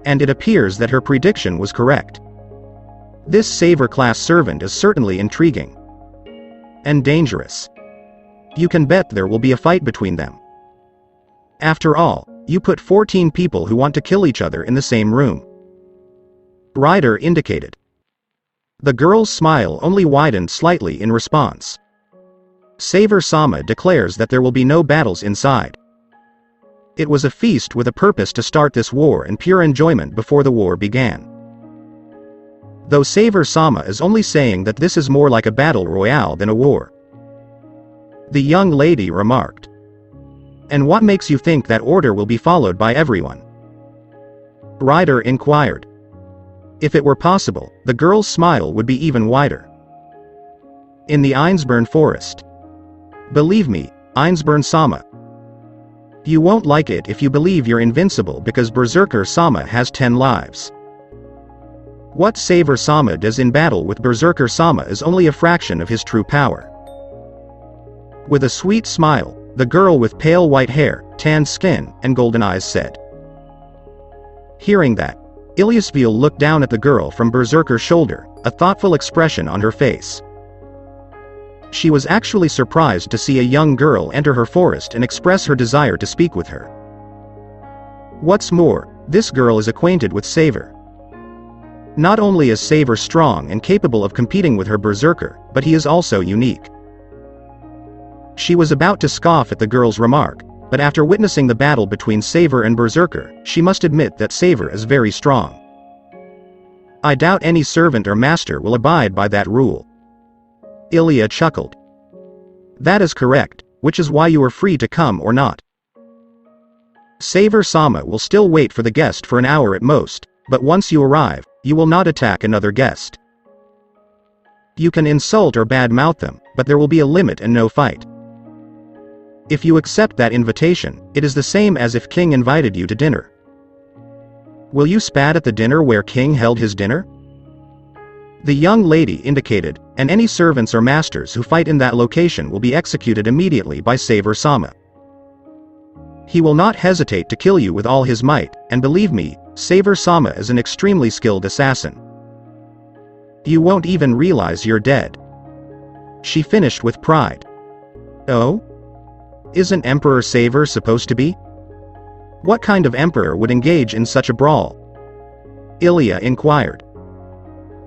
And it appears that her prediction was correct. This Saver class servant is certainly intriguing. And dangerous. You can bet there will be a fight between them. After all, you put 14 people who want to kill each other in the same room. Ryder indicated. The girl's smile only widened slightly in response. Saver-sama declares that there will be no battles inside. It was a feast with a purpose to start this war and pure enjoyment before the war began. Though Saver-sama is only saying that this is more like a battle royale than a war. The young lady remarked. And what makes you think that order will be followed by everyone? Ryder inquired. If it were possible, the girl's smile would be even wider. In the Einsburn forest. Believe me, Einsburn-sama. You won't like it if you believe you're invincible because Berserker-sama has 10 lives. What Saver-sama does in battle with Berserker-sama is only a fraction of his true power. With a sweet smile, the girl with pale white hair, tanned skin, and golden eyes said. Hearing that, Ilyasville looked down at the girl from Berserker's shoulder, a thoughtful expression on her face. She was actually surprised to see a young girl enter her forest and express her desire to speak with her. What's more, this girl is acquainted with Saver. Not only is Saver strong and capable of competing with her Berserker, but he is also unique. She was about to scoff at the girl's remark, but after witnessing the battle between Saver and Berserker, she must admit that Saver is very strong. I doubt any servant or master will abide by that rule. Ilya chuckled. That is correct, which is why you are free to come or not. Saver-sama will still wait for the guest for an hour at most, but once you arrive, you will not attack another guest. You can insult or badmouth them, but there will be a limit and no fight. If you accept that invitation, it is the same as if King invited you to dinner. Will you spat at the dinner where King held his dinner? The young lady indicated, and any servants or masters who fight in that location will be executed immediately by Saver-sama. He will not hesitate to kill you with all his might, and believe me, Saver-sama is an extremely skilled assassin. You won't even realize you're dead. She finished with pride. Oh? Isn't Emperor Saver supposed to be? What kind of emperor would engage in such a brawl? Ilya inquired.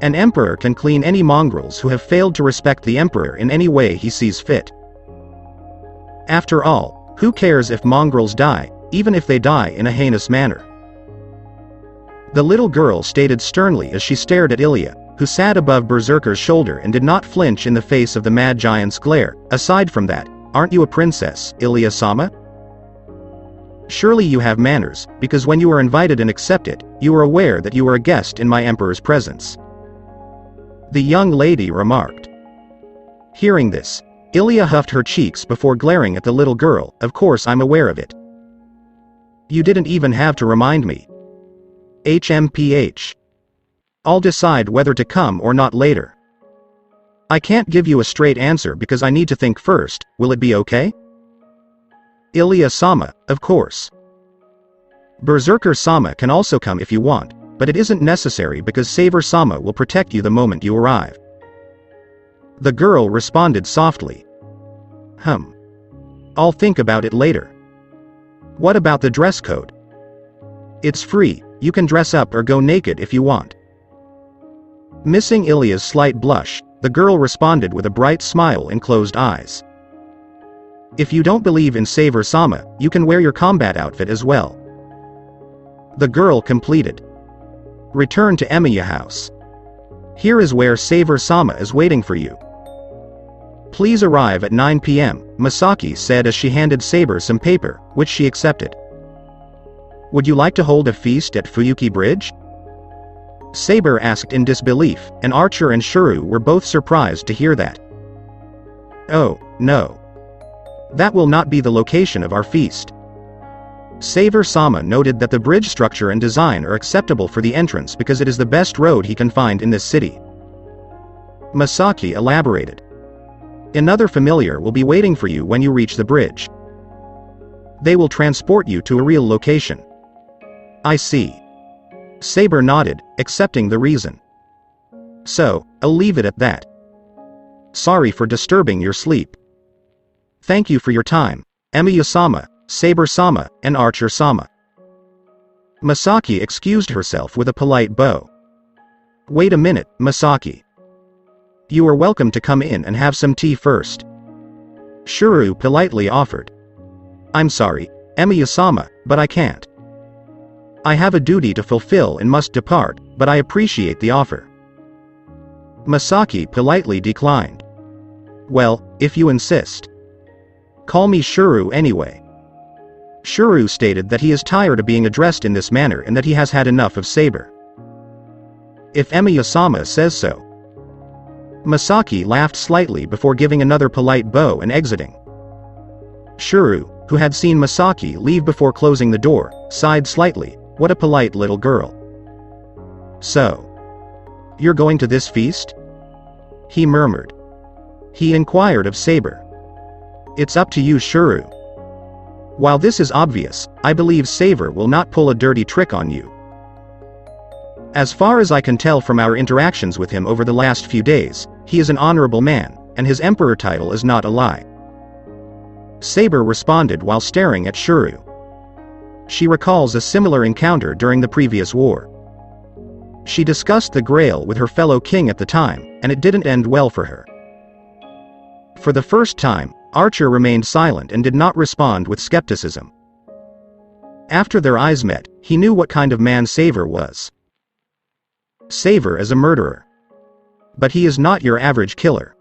An emperor can clean any mongrels who have failed to respect the emperor in any way he sees fit. After all, who cares if mongrels die, even if they die in a heinous manner? The little girl stated sternly as she stared at Ilya, who sat above Berserker's shoulder and did not flinch in the face of the mad giant's glare. Aside from that, aren't you a princess, Ilya-sama? Surely you have manners, because when you are invited and accepted, you are aware that you are a guest in my emperor's presence. The young lady remarked. Hearing this, Ilya huffed her cheeks before glaring at the little girl. Of course I'm aware of it. You didn't even have to remind me. HMPH. I'll decide whether to come or not later. I can't give you a straight answer because I need to think first. Will it be okay? Ilya-sama, of course. Berserker-sama can also come if you want, but it isn't necessary because Saver-sama will protect you the moment you arrive. The girl responded softly. I'll think about it later. What about the dress code? It's free, you can dress up or go naked if you want. Missing Ilya's slight blush, the girl responded with a bright smile and closed eyes. If you don't believe in Saver-sama, you can wear your combat outfit as well. The girl completed. Return to Emiya house. Here is where Saber-sama is waiting for you. Please arrive at 9 p.m., Masaki said as she handed Saber some paper, which she accepted. Would you like to hold a feast at Fuyuki Bridge? Saber asked in disbelief, and Archer and Shuru were both surprised to hear that. Oh, no. That will not be the location of our feast. Saber-sama noted that the bridge structure and design are acceptable for the entrance because it is the best road he can find in this city. Masaki elaborated. Another familiar will be waiting for you when you reach the bridge. They will transport you to a real location. I see. Saber nodded, accepting the reason. So, I'll leave it at that. Sorry for disturbing your sleep. Thank you for your time, Emiya-sama, Saber-sama, and Archer-sama. Masaki excused herself with a polite bow. Wait a minute, Masaki. You are welcome to come in and have some tea first. Shuru politely offered. I'm sorry, Emiya-sama, but I can't. I have a duty to fulfill and must depart, but I appreciate the offer. Masaki politely declined. Well, if you insist. Call me Shuru anyway. Shuru stated that he is tired of being addressed in this manner and that he has had enough of Saber. If Emiya-sama says so. Masaki laughed slightly before giving another polite bow and exiting. Shuru, who had seen Masaki leave before closing the door, sighed slightly. What a polite little girl. So. You're going to this feast? He murmured. He inquired of Saber. It's up to you, Shuru. While this is obvious, I believe Saber will not pull a dirty trick on you. As far as I can tell from our interactions with him over the last few days, he is an honorable man, and his emperor title is not a lie. Saber responded while staring at Shuru. She recalls a similar encounter during the previous war. She discussed the Grail with her fellow king at the time, and it didn't end well for her. For the first time, Archer remained silent and did not respond with skepticism. After their eyes met, he knew what kind of man Saber was. Saber is a murderer. But he is not your average killer.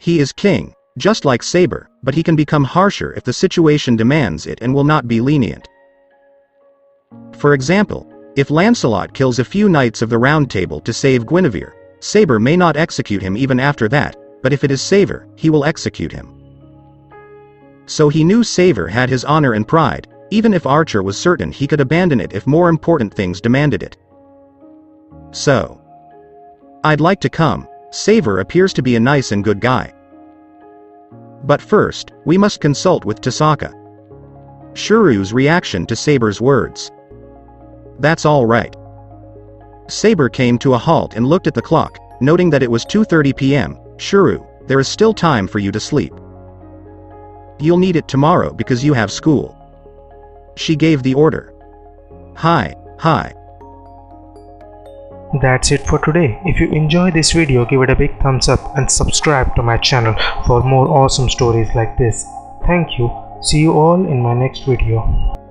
He is king, just like Saber, but he can become harsher if the situation demands it and will not be lenient. For example, if Lancelot kills a few knights of the Round Table to save Guinevere, Saber may not execute him even after that, but if it is Saber, he will execute him. So he knew Saber had his honor and pride, even if Archer was certain he could abandon it if more important things demanded it. So. I'd like to come. Saber appears to be a nice and good guy. But first, we must consult with Tasaka. Shuru's reaction to Saber's words. That's all right. Saber came to a halt and looked at the clock, noting that it was 2:30 p.m. Shuru, there is still time for you to sleep. You'll need it tomorrow because you have school. She gave the order. Hi. That's it for today. If you enjoyed this video, give it a big thumbs up and subscribe to my channel for more awesome stories like this. Thank you. See you all in my next video.